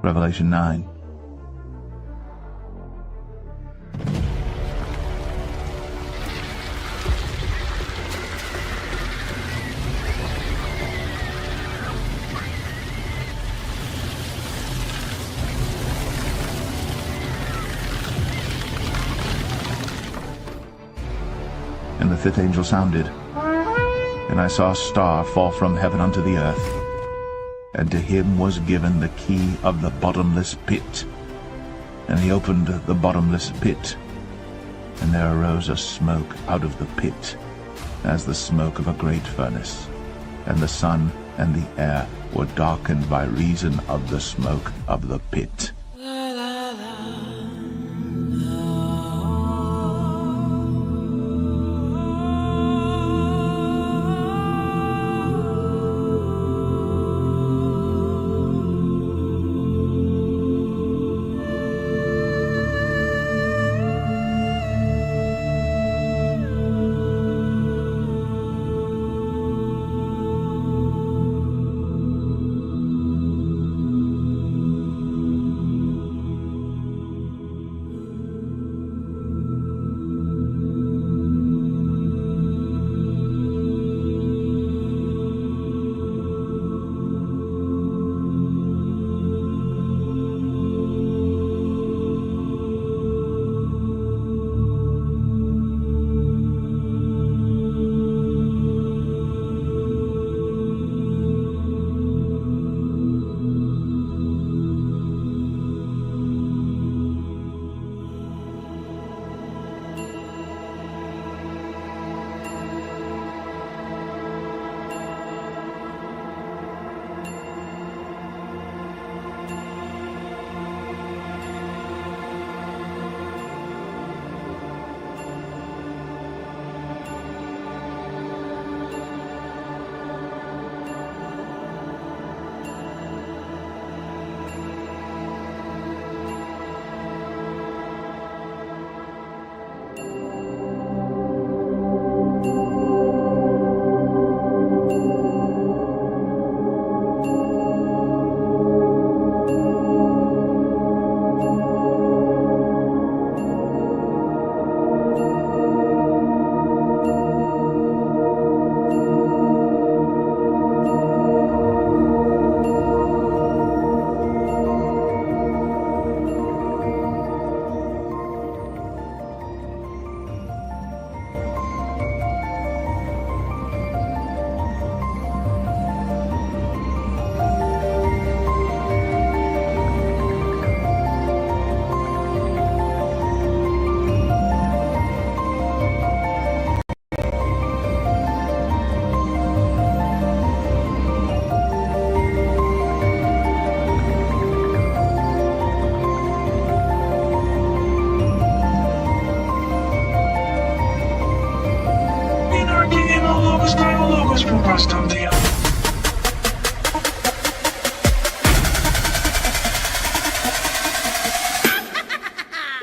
Revelation 9. And the fifth angel sounded, and I saw a star fall from heaven unto the earth, and to him was given the key of the bottomless pit. And he opened the bottomless pit, and there arose a smoke out of the pit, as the smoke of a great furnace. And the sun and the air were darkened by reason of the smoke of the pit.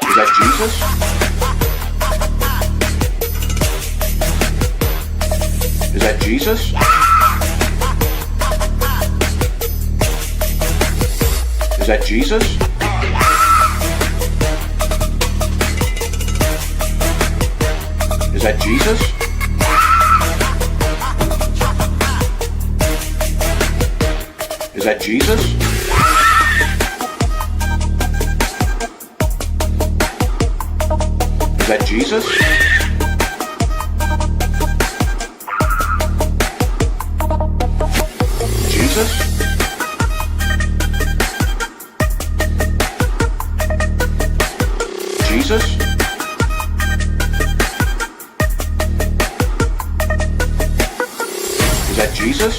Is that Jesus? Is that Jesus? Is that Jesus? Is that Jesus? Is that Jesus? Is that Jesus? Jesus? Jesus? Is that Jesus?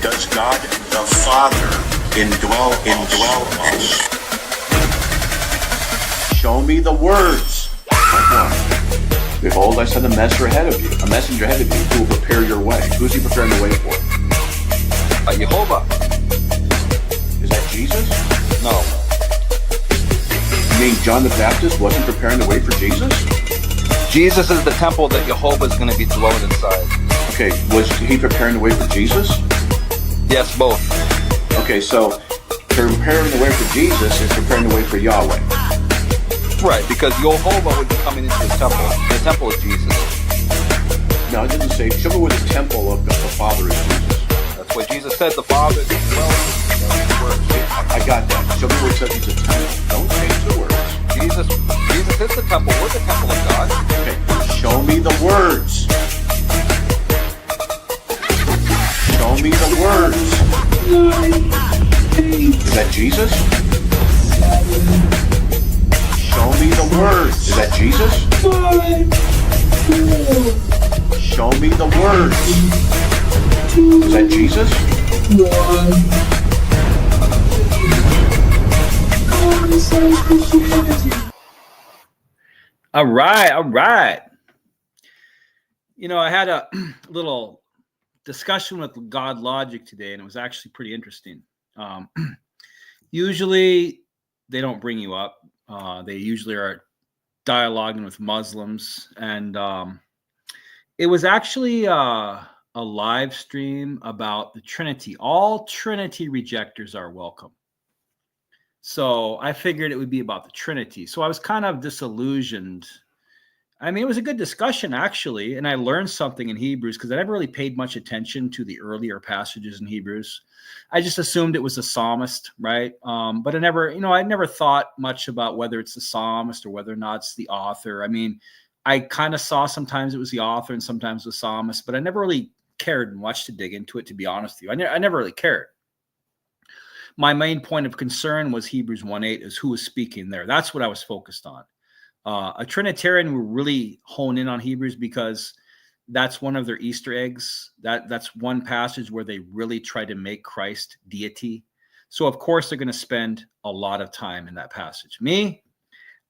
Does God the Father indwell us? Show me the words. Behold, I send a messenger ahead of you who will prepare your way. Who's he preparing the way for? Jehovah. Is that Jesus? No. You mean John the Baptist wasn't preparing the way for Jesus? Jesus is the temple that Jehovah is going to be dwelling inside. Okay, was he preparing the way for Jesus? Yes, both. Okay, so preparing the way for Jesus is preparing the way for Yahweh. Right, because Jehovah would be coming into the temple. The temple is Jesus. No, it doesn't say. Show me where the temple of the Father is Jesus. That's what Jesus said. The Father is I got that. Show me where it says he's a temple. Don't change the words. Jesus is the temple. We're the temple of God. Okay, show me the words. Show me the words. Is that Jesus? Show me the words. Is that Jesus? Show me the words. Is that Jesus? All right. You know, I had a little discussion with God Logic today, and it was actually pretty interesting. Usually, they don't bring you up. They usually are dialoguing with Muslims, and it was actually a live stream about the Trinity. All Trinity rejectors are welcome. So I figured it would be about the Trinity. So I was kind of disillusioned. I mean, it was a good discussion, actually, and I learned something in Hebrews because I never really paid much attention to the earlier passages in Hebrews. I just assumed it was a psalmist, right? But I never thought much about whether it's the psalmist or whether or not it's the author. I mean, I kind of saw sometimes it was the author and sometimes the psalmist, but I never really cared much to dig into it, to be honest with you. I never really cared. My main point of concern was Hebrews 1:8 is who was speaking there. That's what I was focused on. A Trinitarian will really hone in on Hebrews because that's one of their Easter eggs. That's one passage where they really try to make Christ deity. So of course they're going to spend a lot of time in that passage. Me,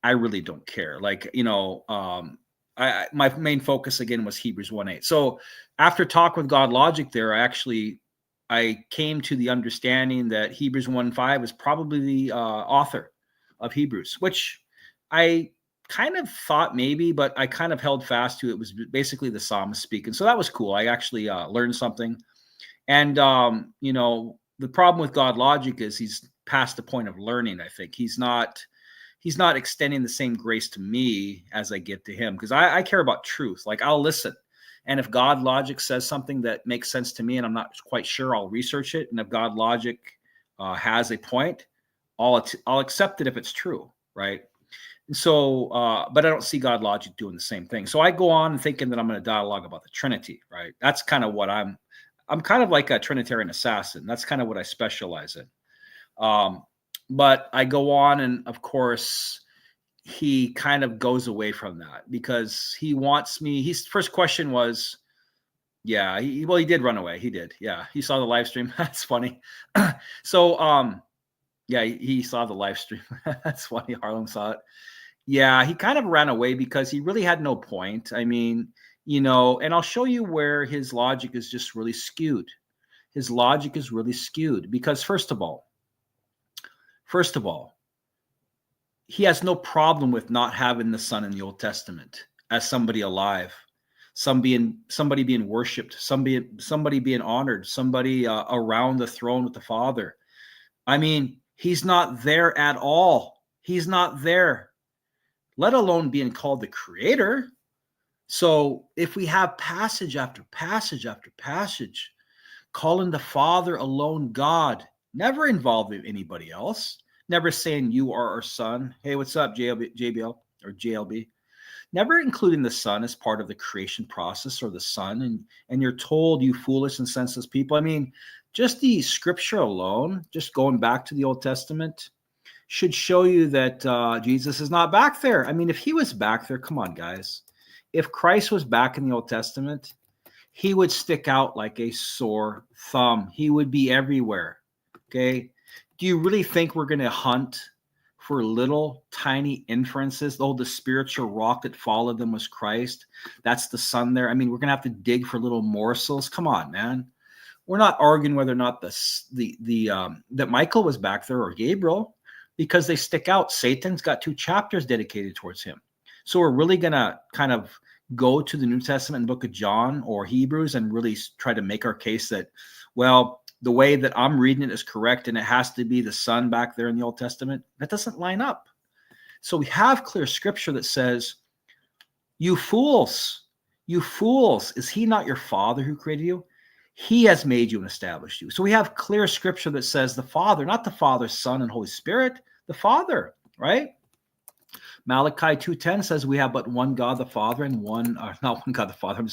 I really don't care. Like, you know, my main focus again was Hebrews 1:8. So after talk with God Logic there, I came to the understanding that Hebrews 1:5 is probably the author of Hebrews, which I kind of thought maybe, but I kind of held fast to it was basically the psalmist speaking. So that was cool. I actually learned something. And, you know, the problem with God Logic is he's past the point of learning, I think. He's not extending the same grace to me as I give to him because I care about truth. Like, I'll listen. And if God Logic says something that makes sense to me and I'm not quite sure, I'll research it. And if God Logic has a point, I'll accept it if it's true, right? And so, but I don't see God Logic doing the same thing. So I go on thinking that I'm going to dialogue about the Trinity, right? That's kind of what I'm kind of like a Trinitarian assassin. That's kind of what I specialize in. But I go on and, of course, he kind of goes away from that because he wants me. His first question was, yeah, he did run away. He did. Yeah. He saw the live stream. That's funny. So, yeah, he saw the live stream. That's funny. Harlem saw it. Yeah. He kind of ran away because he really had no point. I mean, you know, and I'll show you where his logic is just really skewed. His logic is really skewed because first of all, he has no problem with not having the Son in the Old Testament as somebody alive, somebody being worshipped, somebody being honored, somebody around the throne with the Father. I mean, he's not there at all. He's not there, let alone being called the Creator. So if we have passage after passage after passage calling the Father alone God, never involving anybody else, never saying you are our son. Hey, what's up, JBL or JLB? Never including the Son as part of the creation process or the Son. And you're told, you foolish and senseless people. I mean, just the scripture alone, just going back to the Old Testament, should show you that Jesus is not back there. I mean, if he was back there, come on, guys. If Christ was back in the Old Testament, he would stick out like a sore thumb. He would be everywhere, okay? Do you really think we're going to hunt for little tiny inferences? Oh, the spiritual rock that followed them was Christ. That's the Son there. I mean, we're going to have to dig for little morsels. Come on, man. We're not arguing whether or not that Michael was back there or Gabriel because they stick out. Satan's got 2 chapters dedicated towards him. So we're really going to kind of go to the New Testament and book of John or Hebrews and really try to make our case that, well, the way that I'm reading it is correct, and it has to be the Son back there in the Old Testament, that doesn't line up. So we have clear scripture that says, you fools, is he not your Father who created you? He has made you and established you. So we have clear scripture that says the Father, not the Father, Son, and Holy Spirit, the Father, right? Malachi 2:10 says we have but one God the Father and not one God the Father.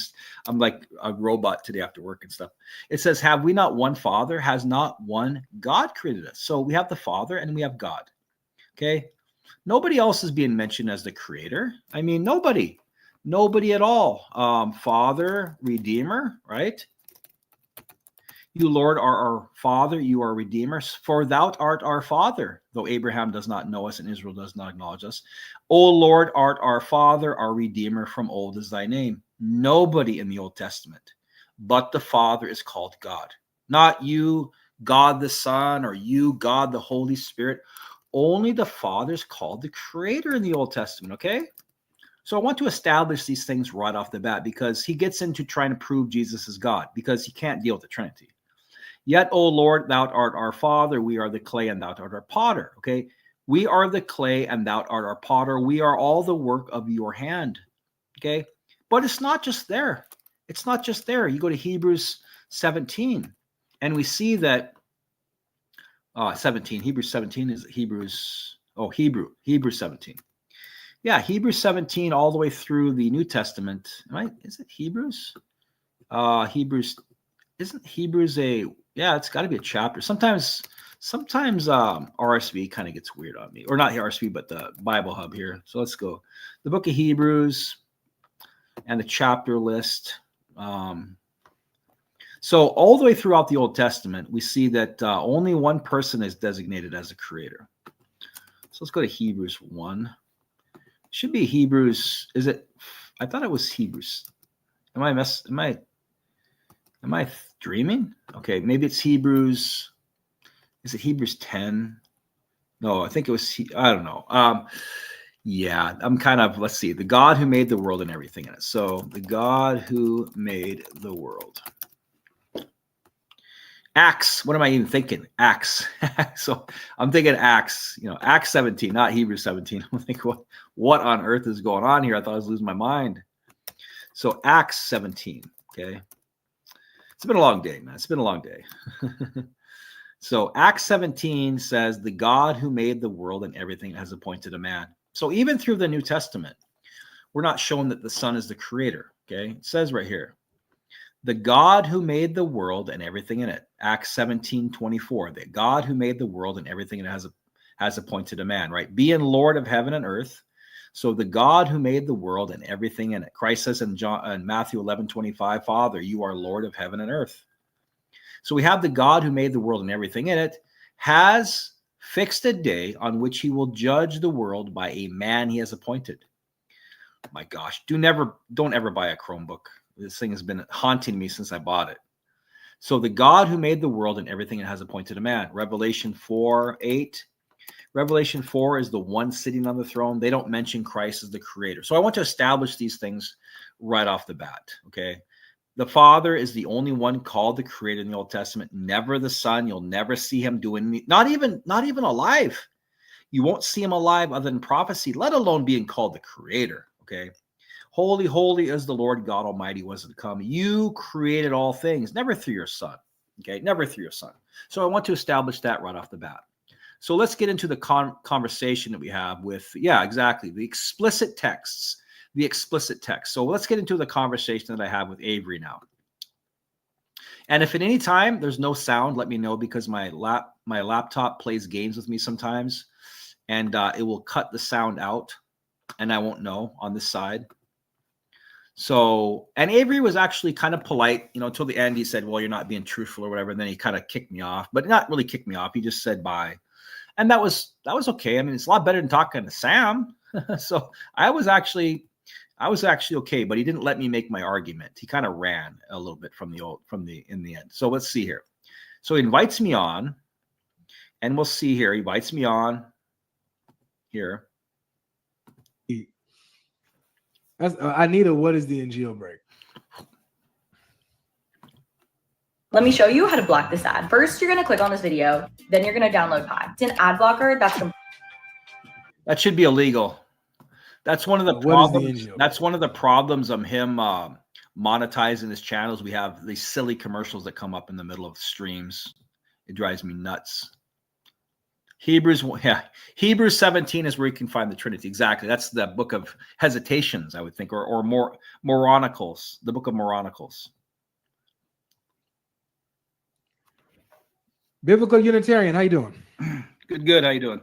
I'm like a robot today after work and stuff. It says, have we not one Father? Has not one God created us? So we have the Father and we have God. Okay. Nobody else is being mentioned as the creator. I mean, nobody at all. Father, Redeemer, right? You, Lord, are our Father. You are Redeemer. For thou art our Father, though Abraham does not know us and Israel does not acknowledge us. O Lord, art our Father, our Redeemer. From old is thy name. Nobody in the Old Testament but the Father is called God. Not you, God the Son, or you, God the Holy Spirit. Only the Father is called the Creator in the Old Testament, okay? So I want to establish these things right off the bat, because he gets into trying to prove Jesus is God, because he can't deal with the Trinity. Yet, O Lord, thou art our Father, we are the clay, and thou art our potter. Okay, we are the clay, and thou art our potter. We are all the work of your hand. Okay, but it's not just there. It's not just there. You go to Hebrews 17, and we see that 17. Hebrews 17 is Hebrews 17. Yeah, Hebrews 17 all the way through the New Testament. Is it Hebrews? Hebrews, isn't Hebrews it's got to be a chapter. Sometimes RSV kind of gets weird on me. Or not RSV, but the Bible Hub here. So let's go. The book of Hebrews and the chapter list. So all the way throughout the Old Testament, we see that only one person is designated as a creator. So let's go to Hebrews 1. Should be Hebrews. Is it? I thought it was Hebrews. Am I dreaming? Okay, maybe it's Hebrews. Is it Hebrews 10? No, I think it was. I don't know. Yeah, I'm kind of. Let's see. The God who made the world and everything in it. So the God who made the world. Acts. What am I even thinking? Acts. So I'm thinking Acts. Acts 17, not Hebrews 17. I'm thinking, what on earth is going on here? I thought I was losing my mind. So Acts 17. Okay. It's been a long day, man. It's been a long day. So Acts 17 says, the God who made the world and everything has appointed a man. So even through the New Testament, we're not shown that the Son is the creator. Okay. It says right here, the God who made the world and everything in it. Acts 17:24. The God who made the world and everything in it has appointed a man, right? Being Lord of heaven and earth. So the God who made the world and everything in it. Christ says in Matthew 11:25, Father, you are Lord of heaven and earth. So we have the God who made the world and everything in it has fixed a day on which he will judge the world by a man he has appointed. My gosh, don't ever buy a Chromebook. This thing has been haunting me since I bought it. So the God who made the world and everything it has appointed a man. Revelation 4:8. Revelation 4 is the one sitting on the throne. They don't mention Christ as the creator. So I want to establish these things right off the bat. Okay. The Father is the only one called the creator in the Old Testament. Never the Son. You'll never see him doing, not even alive. You won't see him alive other than prophecy, let alone being called the creator. Okay. Holy, holy is the Lord God Almighty was to come. You created all things, never through your Son. Okay, never through your Son. So I want to establish that right off the bat. So let's get into the conversation that we have with, exactly, the explicit texts. So let's get into the conversation that I have with Avery now. And if at any time there's no sound, let me know, because my laptop plays games with me sometimes, and it will cut the sound out, and I won't know on this side. So, and Avery was actually kind of polite, until the end. He said, well, you're not being truthful or whatever. And then he kind of kicked me off, but not really kicked me off. He just said bye. And that was okay. I mean, it's a lot better than talking to Sam. So I was actually okay, but he didn't let me make my argument. He kind of ran a little bit in the end. So let's see here. So he invites me on, and we'll see here. He invites me on here. I need a what is the NGO break? Let me show you how to block this ad. First, you're gonna click on this video, then you're gonna download Pi. It's an ad blocker That should be illegal. That's one of the What is the problems. NGO? That's one of the problems of him monetizing his channels. We have these silly commercials that come up in the middle of streams. It drives me nuts. Hebrews 17 is where you can find the Trinity. Exactly. That's the book of hesitations, I would think, or more Moronicles, the book of Moronicles. Biblical Unitarian, how you doing? Good. How you doing?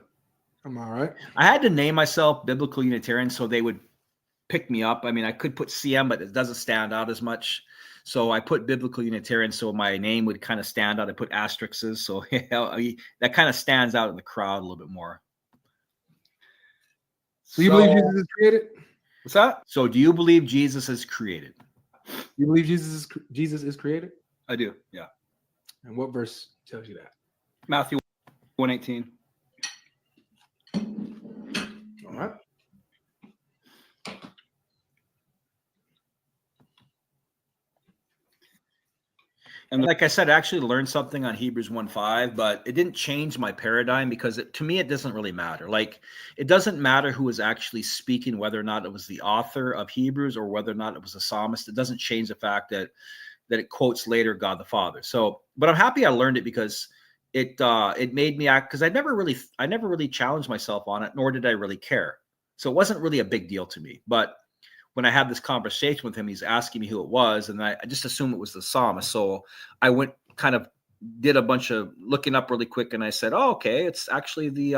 I'm all right. I had to name myself Biblical Unitarian so they would pick me up. I mean, I could put CM, but it doesn't stand out as much. So I put Biblical Unitarian so my name would kind of stand out. I put asterisks, so that kind of stands out in the crowd a little bit more. So you believe Jesus is created? What's that? So do you believe Jesus is created? You believe Jesus is created? I do, yeah. And what verse tells you that? Matthew 1:18. All right. And like I said, I actually learned something on Hebrews 1:5, but it didn't change my paradigm because to me, it doesn't really matter. Like, it doesn't matter who was actually speaking, whether or not it was the author of Hebrews or whether or not it was a psalmist. It doesn't change the fact that it quotes later God the Father. So, but I'm happy I learned it because it made me act, because I never really challenged myself on it, nor did I really care. So it wasn't really a big deal to me. But when I had this conversation with him, he's asking me who it was, and I just assumed it was the psalmist. So I went did a bunch of looking up really quick, and I said, "Oh, okay, it's actually the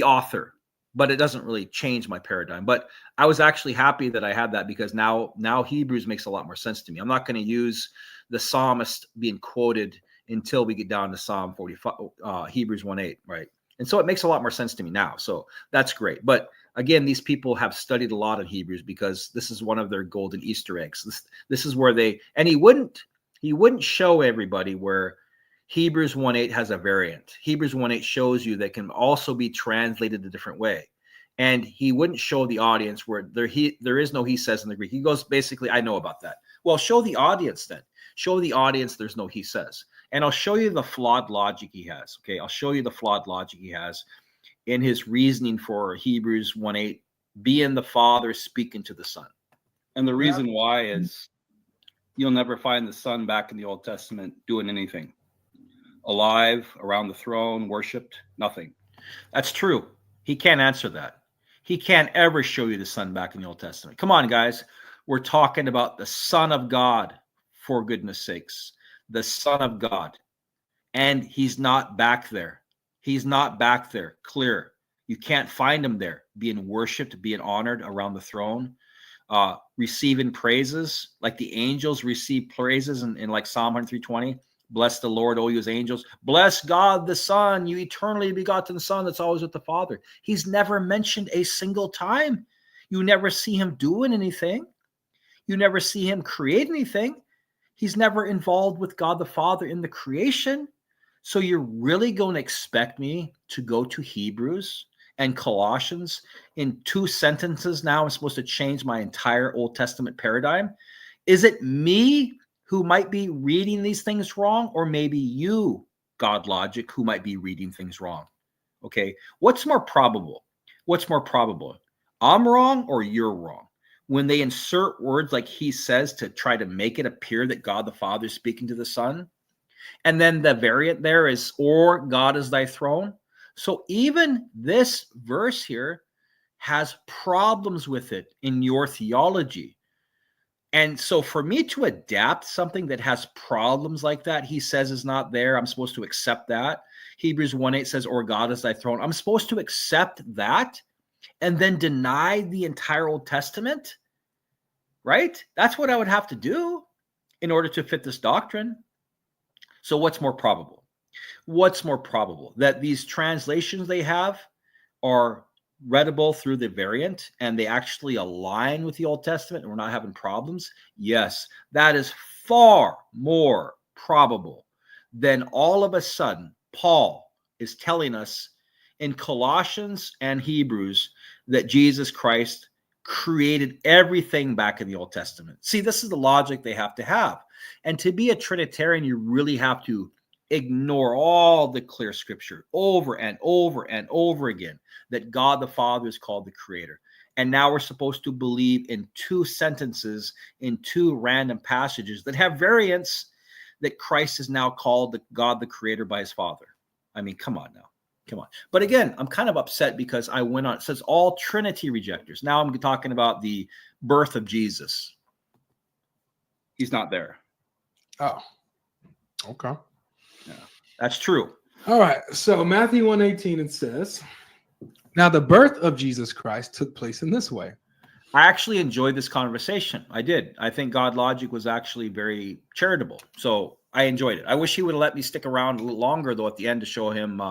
author." But it doesn't really change my paradigm. But I was actually happy that I had that because now Hebrews makes a lot more sense to me. I'm not going to use the psalmist being quoted until we get down to Psalm 45, Hebrews 1:8, right? And so it makes a lot more sense to me now. So that's great. But again, these people have studied a lot of Hebrews because this is one of their golden Easter eggs. This is where he wouldn't show everybody where Hebrews 1:8 has a variant. Hebrews 1:8 shows you that can also be translated a different way. And he wouldn't show the audience where there is no he says in the Greek. He goes, basically, I know about that. Well, show the audience then. Show the audience there's no he says. And I'll show you the flawed logic he has. Okay, I'll show you the flawed logic he has in his reasoning for Hebrews 1:8, being the Father speaking to the Son. And the reason why is you'll never find the Son back in the Old Testament doing anything. Alive, around the throne, worshipped, nothing. That's true. He can't answer that. He can't ever show you the Son back in the Old Testament. Come on, guys. We're talking about the Son of God, for goodness sakes. The Son of God. And he's not back there. He's not back there. Clear. You can't find him there, being worshipped, being honored around the throne, receiving praises, like the angels receive praises in like Psalm 103:20. Bless the Lord, O you his angels. Bless God the Son, you eternally begotten Son that's always with the Father. He's never mentioned a single time. You never see him doing anything. You never see him create anything. He's never involved with God the Father in the creation. So you're really going to expect me to go to Hebrews and Colossians in 2 sentences now? I'm supposed to change my entire Old Testament paradigm? Is it me who might be reading these things wrong, or maybe you, God Logic, who might be reading things wrong? Okay, what's more probable? What's more probable? I'm wrong or you're wrong? When they insert words like he says to try to make it appear that God the Father is speaking to the Son, and then the variant there is, or God is thy throne. So even this verse here has problems with it in your theology. And so for me to adapt something that has problems like that, he says is not there, I'm supposed to accept that. Hebrews 1:8 says, or God is thy throne. I'm supposed to accept that and then deny the entire Old Testament, right? That's what I would have to do in order to fit this doctrine. So what's more probable? What's more probable? That these translations they have are readable through the variant and they actually align with the Old Testament and we're not having problems? Yes, that is far more probable than all of a sudden Paul is telling us in Colossians and Hebrews that Jesus Christ created everything back in the Old Testament. See, this is the logic they have to have. And to be a Trinitarian, you really have to ignore all the clear scripture over and over and over again that God the Father is called the creator. And now we're supposed to believe in two sentences in two random passages that have variants that Christ is now called God the creator by his Father. I mean, come on now. Come on. But again, I'm kind of upset because I went on, it says all Trinity rejectors. Now I'm talking about the birth of Jesus. He's not there. Oh, okay. Yeah, that's true. All right. So Matthew 1:18, it says, now the birth of Jesus Christ took place in this way. I actually enjoyed this conversation. I did. I think God Logic was actually very charitable. So I enjoyed it. I wish he would have let me stick around a little longer, though, at the end to show him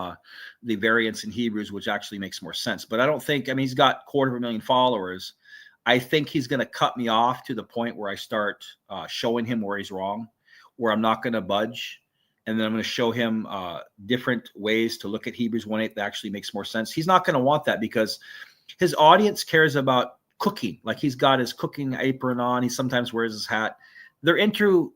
the variants in Hebrews, which actually makes more sense. But I don't think, I mean, he's got 250,000 followers. I think he's going to cut me off to the point where I start showing him where he's wrong, where I'm not going to budge. And then I'm going to show him different ways to look at Hebrews 1:8 that actually makes more sense. He's not going to want that because his audience cares about cooking. Like he's got his cooking apron on. He sometimes wears his hat. They're into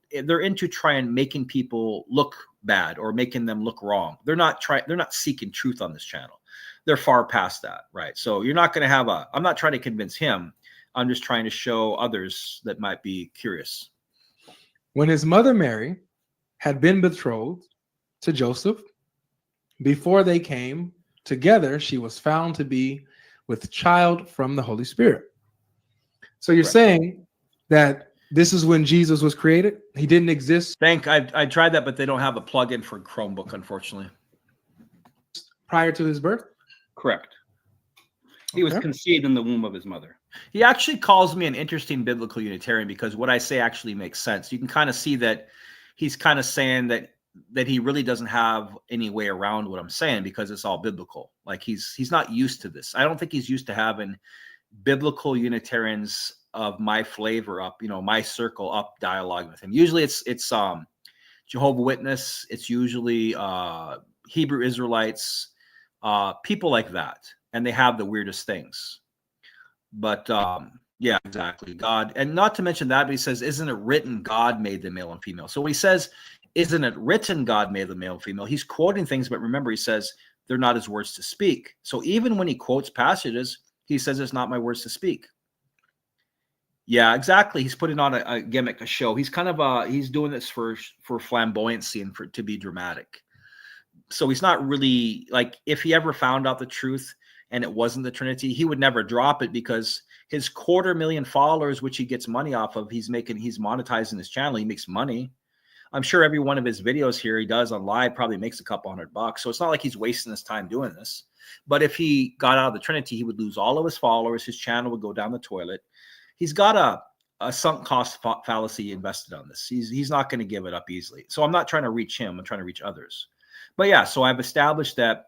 trying making people look bad or making them look wrong. They're not seeking truth on this channel. They're far past that, right? So you're not going to have I'm not trying to convince him. I'm just trying to show others that might be curious. When his mother Mary had been betrothed to Joseph, before they came together, she was found to be with child from the Holy Spirit. So you're saying that this is when Jesus was created? He didn't exist I tried that, but they don't have a plugin for Chromebook, unfortunately. prior to his birth? Correct. He was conceived in the womb of his mother. He actually calls me an interesting biblical Unitarian because what I say actually makes sense. You can kind of see that he's kind of saying that he really doesn't have any way around what I'm saying because it's all biblical. Like he's not used to this. I don't think he's used to having biblical Unitarians of my flavor up, my circle up dialogue with him. Usually it's Jehovah's Witness. It's usually Hebrew Israelites, people like that. And they have the weirdest things. But yeah, exactly. God, and not to mention that, but he says, isn't it written God made the male and female? So when he says, isn't it written God made the male and female? He's quoting things, but remember, he says they're not his words to speak. So even when he quotes passages, he says it's not my words to speak. Yeah, exactly. He's putting on a gimmick, a show. He's kind of he's doing this for flamboyancy and to be dramatic. So he's not really like, if he ever found out the truth and it wasn't the Trinity, he would never drop it because his 250,000 followers, which he gets money off of, he's monetizing his channel. He makes money. I'm sure every one of his videos here he does on live probably makes a couple $100. So it's not like he's wasting his time doing this. But if he got out of the Trinity, he would lose all of his followers. His channel would go down the toilet. He's got a sunk cost fallacy invested on this. He's not going to give it up easily. So I'm not trying to reach him. I'm trying to reach others. But yeah, so I've established that,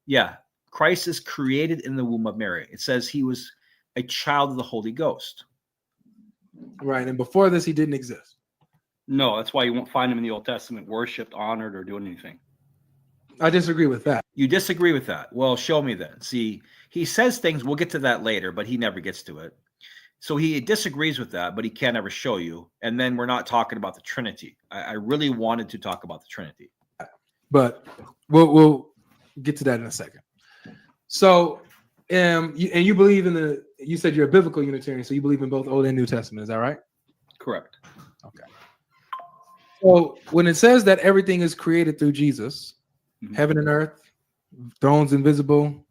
yeah, Christ is created in the womb of Mary. It says he was a child of the Holy Ghost. Right. And before this, he didn't exist. No, that's why you won't find him in the Old Testament worshipped, honored, or doing anything. I disagree with that. You disagree with that? Well, show me then. See, he says things, we'll get to that later, but he never gets to it. So he disagrees with that, but he can't ever show you. And then we're not talking about the Trinity. I really wanted to talk about the Trinity. But we'll get to that in a second. So, you believe in you said you're a biblical Unitarian, so you believe in both Old and New Testament. Is that right? Correct. Okay. So when it says that everything is created through Jesus, heaven and earth, thrones invisible,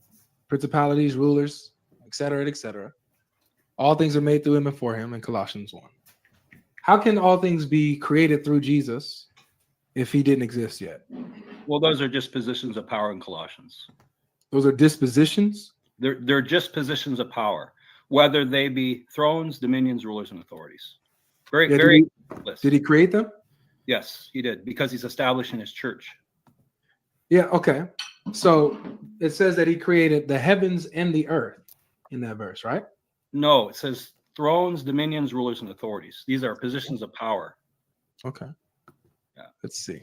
principalities, rulers, etc., all things are made through him and for him in Colossians 1. How can all things be created through Jesus if he didn't exist yet? Well, those are just positions of power in Colossians. Those are dispositions? They're just positions of power, whether they be thrones, dominions, rulers, and authorities. Very. Did he create them? Yes, he did, because he's establishing his church. Yeah, okay. So it says that he created the heavens and the earth in that verse, right? No, it says thrones, dominions, rulers, and authorities. These are positions of power. Okay. Yeah. Let's see.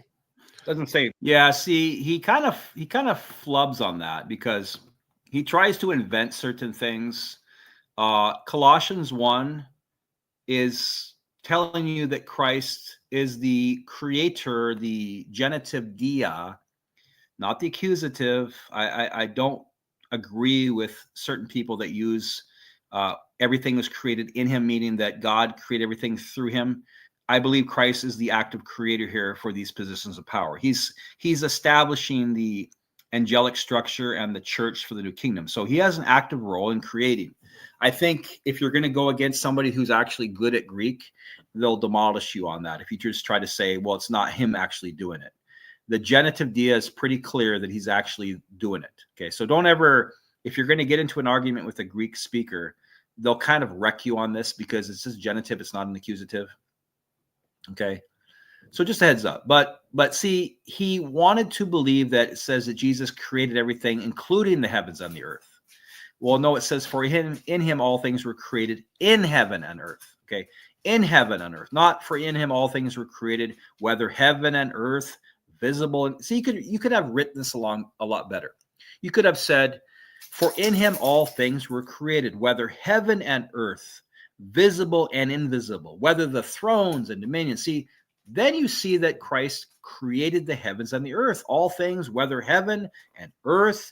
Doesn't say. Yeah, see, he kind of flubs on that because he tries to invent certain things Colossians 1 is telling you that Christ is the creator, the genitive dia, not the accusative. I don't agree with certain people that use everything was created in him, meaning that God created everything through him. I believe Christ is the active creator here for these positions of power. He's establishing the angelic structure and the church for the new kingdom. So he has an active role in creating. I think if you're going to go against somebody who's actually good at Greek, they'll demolish you on that. If you just try to say, well, it's not him actually doing it. The genitive dia is pretty clear that he's actually doing it. Okay, so don't ever, if you're going to get into an argument with a Greek speaker, they'll kind of wreck you on this because it's just genitive, it's not an accusative. Okay, so just a heads up. But see, he wanted to believe that it says that Jesus created everything, including the heavens and the earth. Well, no, it says for him, in him all things were created in heaven and earth. Okay, in heaven and earth, not for in him all things were created, whether heaven and earth, visible. See, you could have written this along a lot better. You could have said, for in him all things were created, whether heaven and earth, visible and invisible, whether the thrones and dominions. See, then you see that Christ created the heavens and the earth, all things, whether heaven and earth.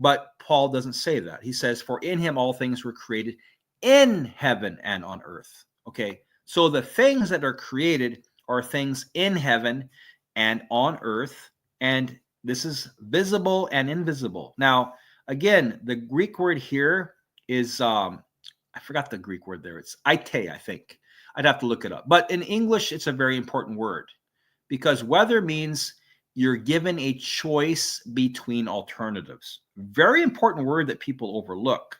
But Paul doesn't say that. He says, for in him all things were created in heaven and on earth. Okay, so the things that are created are things in heaven and on earth, and this is visible and invisible. Now, again, the Greek word here is, I forgot the Greek word there. It's aite, I think. I'd have to look it up. But in English, it's a very important word because whether means you're given a choice between alternatives. Very important word that people overlook.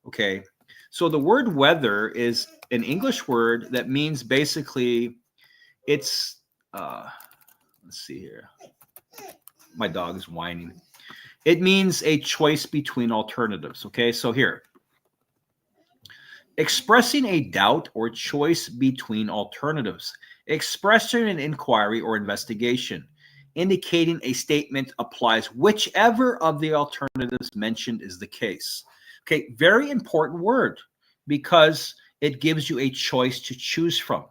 Okay, so the word whether is an English word that means basically it's, let's see here. My dog is whining. It means a choice between alternatives. Okay, so here. Expressing a doubt or choice between alternatives. Expressing an inquiry or investigation. Indicating a statement applies whichever of the alternatives mentioned is the case. Okay, very important word because it gives you a choice to choose from.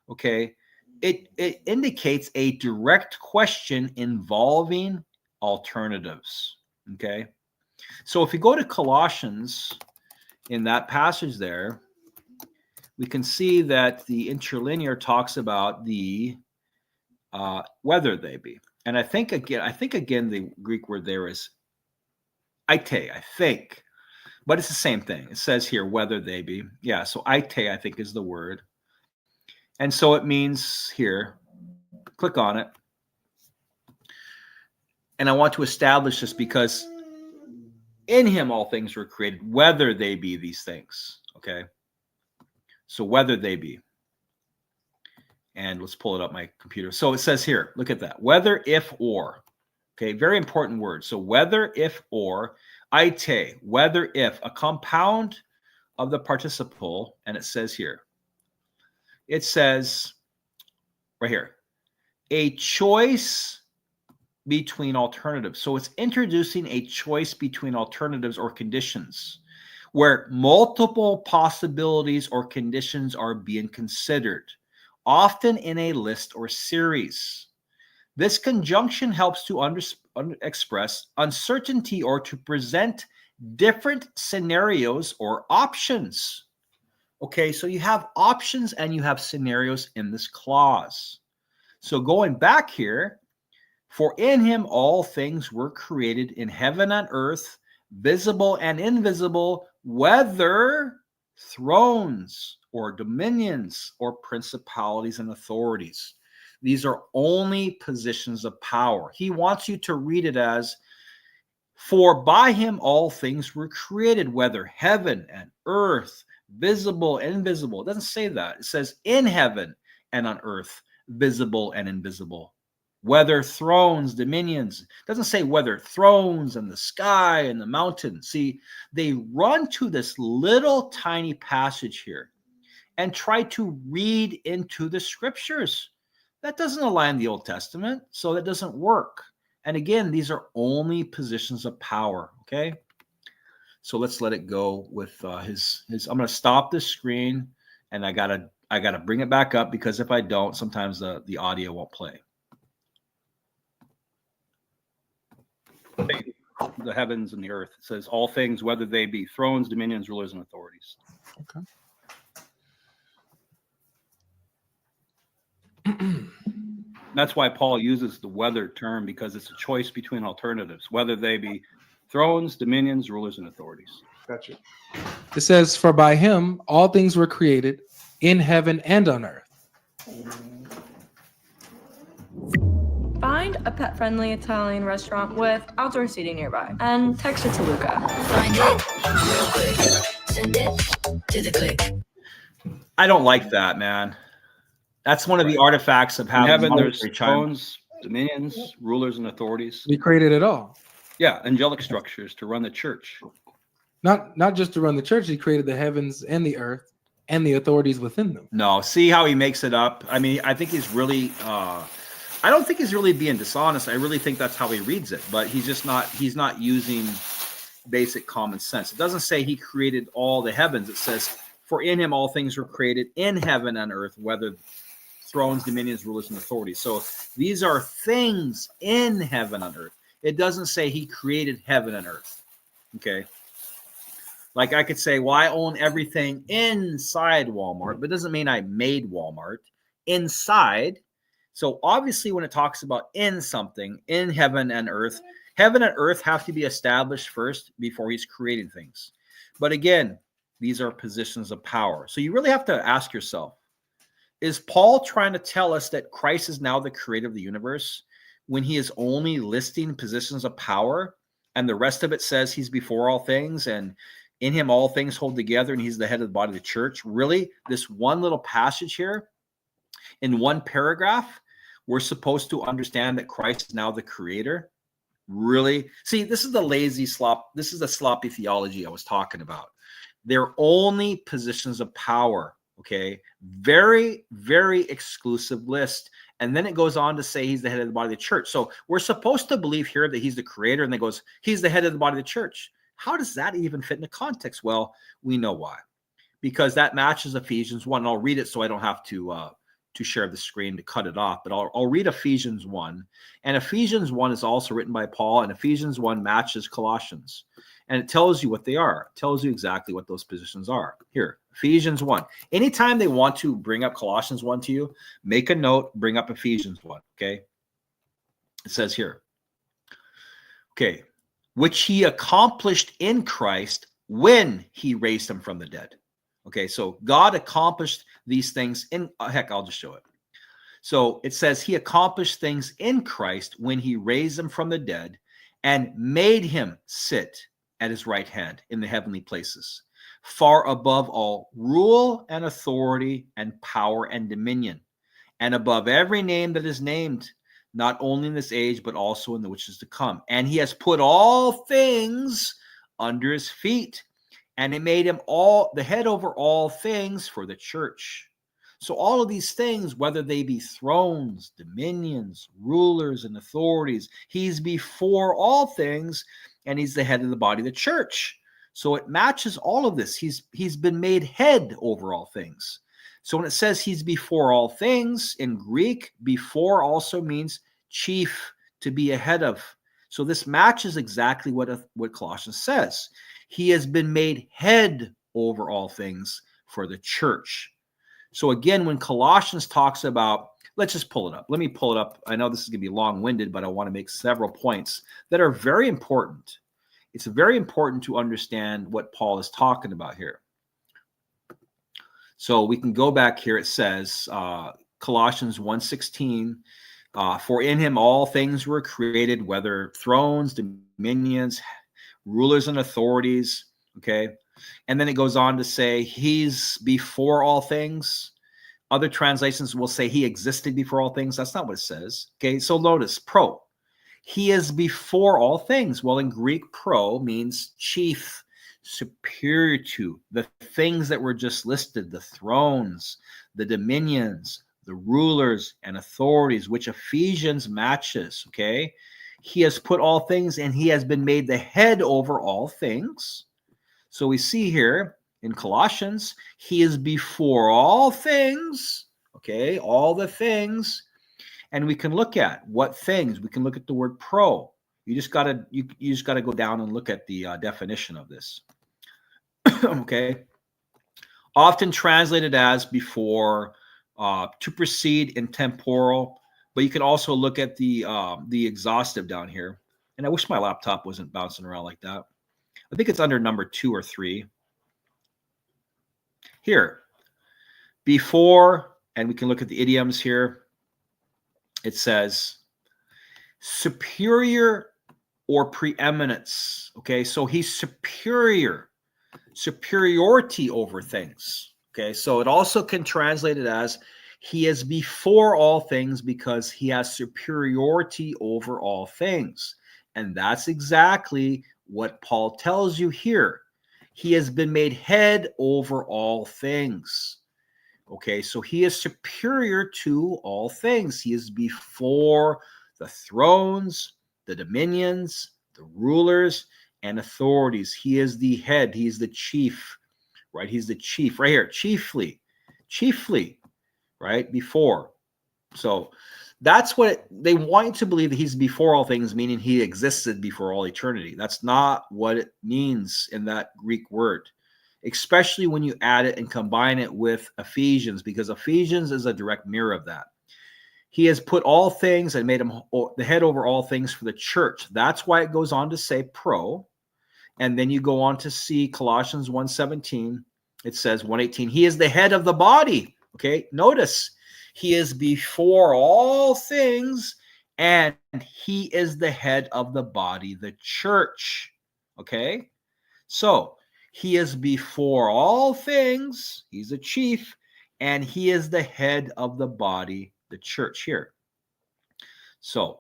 Okay, it indicates a direct question involving alternatives. Okay, so if you go to Colossians, in that passage there, we can see that the interlinear talks about the whether they be. And I think again the Greek word there is aite, I think. But it's the same thing. It says here, whether they be. Yeah, so aite, I think, is the word. And so it means here, click on it. And I want to establish this because in him all things were created, whether they be these things. Okay, so whether they be. And let's pull it up my computer. So it says here, look at that. Whether, if, or. Okay, very important word. So whether, if, or. Aite, whether, if. A compound of the participle. And it says here. It says right here. A choice between alternatives. So it's introducing a choice between alternatives or conditions where multiple possibilities or conditions are being considered, often in a list or series. This conjunction helps to express uncertainty or to present different scenarios or options. Okay, so you have options and you have scenarios in this clause. So going back here, for in him all things were created in heaven and earth, visible and invisible, whether thrones or dominions or principalities and authorities. These are only positions of power. He wants you to read it as, for by him all things were created, whether heaven and earth, visible and invisible. It doesn't say that. It says in heaven and on earth, visible and invisible. Whether thrones, dominions. It doesn't say whether thrones and the sky and the mountain. See, they run to this little tiny passage here and try to read into the scriptures. That doesn't align the Old Testament, so that doesn't work. And again, these are only positions of power, okay? So let's let it go with his. I'm going to stop the screen, and I gotta bring it back up, because if I don't, sometimes the audio won't play. The heavens and the earth. It says all things, whether they be thrones, dominions, rulers, and authorities. Okay. That's why Paul uses the whether term, because it's a choice between alternatives, whether they be thrones, dominions, rulers, and authorities. Gotcha. It says, "For by him all things were created in heaven and on earth." Find a pet-friendly Italian restaurant with outdoor seating nearby and text it to Luca. Find it real quick. Send it to the click. I don't like that, man. That's one of the artifacts of In having heaven, there's monetary chime. thrones, dominions, rulers, and authorities. He created it all. Yeah, angelic structures to run the church. Not just to run the church. He created the heavens and the earth and the authorities within them. No, see how he makes it up. I mean, I think he's really. I don't think he's really being dishonest. I really think that's how he reads it, but he's just not. He's not using basic common sense. It doesn't say he created all the heavens. It says, "For in him all things were created in heaven and earth, whether thrones, dominions, rulers, and authorities." So these are things in heaven and earth. It doesn't say he created heaven and earth. Okay. Like I could say, well, I own everything inside Walmart, but it doesn't mean I made Walmart. Inside. So obviously when it talks about in something, in heaven and earth have to be established first before he's creating things. But again, these are positions of power. So you really have to ask yourself, is Paul trying to tell us that Christ is now the creator of the universe when he is only listing positions of power, and the rest of it says he's before all things and in him all things hold together and he's the head of the body of the church? Really, this one little passage here in one paragraph, we're supposed to understand that Christ is now the creator? Really? See, this is the lazy slop. This is the sloppy theology I was talking about. They're only positions of power. Okay. Very, very exclusive list. And then it goes on to say he's the head of the body of the church. So we're supposed to believe here that he's the creator, and then goes, he's the head of the body of the church. How does that even fit into context? Well, we know why. Because that matches Ephesians 1. And I'll read it so I don't have to share the screen to cut it off. But I'll read Ephesians 1. And Ephesians 1 is also written by Paul. And Ephesians 1 matches Colossians. And it tells you what they are. It tells you exactly what those positions are. Here, Ephesians 1. Anytime they want to bring up Colossians 1 to you, make a note, bring up Ephesians 1. Okay. It says here. Okay. Which he accomplished in Christ when he raised him from the dead. Okay, so God accomplished these things in, heck, I'll just show it. So it says he accomplished things in Christ when he raised him from the dead and made him sit at his right hand in the heavenly places, far above all rule and authority and power and dominion, and above every name that is named, not only in this age, but also in the which is to come. And he has put all things under his feet, and he made him all the head over all things for the church. So all of these things, whether they be thrones, dominions, rulers, and authorities, he's before all things, and he's the head of the body of the church. So it matches all of this. He's been made head over all things. So when it says he's before all things, in Greek, before also means chief, to be ahead of. So this matches exactly what Colossians says. He has been made head over all things for the church. So again, when Colossians talks about, let's just pull it up. Let me pull it up. I know this is going to be long-winded, but I want to make several points that are very important. It's very important to understand what Paul is talking about here. So we can go back here. It says, Colossians 1:16, for in him all things were created, whether thrones, dominions, rulers, and authorities. Okay. And then it goes on to say he's before all things. Other translations will say he existed before all things. That's not what it says. Okay. So notice pro. He is before all things. Well, in Greek, pro means chief, superior to the things that were just listed, the thrones, the dominions, the rulers and authorities, which Ephesians matches. Okay. He has put all things, and he has been made the head over all things. So we see here in Colossians, he is before all things, okay, all the things. And we can look at what things. We can look at the word pro. You just gotta go down and look at the definition of this. Okay, often translated as before, to precede in temporal, but you can also look at the exhaustive down here. And I wish my laptop wasn't bouncing around like that. I think it's under number 2 or 3. Here, before, and we can look at the idioms here. It says superior or preeminence. Okay, so he's superior, superiority over things. Okay, so it also can translate it as he is before all things because he has superiority over all things. And that's exactly what Paul tells you here. He has been made head over all things. Okay, so he is superior to all things. He is before the thrones, the dominions, the rulers, and authorities. He is the head. He's the chief, right? He's the chief right here. Chiefly, right? Before. So that's what they want you to believe, that he's before all things, meaning he existed before all eternity. That's not what it means in that Greek word, especially when you add it and combine it with Ephesians, because Ephesians is a direct mirror of that. He has put all things and made him the head over all things for the church. That's why it goes on to say pro. And then you go on to see Colossians 1:17. It says 1:18, he is the head of the body. Okay, notice he is before all things and he is the head of the body, the church. Okay, so he is before all things. He's a chief, and he is the head of the body, the church here. So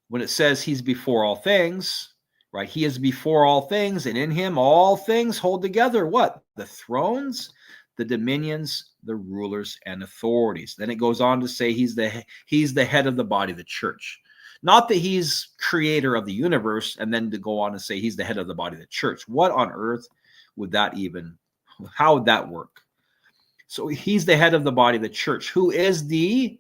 when it says he's before all things, right, he is before all things, and in him all things hold together what? The thrones, the dominions, the rulers, and authorities. Then it goes on to say he's the head of the body, the church. Not that he's creator of the universe, and then to go on and say he's the head of the body, the church. What on earth would that even, how would that work? So he's the head of the body, the church, who is the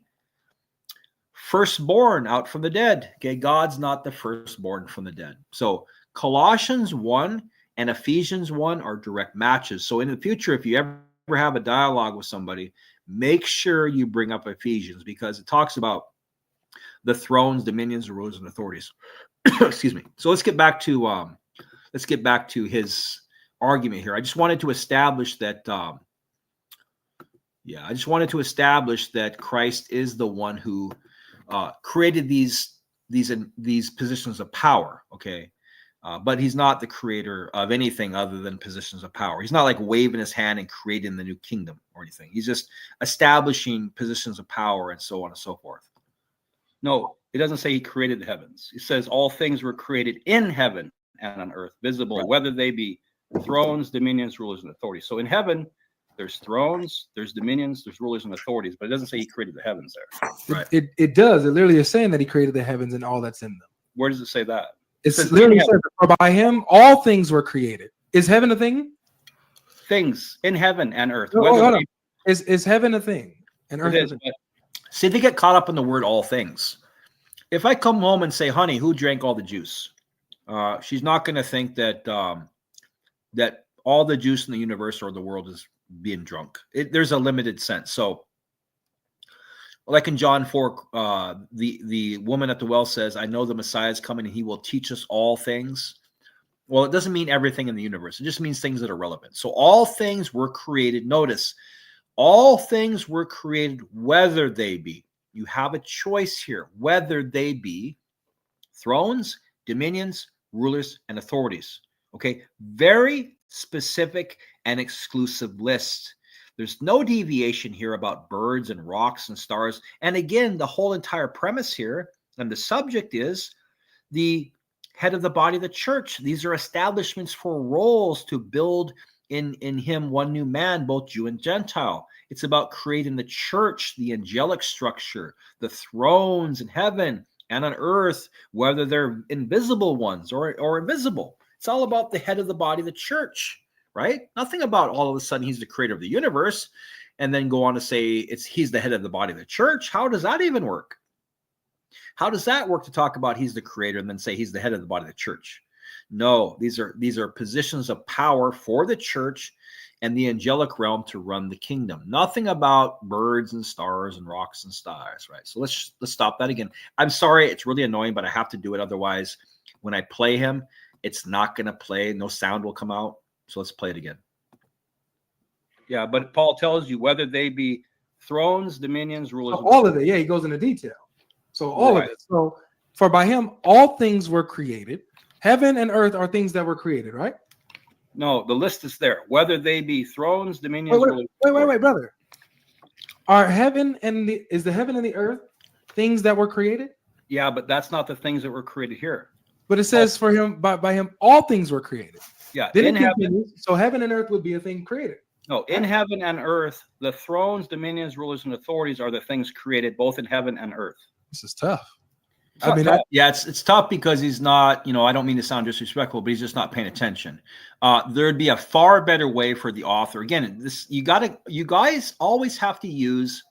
firstborn out from the dead. Okay, God's not the firstborn from the dead. So Colossians 1 and Ephesians 1 are direct matches. So in the future, if you ever have a dialogue with somebody, make sure you bring up Ephesians, because it talks about the thrones, dominions, rulers, and authorities. Excuse me. So let's get back to his argument here. I just wanted to establish that Christ is the one who created these positions of power. Okay, but he's not the creator of anything other than positions of power. He's not like waving his hand and creating the new kingdom or anything. He's just establishing positions of power and so on and so forth. No, it doesn't say he created the heavens. It says all things were created in heaven and on earth, visible, right, whether they be thrones, dominions, rulers, and authorities. So in heaven, there's thrones, there's dominions, there's rulers and authorities, but it doesn't say he created the heavens there. Right. It does. It literally is saying that he created the heavens and all that's in them. Where does it say that? It's literally says that by him, all things were created. Is heaven a thing? Things in heaven and earth. No. Is heaven a thing? And earth is a thing? See, they get caught up in the word all things. If I come home and say, honey, who drank all the juice? She's not going to think that that all the juice in the universe or the world is being drunk. There's a limited sense. So like in John 4, the woman at the well says, I know the Messiah is coming and he will teach us all things. Well, it doesn't mean everything in the universe. It just means things that are relevant. So all things were created. Notice, all things were created, whether they be. You have a choice here, whether they be thrones, dominions, rulers, and authorities. Okay, very specific and exclusive list. There's no deviation here about birds and rocks and stars. And again, the whole entire premise here and the subject is the head of the body of the church. These are establishments for roles to build in him one new man, both Jew and Gentile. It's about creating the church, the angelic structure, the thrones in heaven and on earth, whether they're invisible ones or invisible. It's all about the head of the body of the church, right? Nothing about all of a sudden he's the creator of the universe and then go on to say he's the head of the body of the church. How does that even work? How does that work to talk about he's the creator and then say he's the head of the body of the church? No, these are positions of power for the church and the angelic realm to run the kingdom. Nothing about birds and stars and rocks and stars, right? So let's stop that again. I'm sorry, it's really annoying, but I have to do it. Otherwise, when I play him, it's not going to play. No sound will come out. So let's play it again. Yeah, but Paul tells you whether they be thrones, dominions, rulers. So all of it. Yeah, he goes into detail. So all of it. So for by him, all things were created. Heaven and earth are things that were created, right? No, the list is there. Whether they be thrones, dominions, rulers. Wait, brother. Are heaven and is the heaven and the earth things that were created? Yeah, but that's not the things that were created here. But it says for him, by him, all things were created. Yeah, Then in it heaven. continues, so heaven and earth would be a thing created. No, in heaven and earth, the thrones, dominions, rulers, and authorities are the things created both in heaven and earth. This is tough. I mean, it's tough because he's not, I don't mean to sound disrespectful, but he's just not paying attention. There'd be a far better way for the author. Again, you guys always have to use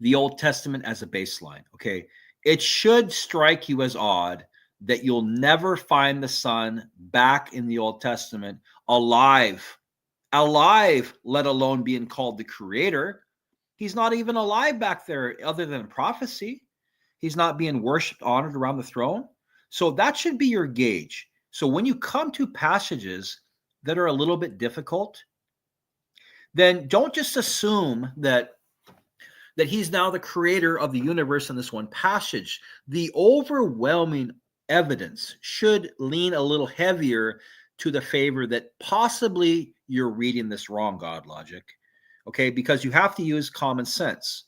the Old Testament as a baseline. Okay. It should strike you as odd that you'll never find the Son back in the Old Testament alive, let alone being called the creator. He's not even alive back there other than prophecy. He's not being worshiped, honored around the throne. So that should be your gauge. So when you come to passages that are a little bit difficult, then don't just assume that he's now the creator of the universe in this one passage. The overwhelming evidence should lean a little heavier to the favor that possibly you're reading this wrong, God Logic. Okay, because you have to use common sense.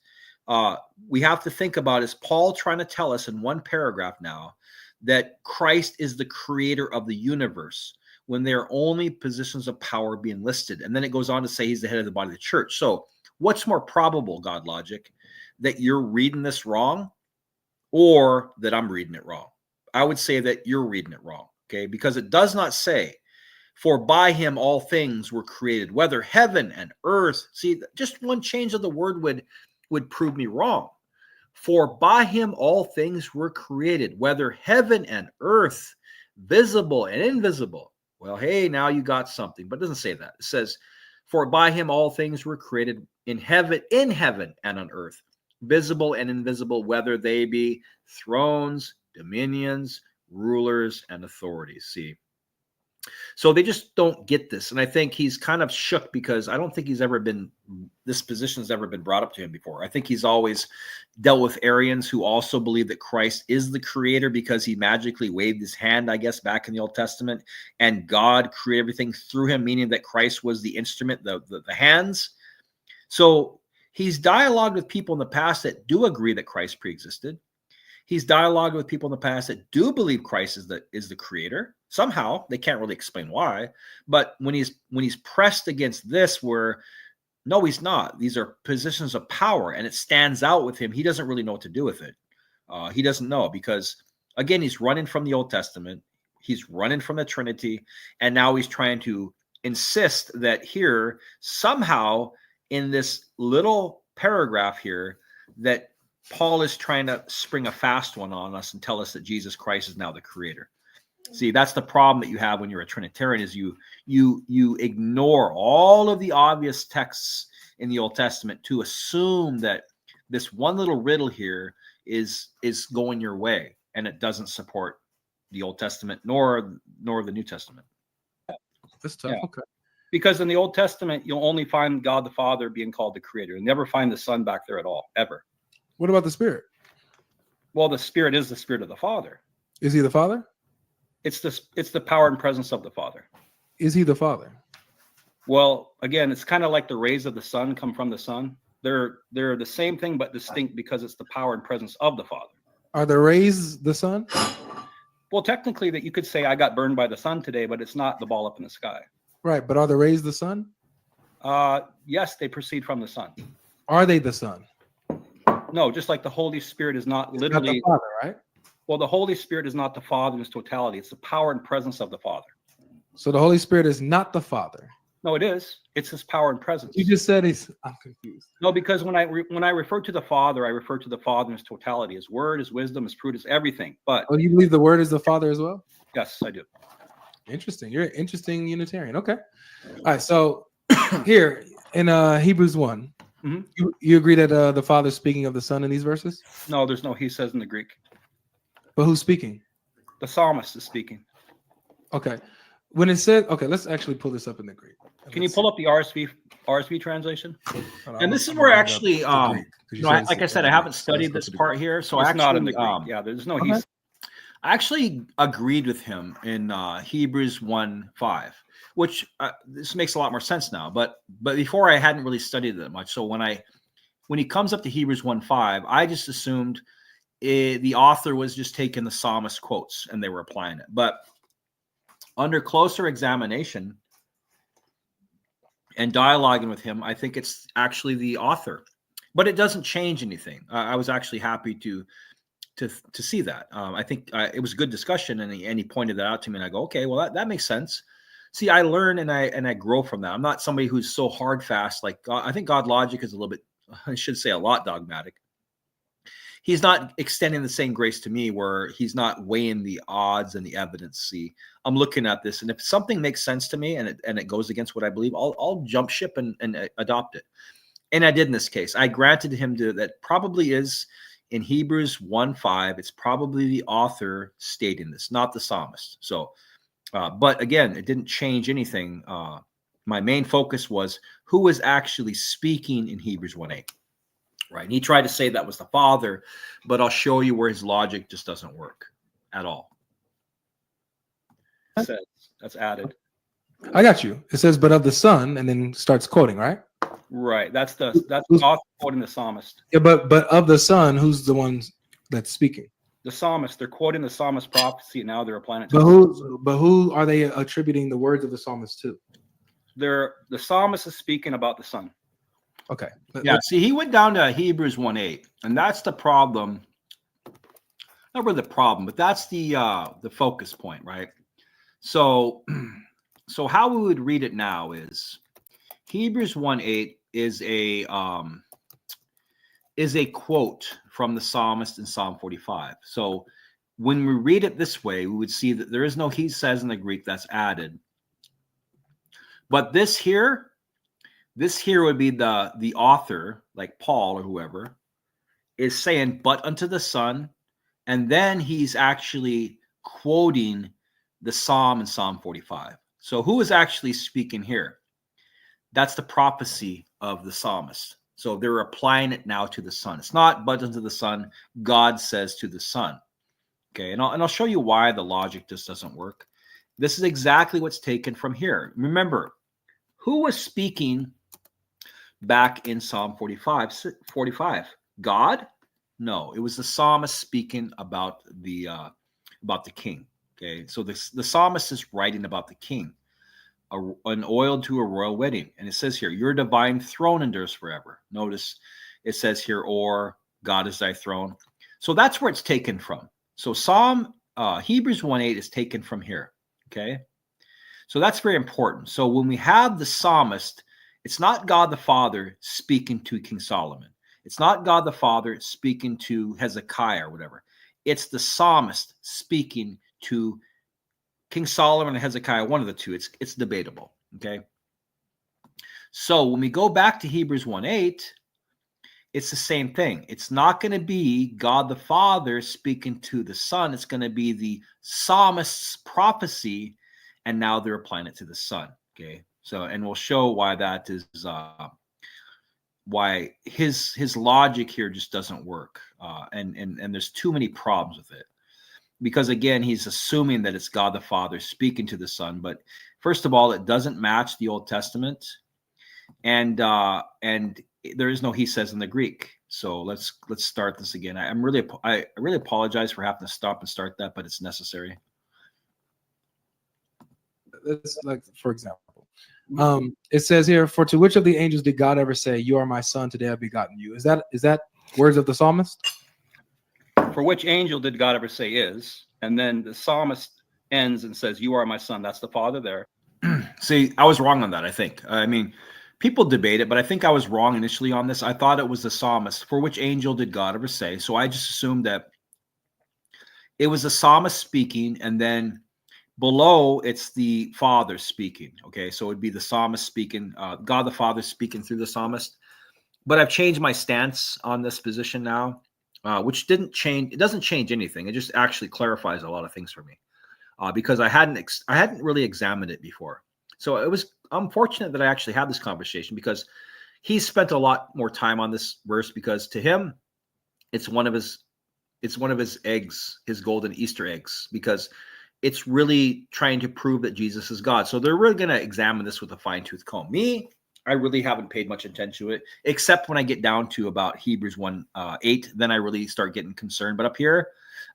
We have to think about, is Paul trying to tell us in one paragraph now that Christ is the creator of the universe when there are only positions of power being listed? And then it goes on to say he's the head of the body of the church. So what's more probable, God Logic, that you're reading this wrong or that I'm reading it wrong? I would say that you're reading it wrong, okay? Because it does not say, for by him all things were created, whether heaven and earth. See, just one change of the word would prove me wrong. For by him all things were created, whether heaven and earth, visible and invisible. Well, hey, now you got something, but it doesn't say that. It says, for by him all things were created in heaven and on earth, visible and invisible, whether they be thrones, dominions, rulers, and authorities. See, so they just don't get this. And I think he's kind of shook because I don't think this position has ever been brought up to him before. I think he's always dealt with Arians who also believe that Christ is the creator because he magically waved his hand, I guess, back in the Old Testament, and God created everything through him, meaning that Christ was the instrument, the hands. So he's dialogued with people in the past that do agree that Christ preexisted. He's dialogued with people in the past that do believe Christ is the creator. Somehow they can't really explain why. But when he's pressed against this, where no, he's not. These are positions of power, and it stands out with him. He doesn't really know what to do with it. He doesn't know because, again, he's running from the Old Testament. He's running from the Trinity, and now he's trying to insist that here somehow in this little paragraph here that Paul is trying to spring a fast one on us and tell us that Jesus Christ is now the creator. See, that's the problem that you have when you're a Trinitarian is you ignore all of the obvious texts in the Old Testament to assume that this one little riddle here is going your way, and it doesn't support the Old Testament nor the New Testament. That's tough. Yeah. Okay. Because in the Old Testament, you'll only find God the Father being called the creator. You'll never find the Son back there at all, ever. What about the Spirit? Well, the Spirit is the Spirit of the Father. Is he the Father? It's the power and presence of the Father. Is he the Father? Well, again, it's kind of like the rays of the sun come from the sun. They're the same thing but distinct because it's the power and presence of the Father. Are the rays the sun? Well, technically, that you could say I got burned by the sun today, but it's not the ball up in the sky. Right, but are the rays the sun? Yes, they proceed from the sun. Are they the sun? No, just like the Holy Spirit is not It's literally not the Father, right? Well, the Holy Spirit is not the Father in its totality. It's the power and presence of the Father. So the Holy Spirit is not the Father. No, it is. It's his power and presence. You just said he's. I'm confused. No, because when I refer to the Father, I refer to the Father in his totality, his word, his wisdom, his fruit, his everything. But Oh, you believe the Word is the Father as well? yes, I do. Interesting. You're an interesting Unitarian. Okay. All right. So here in Hebrews 1, Mhm. you agree that the Father's speaking of the Son in these verses? No, there's no he says in the Greek. But who's speaking? The psalmist is speaking. Okay. When it says, okay, let's actually pull this up in the Greek. Can you pull up the RSV translation? And this is where actually, like I said, I haven't studied this part here, so It's actually, not in the Greek. Yeah, there's no okay. he's. I actually agreed with him in Hebrews 1:5, which this makes a lot more sense now. But before I hadn't really studied it that much. So when he comes up to Hebrews 1:5, I just assumed the author was just taking the psalmist quotes and they were applying it. But under closer examination and dialoguing with him, I think it's actually the author. But it doesn't change anything. I was actually happy to see that. I think it was a good discussion, and he pointed that out to me, and I go, okay, well that makes sense. See, I learn and I grow from that. I'm not somebody who's so hard fast. Like I think God logic is a little bit, I should say, a lot dogmatic. He's not extending the same grace to me, where he's not weighing the odds and the evidence. See, I'm looking at this, and if something makes sense to me and it goes against what I believe, I'll jump ship and adopt it. And I did in this case. I granted him that probably is. In Hebrews 1:5, it's probably the author stating this, not the psalmist. So, but again, it didn't change anything. My main focus was who was actually speaking in Hebrews 1:8, right? And he tried to say that was the Father, but I'll show you where his logic just doesn't work at all. That's added. I got you. It says, but of the Son, and then starts quoting, right? Right. That's the author quoting the psalmist. Yeah, but of the Son, who's the one that's speaking? The psalmist. They're quoting the psalmist prophecy, and now they're applying it to. But who are they attributing the words of the psalmist to? The psalmist is speaking about the Son. Okay. Yeah. See, he went down to Hebrews 1:8, and that's the problem. Not really the problem, but that's the focus point, right? So how we would read it now is Hebrews 1:8 is a quote from the psalmist in Psalm 45. So when we read it this way, we would see that there is no he says in the Greek, that's added. But this here would be the author, like Paul or whoever, is saying, but unto the Son, and then he's actually quoting the Psalm in Psalm 45. So who is actually speaking here? That's the prophecy of the psalmist. So they're applying it now to the Son. It's not but unto the Son, God says to the Son. Okay, and I'll show you why the logic just doesn't work. This is exactly what's taken from here. Remember, who was speaking back in Psalm 45? God? No, it was the psalmist speaking about the king. Okay, so the psalmist is writing about the king. An oil to a royal wedding. And it says here, your divine throne endures forever. Notice it says here, or God is thy throne. So that's where it's taken from. So Hebrews 1:8 is taken from here. Okay. So that's very important. So when we have the psalmist, it's not God the Father speaking to King Solomon. It's not God the Father speaking to Hezekiah or whatever. It's the psalmist speaking to King Solomon and Hezekiah, one of the two. It's debatable, okay? So when we go back to Hebrews 1:8, it's the same thing. It's not going to be God the Father speaking to the Son. It's going to be the psalmist's prophecy, and now they're applying it to the Son, okay? So, and we'll show why that is, why his logic here just doesn't work, and there's too many problems with it. Because again, he's assuming that it's God the Father speaking to the Son, but first of all, it doesn't match the Old Testament, and there is no he says in the Greek. So let's start this again. I really apologize for having to stop and start that, but it's necessary. It's like, for example, it says here, for to which of the angels did God ever say, you are my son, today I've begotten you? Is that words of the psalmist? For which angel did God ever say is? And then the psalmist ends and says, "You are my son." That's the Father there. See, I was wrong on that, I think. I mean, people debate it, but I think I was wrong initially on this. I thought it was the psalmist. For which angel did God ever say? So I just assumed that it was the psalmist speaking, and then below it's the Father speaking. Okay, so it'd be the psalmist speaking, God the Father speaking through the psalmist. But I've changed my stance on this position now, which didn't change. It doesn't change anything. It just actually clarifies a lot of things for me. Because I hadn't really examined it before. So I'm fortunate that I actually had this conversation, because he spent a lot more time on this verse, because to him, it's one of his eggs, his golden Easter eggs, because it's really trying to prove that Jesus is God. So they're really going to examine this with a fine-tooth comb. Me, I really haven't paid much attention to it, except when I get down to about Hebrews 1:8, then I really start getting concerned. But up here,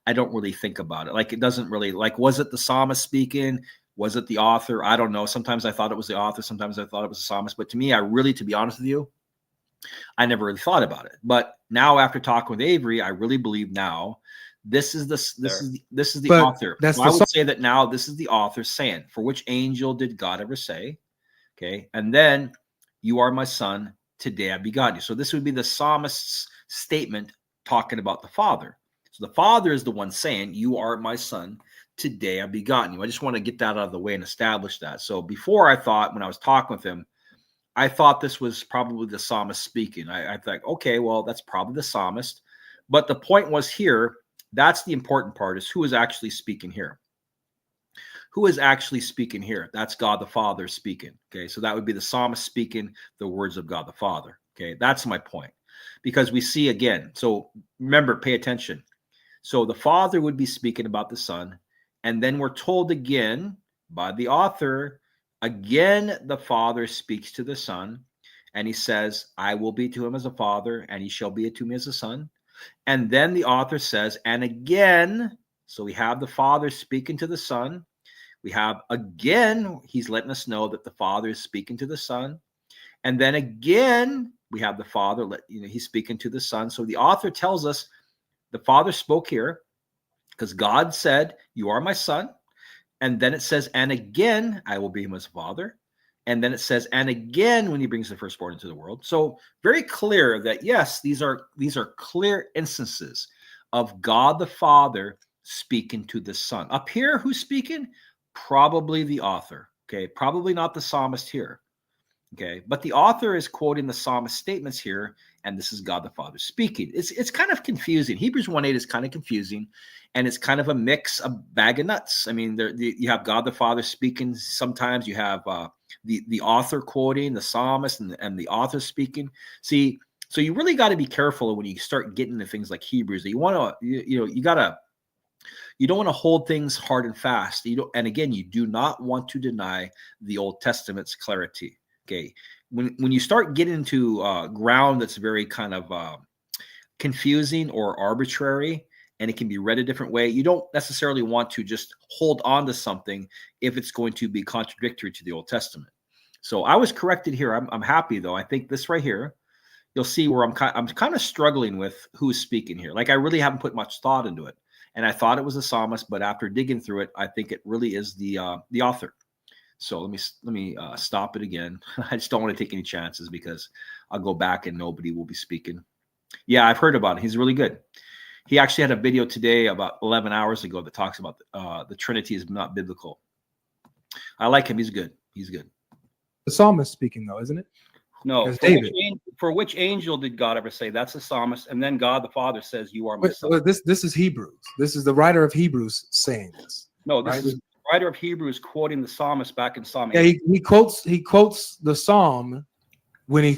I don't really think about it. Like, it doesn't really, like, was it the psalmist speaking? Was it the author? I don't know. Sometimes I thought it was the author. Sometimes I thought it was the psalmist. But to me, to be honest with you, I never really thought about it. But now, after talking with Avery, I really believe now this is the author. So I would say that now this is the author saying, "For which angel did God ever say?" Okay, and then, "You are my son, today I begot you." So this would be the psalmist's statement talking about the Father. So the Father is the one saying, "You are my son, today I begotten you." I just want to get that out of the way and establish that. So before, I thought, when I was talking with him, I thought this was probably the psalmist speaking. I thought, okay, well, that's probably the psalmist. But the point was here, that's the important part, is who is actually speaking here. Who is actually speaking here? That's God the Father speaking. Okay, so that would be the psalmist speaking the words of God the Father. Okay, that's my point. Because we see again, so remember, pay attention. So the Father would be speaking about the Son, and then we're told again by the author, again, the Father speaks to the Son, and he says, "I will be to him as a father, and he shall be to me as a son." And then the author says, and again, so we have the Father speaking to the Son. We have, again, he's letting us know that the Father is speaking to the Son. And then again, we have the Father, he's speaking to the Son. So the author tells us the Father spoke here because God said, "You are my son." And then it says, and again, "I will be him as a father." And then it says, and again, when he brings the firstborn into the world. So very clear that, yes, these are clear instances of God the Father speaking to the Son. Up here, who's speaking? Probably the author. Okay, probably not the psalmist here. Okay, but the author is quoting the psalmist statements here, and this is God the Father speaking. It's kind of confusing. Hebrews 1:8 is kind of confusing, and it's kind of a mix, a bag of nuts. I mean, you have God the Father speaking. Sometimes you have the author quoting the psalmist, and the author speaking. See, so you really got to be careful when you start getting into things like Hebrews. You want to, you don't want to hold things hard and fast. And again, you do not want to deny the Old Testament's clarity. Okay, when you start getting into ground that's very kind of confusing or arbitrary, and it can be read a different way, you don't necessarily want to just hold on to something if it's going to be contradictory to the Old Testament. So I was corrected here. I'm happy though. I think this right here, you'll see where I'm kind of struggling with who's speaking here. Like, I really haven't put much thought into it, and I thought it was a psalmist, but after digging through it, I think it really is the author. So let me stop it again. I just don't want to take any chances, because I'll go back and nobody will be speaking. Yeah, I've heard about it. He's really good. He actually had a video today about 11 hours ago that talks about the Trinity is not biblical. I like him. He's good. He's good. The psalmist speaking, though, isn't it? No. For which angel did God ever say? That's the psalmist. And then God the Father says, "You are my son." This is Hebrews. This is the writer of Hebrews saying this. No, this is the writer of Hebrews quoting the psalmist back in Psalm 8. Yeah, he quotes the psalm when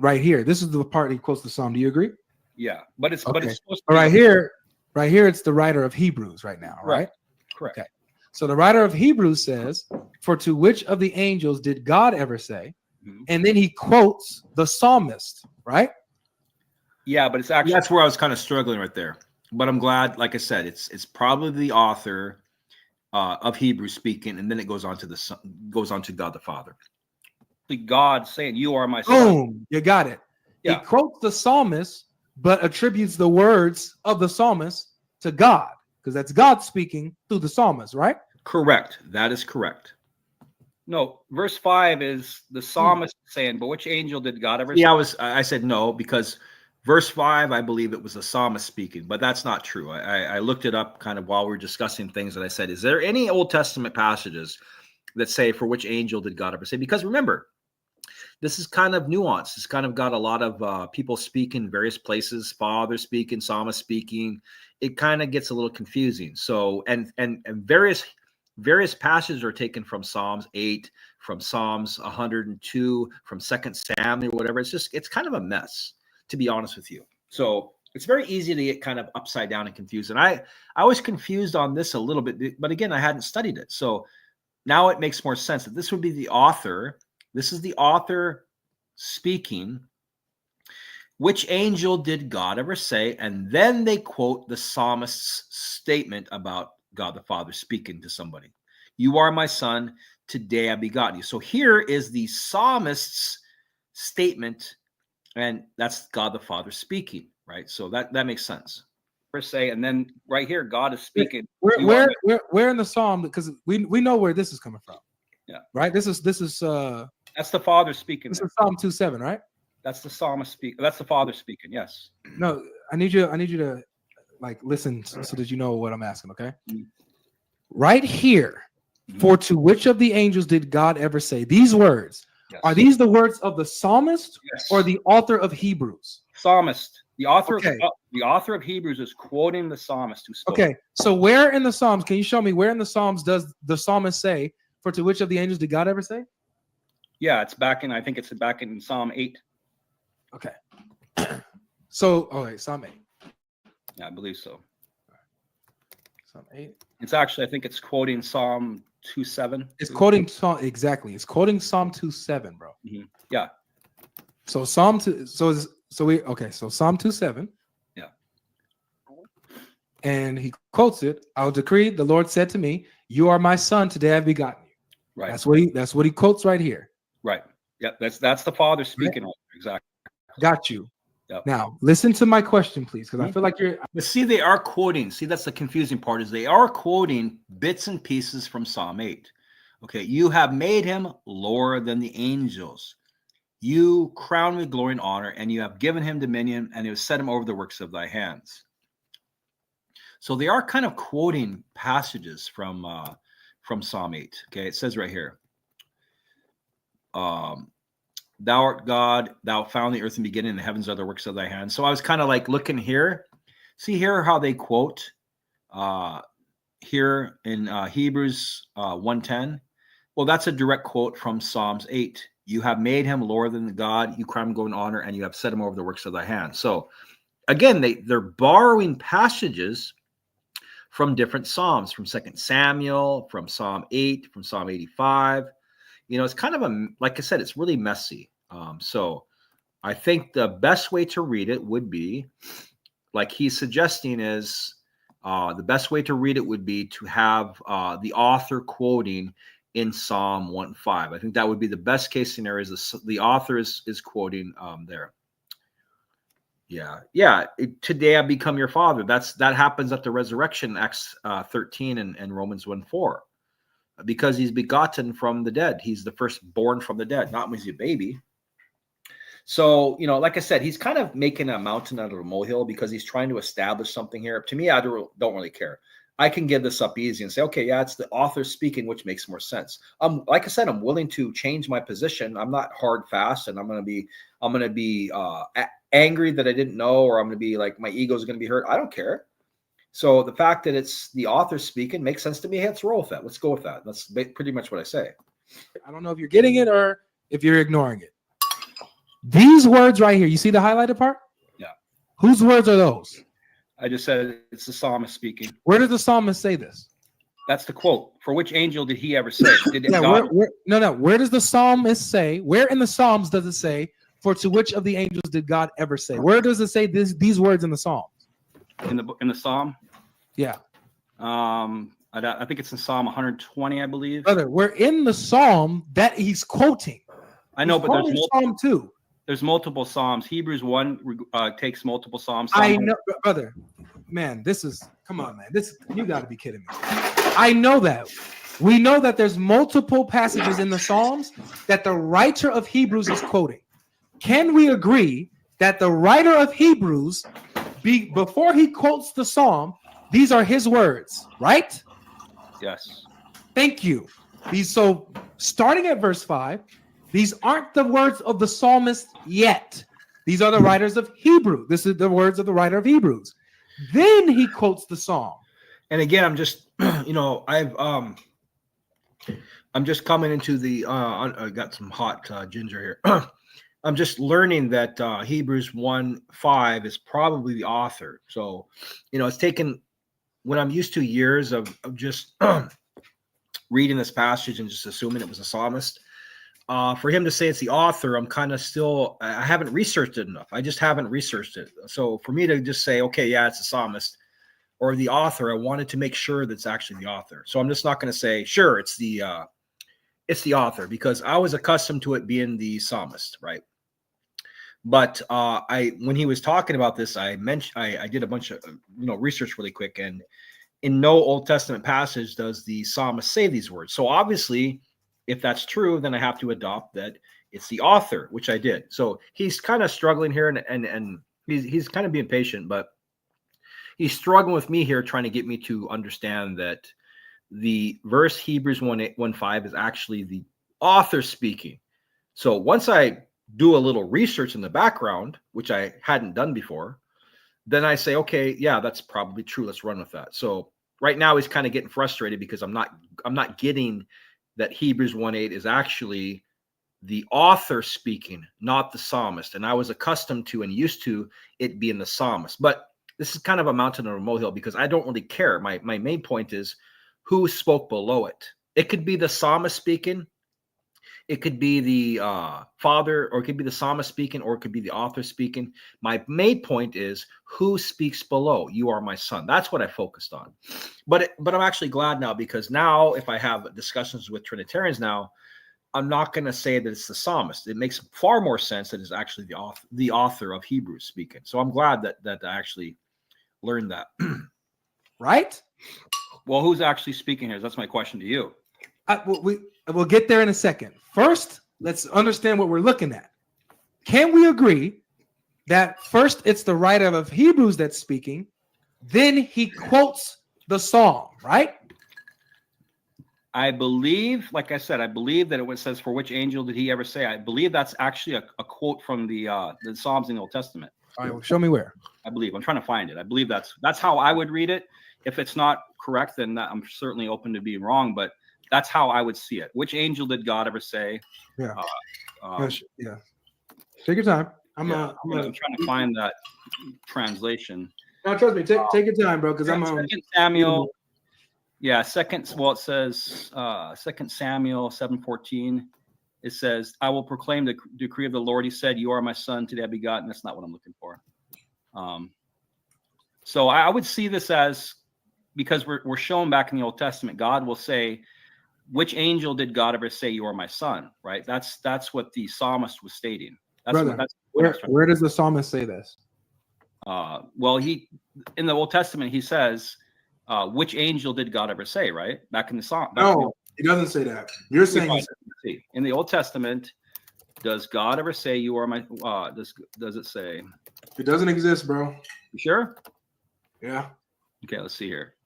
right here. This is the part he quotes the psalm. Do you agree? Yeah, but it's supposed to be right here, it's the writer of Hebrews right now, right? Correct. Okay. So the writer of Hebrews says, "For to which of the angels did God ever say?" Mm-hmm. And then he quotes the psalmist, right? Yeah, but it's actually, that's where I was kind of struggling right there. But I'm glad, like I said, it's probably the author of Hebrews speaking, and then it goes on to God the Father. God saying, "You are my son." Boom, you got it. Yeah. He quotes the psalmist, but attributes the words of the psalmist to God, because that's God speaking through the psalmist, right? Correct. That is correct. No, verse 5 is the psalmist saying, but which angel did God ever Yeah, send? I said no because verse 5, I believe it was the psalmist speaking, but that's not true. I looked it up kind of while we were discussing things, and I said, is there any Old Testament passages that say, for which angel did God ever say? Because remember, this is kind of nuanced. It's kind of got a lot of people speak in various places, Father speaking, psalmist speaking. It kind of gets a little confusing. So, and various passages are taken from Psalms 8, from Psalms 102, from 2 Samuel, whatever. It's kind of a mess, to be honest with you. So it's very easy to get kind of upside down and confused. And I was confused on this a little bit, but again, I hadn't studied it. So now it makes more sense that this would be the author. This is the author speaking. Which angel did God ever say? And then they quote the psalmist's statement about God the Father speaking to somebody. You are my son, today I begot you. So here is the psalmist's statement, and that's God the Father speaking, right? So that makes sense. Per se, and then right here, God is speaking. Where in the psalm? Because we know where this is coming from. Yeah. Right. This is that's the Father speaking. This is Psalm 2:7, right? That's the psalmist speaking. That's the Father speaking. Yes. No, I need you to like listen so that you know what I'm asking. Okay. Mhm. Right here, for to which of the angels did God ever say these words? Yes. Are these the words of the psalmist Yes. or the author of Hebrews? Psalmist? The author Okay. the author of Hebrews is quoting the psalmist who spoke. Okay, so where in the Psalms, can you show me where in the Psalms does the psalmist say, for to which of the angels did God ever say? Yeah, it's back in, I think it's back in Psalm 8. Okay. So, Psalm 8. Yeah, I believe so. Psalm 8. It's actually, I think it's quoting Psalm 2:7. It's quoting Psalm, exactly. It's quoting Psalm 2:7, bro. Mhm. Yeah. So Psalm 2, so Psalm 2:7. Yeah. And he quotes it. I'll decree, the Lord said to me, you are my son, today I've begotten you. Right. That's what he quotes right here. Right. Yeah, that's the Father speaking. Right. Exactly. Got you. Yep. Now, listen to my question, please, because I feel like you're. But see, they are quoting. See, that's the confusing part, is they are quoting bits and pieces from Psalm 8. Okay, you have made him lower than the angels. You crown with glory and honor, and you have given him dominion, and you have set him over the works of thy hands. So they are kind of quoting passages from Psalm 8. Okay, it says right here, thou art God, thou found the earth in the beginning, and the heavens are the works of thy hands. So I was kind of like looking here. See here how they quote here in Hebrews 1:10. Well, that's a direct quote from Psalms 8. You have made him lower than the God, you crown him with honor, and you have set him over the works of thy hands. So again, they're borrowing passages from different Psalms, from 2 Samuel, from Psalm 8, from Psalm 85. You know, it's kind of like I said, it's really messy. So I think the best way to read it would be, like he's suggesting, is the best way to read it would be to have the author quoting in Psalm 1:5. I think that would be the best case scenario. Is the author is quoting there. Yeah. Today I become your father. That happens at the resurrection, Acts 13 and Romans 1:4. Because he's begotten from the dead. He's the firstborn from the dead, not when he's a baby. So, you know, like I said, he's kind of making a mountain out of a molehill because he's trying to establish something here. To me, I don't really care. I can give this up easy and say, okay, yeah, it's the author speaking, which makes more sense. Like I said, I'm willing to change my position. I'm not hard fast, and I'm going to be angry that I didn't know, or I'm going to be like, my ego is going to be hurt. I don't care. So the fact that it's the author speaking makes sense to me. Hey, let's roll with that. Let's go with that. That's pretty much what I say. I don't know if you're getting it or if you're ignoring it. These words right here, you see the highlighted part? Yeah. Whose words are those? I just said it's the psalmist speaking. Where does the psalmist say this? That's the quote. For which angel did he ever say? Did Yeah, God? Where does the psalmist say? Where in the Psalms does it say, for to which of the angels did God ever say? Where does it say these words in the Psalms? In the Psalm? Yeah. I think it's in Psalm 120, I believe. Brother, we're in the Psalm that he's quoting. I know, He's but there's Psalm 2. There's multiple Psalms. Hebrews 1 takes multiple Psalms. I know, brother. Man, come on, man. You got to be kidding me. I know that. We know that there's multiple passages in the Psalms that the writer of Hebrews is quoting. Can we agree that the writer of Hebrews, before he quotes the Psalm, these are his words, right? Yes. Thank you. So starting at verse 5, these aren't the words of the psalmist yet. These are the writers of Hebrew. This is the words of the writer of Hebrews. Then he quotes the Psalm. And again, I'm just, I'm just coming into the, I got some hot ginger here. I'm just learning that Hebrews 1:5 is probably the author. So, it's taken, when I'm used to years of just reading this passage and just assuming it was a psalmist, for him to say it's the author, I'm kind of still, I haven't researched it enough. I just haven't researched it. So for me to just say, okay, yeah, it's a psalmist or the author, I wanted to make sure that it's actually the author. So I'm just not going to say, sure, it's the author, because I was accustomed to it being the psalmist, right? But when he was talking about this, I did a bunch of research really quick, and in no Old Testament passage does the psalmist say these words. So obviously, if that's true, then I have to adopt that it's the author, which I did. So he's kind of struggling here, and he's kind of being patient, but he's struggling with me here, trying to get me to understand that the verse Hebrews 1:5 is actually the author speaking. So once I do a little research in the background, which I hadn't done before, then I say, okay, yeah, that's probably true. Let's run with that. So right now he's kind of getting frustrated because I'm not getting that Hebrews 1:8 is actually the author speaking, not the psalmist. And I was accustomed to and used to it being the psalmist. But this is kind of a mountain or a molehill because I don't really care. My main point is who spoke below it. It could be the psalmist speaking. It could be the father, or it could be the psalmist speaking, or it could be the author speaking. My main point is who speaks below. You are my son. That's what I focused on. But I'm actually glad now, because now if I have discussions with Trinitarians now, I'm not going to say that it's the psalmist. It makes far more sense that it's actually the author of Hebrews speaking. So I'm glad that I actually learned that. Right? Well, who's actually speaking here? That's my question to you. We'll get there in a second. First, let's understand what we're looking at. Can we agree that first it's the writer of Hebrews that's speaking, then he quotes the psalm, right? I believe, like I said, I believe that it says, "For which angel did he ever say?" I believe that's actually a quote from the Psalms in the Old Testament. All right, well, show me where. I believe. I'm trying to find it. I believe that's how I would read it. If it's not correct, then I'm certainly open to being wrong. But that's how I would see it. Which angel did God ever say? Yeah. Yeah. Take your time. I'm trying to find that translation. No, trust me. Take your time, bro. Because I'm Second Samuel. Yeah, it says 2 Samuel 7:14. It says, "I will proclaim the decree of the Lord." He said, "You are my son, today I begotten." That's not what I'm looking for. So I would see this as, because we're shown back in the Old Testament, God will say, "Which angel did God ever say you are my son?" Right? That's what the psalmist was stating. Where does the psalmist say this? Well, in the Old Testament he says, "Which angel did God ever say?" Right? Back in the psalm. No, he doesn't say that. You're saying in the Old Testament, does God ever say you are my? Does it say? It doesn't exist, bro. You sure? Yeah. Okay, let's see here.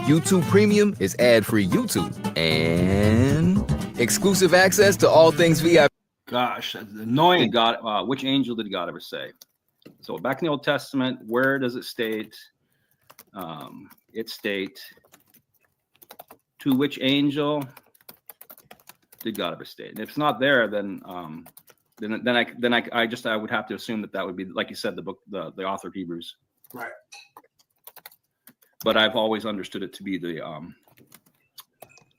YouTube Premium is ad-free YouTube and exclusive access to all things VIP. Gosh, that's annoying. God, which angel did God ever say? So back in the Old Testament, where does it state? It states, "To which angel did God ever state?" And if it's not there, then I would have to assume that would be, like you said, the book, the author of Hebrews. Right. But I've always understood it to be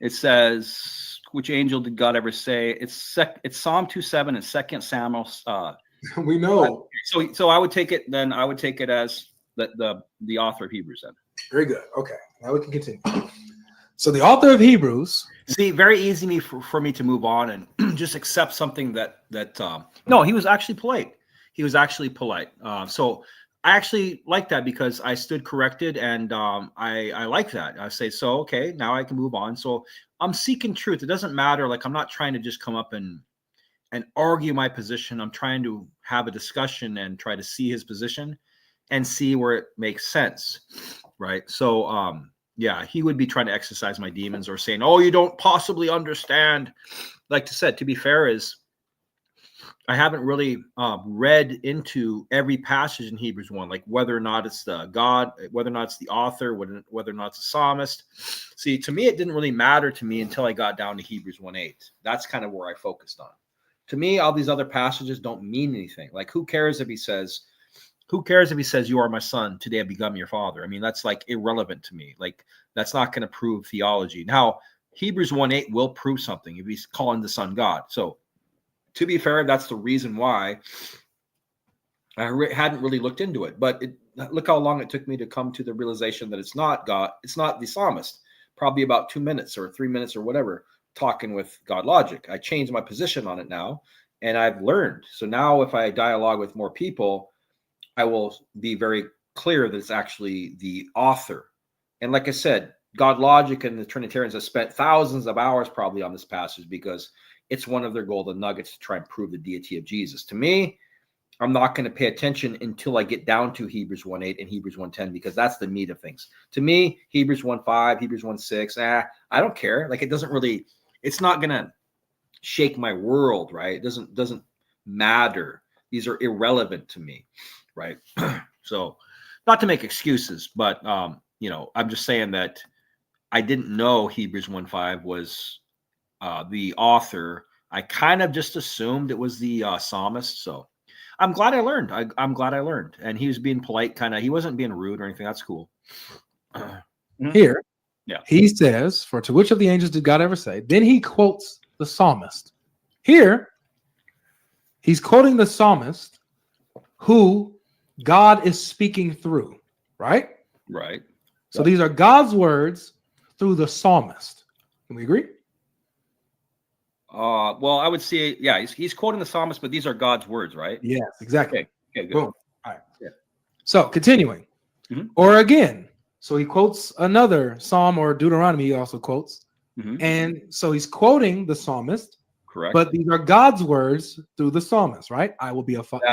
it says, "Which angel did God ever say?" It's Psalm 2:7 and 2 Samuel. We know. So I would take it as the author of Hebrews then. Very good. Okay, now we can continue. So the author of Hebrews. See, very easy for me to move on and just accept something that no, he was actually polite. He was actually polite. So I actually like that because I stood corrected, and I like that. I say, so okay, now I can move on. So I'm seeking truth. It doesn't matter. Like, I'm not trying to just come up and argue my position. I'm trying to have a discussion and try to see his position and see where it makes sense, right? So yeah, he would be trying to exercise my demons or saying, oh, you don't possibly understand. Like I said, to be fair, is I haven't really read into every passage in Hebrews 1, like whether or not it's the God, whether or not it's the author, whether or not it's the psalmist. See, to me, it didn't really matter to me until I got down to Hebrews 1:8. That's kind of where I focused on. To me, all these other passages don't mean anything. Like, who cares if he says, you are my son, today I become your father? I mean, that's like irrelevant to me. Like, that's not going to prove theology. Now, Hebrews 1:8 will prove something if he's calling the son God. So, to be fair, that's the reason why I hadn't really looked into it. But look how long it took me to come to the realization that it's not God. It's not the psalmist. Probably about 2 minutes or 3 minutes or whatever, talking with God Logic. I changed my position on it now, and I've learned. So now if I dialogue with more people, I will be very clear that it's actually the author. And like I said, God Logic and the Trinitarians have spent thousands of hours probably on this passage because it's one of their golden nuggets to try and prove the deity of Jesus. To me, I'm not going to pay attention until I get down to Hebrews 1:8 and Hebrews 1:10 because that's the meat of things. To me, Hebrews 1:5, Hebrews 1:6, I don't care. Like, it doesn't really, it's not going to shake my world, right? It doesn't matter. These are irrelevant to me, right? So, not to make excuses, but you know, I'm just saying that I didn't know Hebrews 1:5 was the author. I kind of just assumed it was the psalmist. So I'm glad I learned. I'm glad I learned. And he was being polite, kind of. He wasn't being rude or anything. That's cool. Here, yeah, he says, "For to which of the angels did God ever say?" Then he quotes the psalmist. Here, he's quoting the psalmist who God is speaking through, right? Right. So these are God's words through the psalmist. Can we agree? Well, I would say, yeah, he's quoting the psalmist, but these are God's words, right? Yes, exactly. Okay, good. Boom. All right. Yeah. So continuing, or again, so he quotes another psalm or Deuteronomy. He also quotes, and so he's quoting the psalmist. Correct. But these are God's words through the psalmist, right? I will be a father.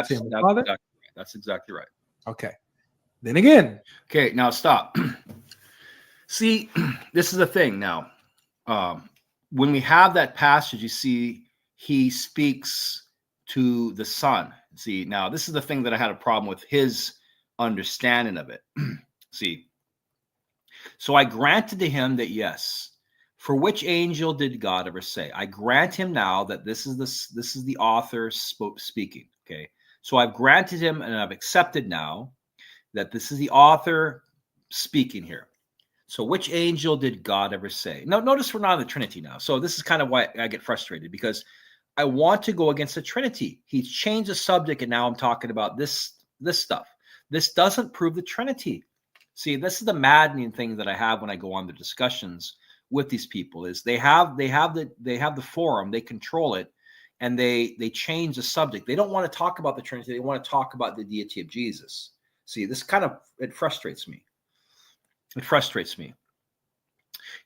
That's exactly right. Okay. Then again. Okay. Now stop. See, this is the thing. Now, when we have that passage, you see, he speaks to the Son. See, now this is the thing that I had a problem with his understanding of it. See, so I granted to him that, yes, for which angel did God ever say? I grant him now that this is the author speaking. Okay, so I've granted him and I've accepted now that this is the author speaking here. So which angel did God ever say? Now, notice we're not in the Trinity now. So this is kind of why I get frustrated, because I want to go against the Trinity. He's changed the subject, and now I'm talking about this stuff. This doesn't prove the Trinity. See, this is the maddening thing that I have when I go on the discussions with these people is they have the forum, they control it, and they change the subject. They don't want to talk about the Trinity. They want to talk about the deity of Jesus. See, this kind of, it frustrates me. It frustrates me.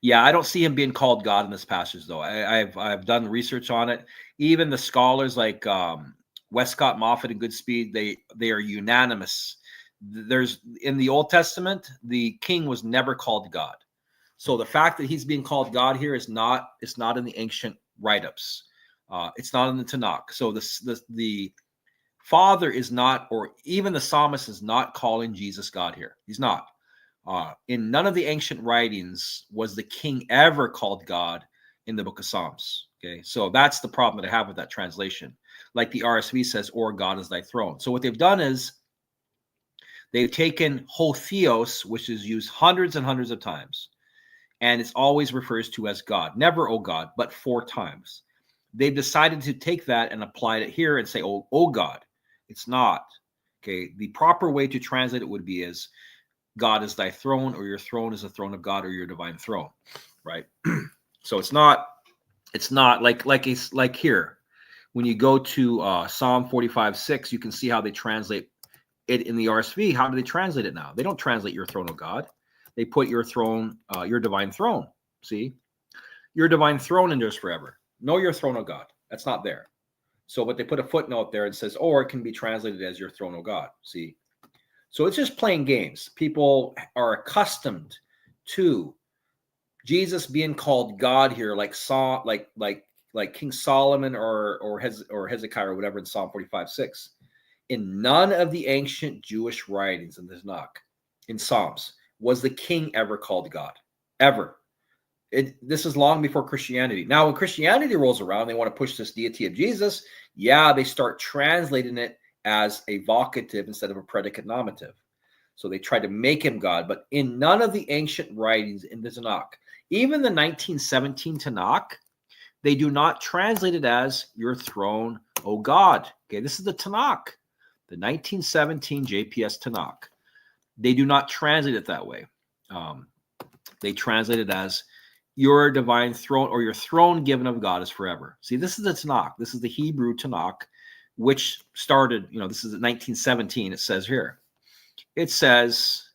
Yeah, I don't see him being called God in this passage, though. I've done research on it. Even the scholars like Westcott, Moffat, and Goodspeed, they are unanimous. There's in the Old Testament, the king was never called God. So the fact that he's being called God here is not in the ancient write-ups. It's not in the Tanakh. So the Father is not, or even the psalmist is not calling Jesus God here. He's not. In none of the ancient writings was the king ever called God in the book of Psalms. Okay, so that's the problem that I have with that translation. Like the RSV says, "Or God is thy throne." So what they've done is they've taken Hotheos, which is used hundreds and hundreds of times, and it's always refers to as God. Never "O God," but 4 times. They've decided to take that and apply it here and say, "Oh God." It's not. Okay, the proper way to translate it would be as God is thy throne, or your throne is the throne of God, or your divine throne, right? So it's not like here. When you go to Psalm 45:6, you can see how they translate it in the RSV, how do they translate it now? They don't translate your throne, O God. They put your throne, your divine throne. See, your divine throne endures forever. Know your throne, O God. That's not there. So, but they put a footnote there and says, or it can be translated as your throne, O God. See, so it's just playing games. People are accustomed to Jesus being called God here, like King Solomon or Hezekiah or whatever in Psalm 45:6. In none of the ancient Jewish writings in the Tanakh, in Psalms, was the king ever called God, ever. This is long before Christianity. Now, when Christianity rolls around, they want to push this deity of Jesus. Yeah, they start translating it as a vocative instead of a predicate nominative. So they try to make him God. But in none of the ancient writings in the Tanakh, even the 1917 Tanakh, they do not translate it as your throne, O God. Okay, this is the Tanakh, the 1917 JPS Tanakh. They do not translate it that way. They translate it as your divine throne, or your throne given of God is forever. See, this is the Tanakh. This is the Hebrew Tanakh, which started, this is 1917. It says here, it says,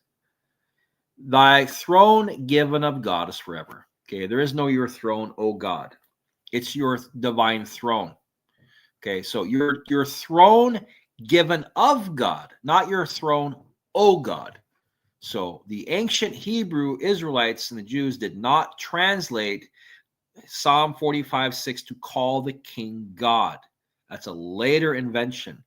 thy throne given of God is forever. Okay, there is no your throne, O God. It's your divine throne. Okay, so your throne given of God, not your throne, O God. So the ancient Hebrew Israelites and the Jews did not translate Psalm 45:6 to call the king God. That's a later invention.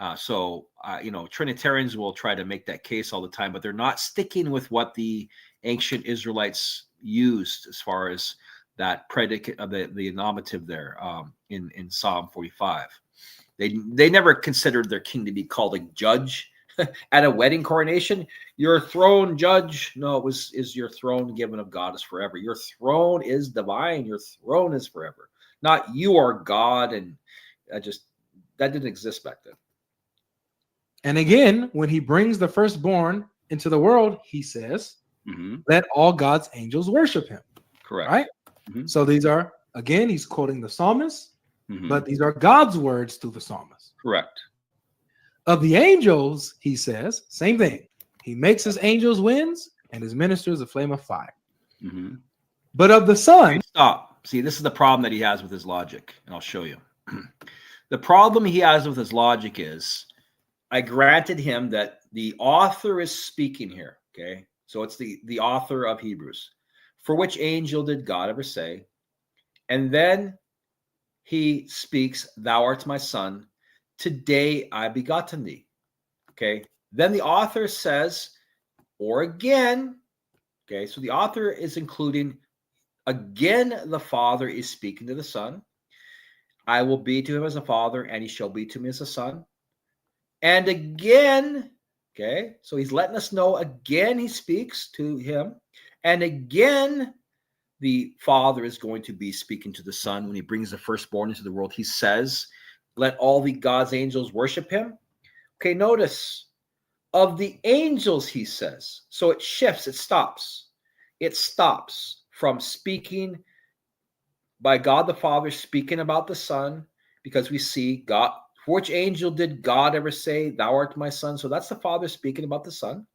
Trinitarians will try to make that case all the time, but they're not sticking with what the ancient Israelites used as far as that predicate of the nominative there in Psalm 45. They never considered their king to be called a judge at a wedding coronation. Your throne, judge. No, is your throne given of God is forever. Your throne is divine. Your throne is forever. Not you are God, and that didn't exist back then. And again, when he brings the firstborn into the world, he says, let all God's angels worship him. Correct. Right? So these are, again, he's quoting the psalmist, but these are God's words to the psalmist. Correct. Of the angels, he says, same thing. He makes his angels winds and his ministers a flame of fire. But of the Son... Stop. See, this is the problem that he has with his logic, and I'll show you. The problem he has with his logic is, I granted him that the author is speaking here, okay? So it's the author of Hebrews. For which angel did God ever say? And then he speaks, thou art my son, today I begotten thee. Okay. Then the author says, or again, okay, so the author is including, again, the Father is speaking to the Son. I will be to him as a father, and he shall be to me as a son. And again, okay, so he's letting us know, again, he speaks to him. And again, the Father is going to be speaking to the Son when he brings the firstborn into the world. He says, let all the God's angels worship him. Okay, notice, of the angels, he says. So it shifts, it stops. It stops from speaking by God the Father, speaking about the Son, because we see God. For which angel did God ever say, thou art my son? So that's the Father speaking about the Son.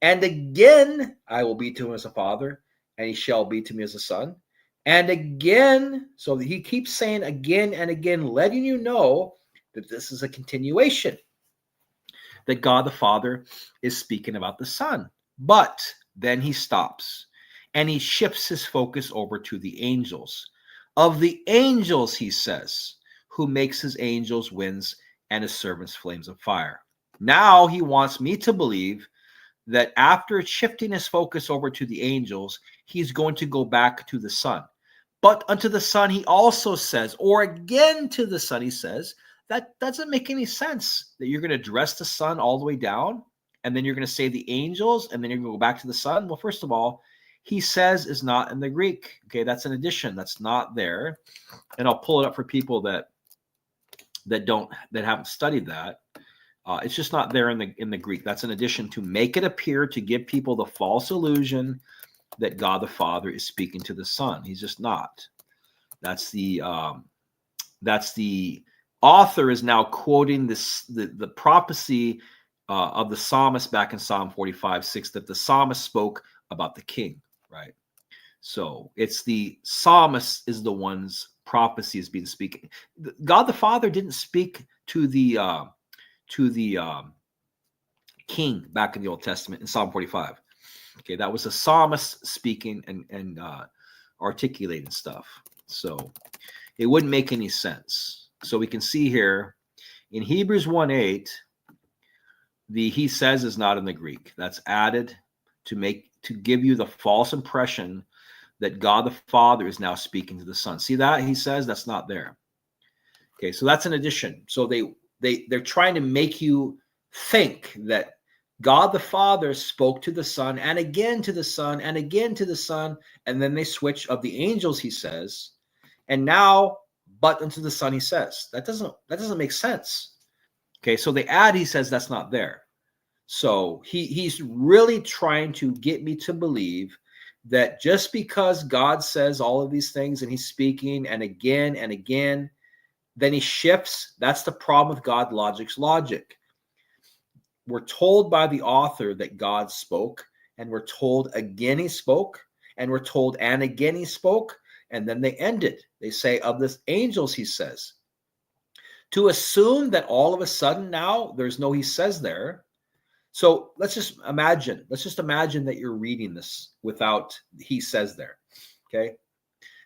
And again, I will be to him as a father, and he shall be to me as a son. And again, so he keeps saying again and again, letting you know that this is a continuation, that God the Father is speaking about the Son. But then he stops, and he shifts his focus over to the angels. Of the angels, he says, who makes his angels winds and his servants flames of fire. Now he wants me to believe that after shifting his focus over to the angels, he's going to go back to the Son. But unto the Son, he also says, or again to the Son, he says, that doesn't make any sense, that you're going to dress the Son all the way down, and then you're going to say the angels, and then you're going to go back to the Son. Well, first of all, he says is not in the Greek. Okay, that's an addition. That's not there. And I'll pull it up for people that haven't studied that. It's just not there in the Greek. That's an addition to make it appear, to give people the false illusion that God the Father is speaking to the Son. He's just not. That's the author is now quoting the prophecy of the psalmist back in Psalm 45:6 that the psalmist spoke about the king, right? So it's the psalmist is the one's prophecy is being speaking. God the Father didn't speak to the king back in the Old Testament in Psalm 45. Okay, that was a psalmist speaking and articulating stuff. So it wouldn't make any sense. So we can see here in Hebrews 1:8, the he says is not in the Greek. That's added to give you the false impression that God the Father is now speaking to the Son. See that? He says that's not there. Okay, so that's an addition. So they're trying to make you think that God the Father spoke to the Son and again to the Son and again to the Son, and then they switch of the angels, he says, and now but unto the Son he says. That doesn't make sense. Okay, so they add he says that's not there. So he's really trying to get me to believe that just because God says all of these things and he's speaking and again, then he shifts. That's the problem with God logic's logic. We're told by the author that God spoke, and we're told again he spoke, and we're told and again he spoke, and then they end it. They say of the angels he says. To assume that all of a sudden now there's no he says there. So let's just imagine that you're reading this without he says there. Okay.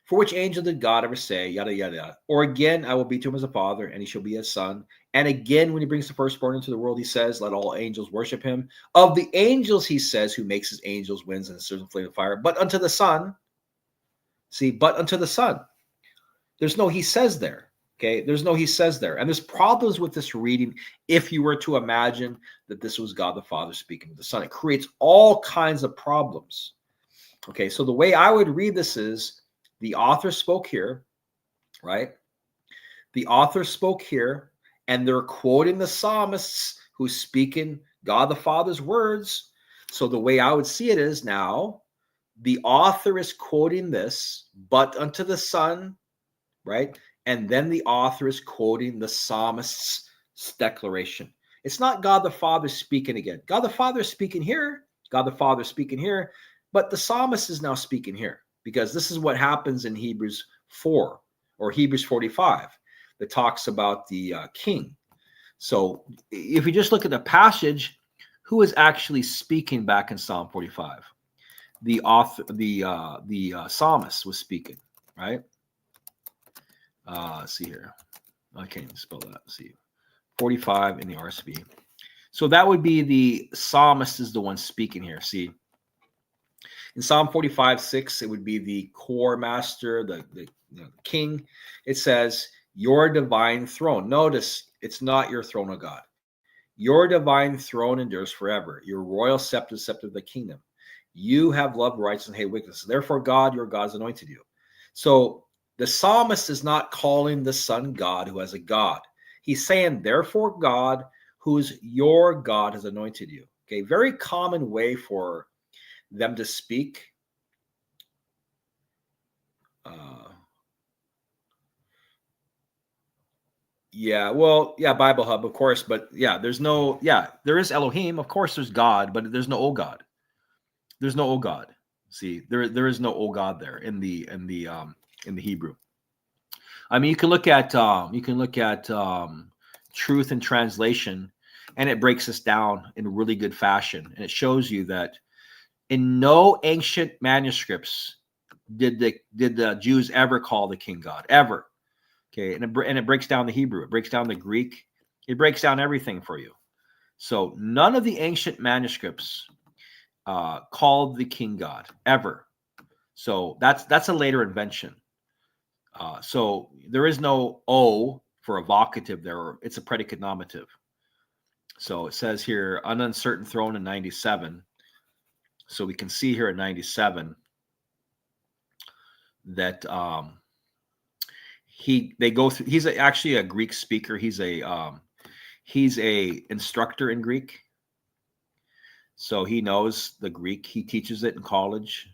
For which angel did God ever say, yada, yada, yada. Or again, I will be to him as a father, and he shall be his son. And again, when he brings the firstborn into the world, he says, let all angels worship him. Of the angels, he says, who makes his angels winds and stirs the flame of fire. But unto the Son, see, but unto the Son. There's no he says there. Okay, there's no he says there. And there's problems with this reading if you were to imagine that this was God the Father speaking to the Son. It creates all kinds of problems. Okay, so the way I would read this is the author spoke here, right? The author spoke here, and they're quoting the psalmists who's speaking God the Father's words. So the way I would see it is now the author is quoting this, but unto the Son, right? And then the author is quoting the psalmist's declaration. It's not God the Father speaking again. God the Father is speaking here. God the Father is speaking here. But the psalmist is now speaking here, because this is what happens in Hebrews 4 or Hebrews 45 that talks about the king. So if you just look at the passage, who is actually speaking back in Psalm 45? The author, the psalmist was speaking, right? Let's see here. I can't even spell that. Let's see. 45 in the RSV. So that would be the psalmist is the one speaking here. See, in Psalm 45:6, it would be the core master, the king. It says, your divine throne. Notice it's not your throne, O God. Your divine throne endures forever. Your royal scepter is the scepter of the kingdom. You have loved righteousness and hate wickedness. Therefore, God, your God, has anointed you. So the psalmist is not calling the Son God who has a God. He's saying, therefore, God, who is your God, has anointed you. Okay, very common way for them to speak. Bible Hub, of course, but there is Elohim, of course there's God, but there's no O God. There's no O God. See, there is no O God there in the Hebrew. I mean, you can look at Truth and Translation, and it breaks this down in a really good fashion, and it shows you that in no ancient manuscripts did the Jews ever call the king God, ever. Okay, and it breaks down the Hebrew, it breaks down the Greek, it breaks down everything for you. So none of the ancient manuscripts called the king God ever. So that's a later invention. So there is no O for a vocative there. It's a predicate nominative. So it says here, an uncertain throne in 97. So we can see here at 97 that they go through. He's actually a Greek speaker. He's a instructor in Greek. So he knows the Greek. He teaches it in college.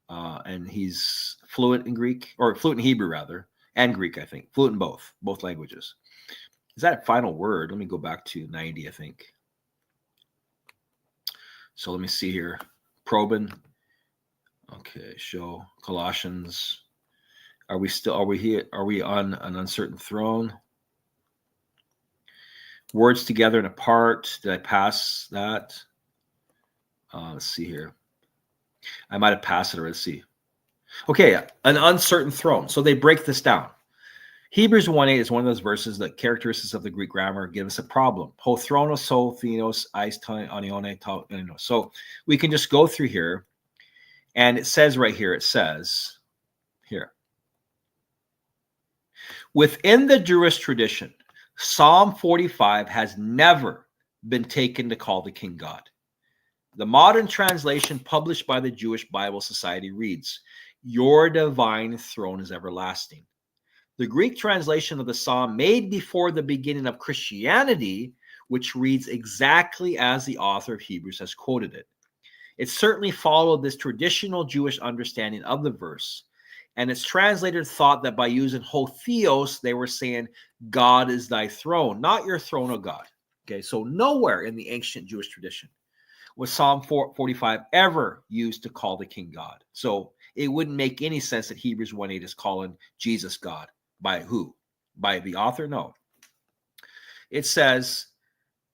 And he's fluent in Greek, or fluent in Hebrew rather, and Greek, I think. Fluent in both languages. Is that a final word? Let me go back to 90, I think. So let me see here. Probing. Okay, show Colossians. Are we here? Are we on an uncertain throne? Words together and apart. Did I pass that? Let's see here. I might have passed it already. Let's see. Okay, an uncertain throne. So they break this down. Hebrews 1:8 is one of those verses that characteristics of the Greek grammar give us a problem. Ho thronos, ho thenos, eis anione, tau. So we can just go through here, and it says right here, it says here, within the Jewish tradition, Psalm 45 has never been taken to call the king God. The modern translation published by the Jewish Bible Society reads, "Your divine throne is everlasting." The Greek translation of the psalm made before the beginning of Christianity, which reads exactly as the author of Hebrews has quoted it. It certainly followed this traditional Jewish understanding of the verse, and its translators thought that by using ho theos, they were saying, God is thy throne, not your throne, O God. Okay, so nowhere in the ancient Jewish tradition was Psalm 45 ever used to call the king God. So it wouldn't make any sense that Hebrews 1:8 is calling Jesus God. By who? By the author? No. It says,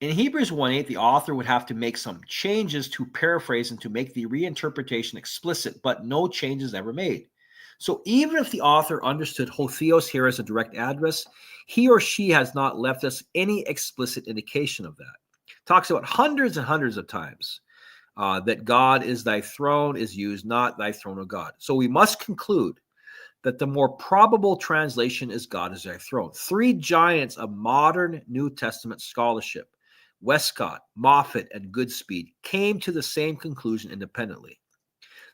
in Hebrews 1:8, the author would have to make some changes to paraphrase and to make the reinterpretation explicit, but no changes ever made. So even if the author understood ho theos here as a direct address, he or she has not left us any explicit indication of that. Talks about hundreds and hundreds of times that God is thy throne is used, not thy throne, O God. So we must conclude that the more probable translation is God is thy throne. Three giants of modern New Testament scholarship, Westcott, Moffat, and Goodspeed, came to the same conclusion independently.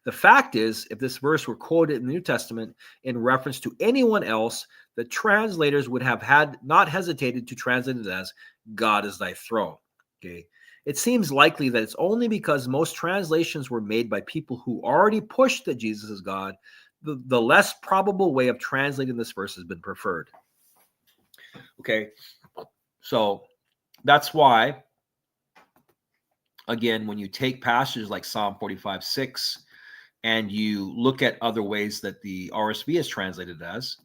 The fact is, if this verse were quoted in the New Testament in reference to anyone else, the translators would have not hesitated to translate it as God is thy throne. Okay. It seems likely that it's only because most translations were made by people who already pushed that Jesus is God, the less probable way of translating this verse has been preferred. Okay, so that's why, again, when you take passages like Psalm 45:6 and you look at other ways that the RSV is translated as,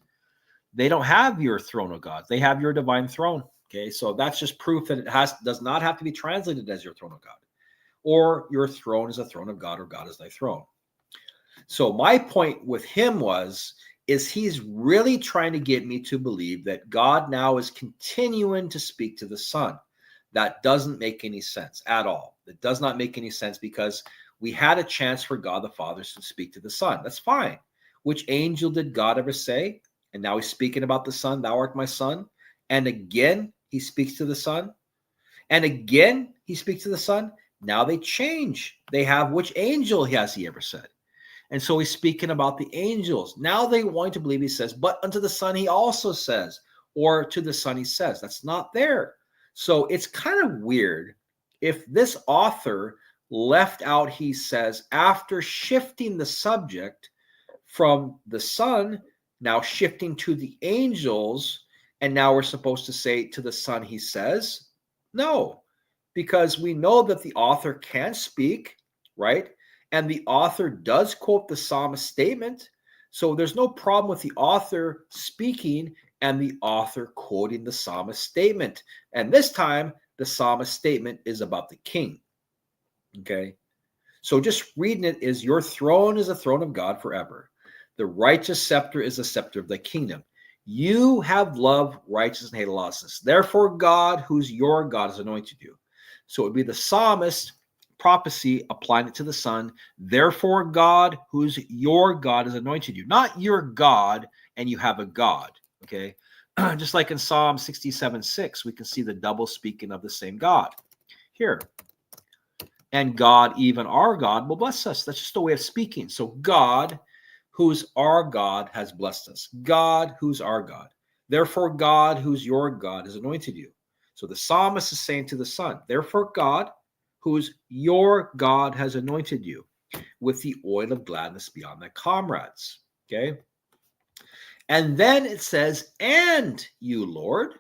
they don't have your throne, O God. They have your divine throne. Okay, so that's just proof that it does not have to be translated as your throne of God, or your throne is a throne of God, or God is thy throne. So my point with him is he's really trying to get me to believe that God now is continuing to speak to the Son. That doesn't make any sense at all. It does not make any sense because we had a chance for God the Father to speak to the Son. That's fine. Which angel did God ever say? And now he's speaking about the Son, thou art my Son. And again, he speaks to the Son. And again, he speaks to the Son. Now they change. They have which angel has he ever said? And so he's speaking about the angels. Now they want to believe he says, but unto the Son he also says, or to the Son he says. That's not there. So it's kind of weird if this author left out he says after shifting the subject from the Son, now shifting to the angels, and now we're supposed to say to the Son he says. No, because we know that the author can speak, right? And the author does quote the psalmist statement. So there's no problem with the author speaking and the author quoting the psalmist statement. And this time, the psalmist statement is about the king. Okay? So just reading it is, your throne is a throne of God forever. The righteous scepter is the scepter of the kingdom. You have loved righteousness and hated lawlessness. Therefore, God, who's your God, has anointed you. So it would be the psalmist prophecy applying it to the Son. Therefore, God, who's your God, has anointed you. Not your God, and you have a God. Okay? Just like in Psalm 67:6, we can see the double speaking of the same God. Here. And God, even our God, will bless us. That's just a way of speaking. So God, who's our God, has blessed us. God, who's our God. Therefore, God, who's your God, has anointed you. So the psalmist is saying to the Son, therefore, God, who's your God, has anointed you with the oil of gladness beyond thy comrades. Okay? And then it says, and you, Lord,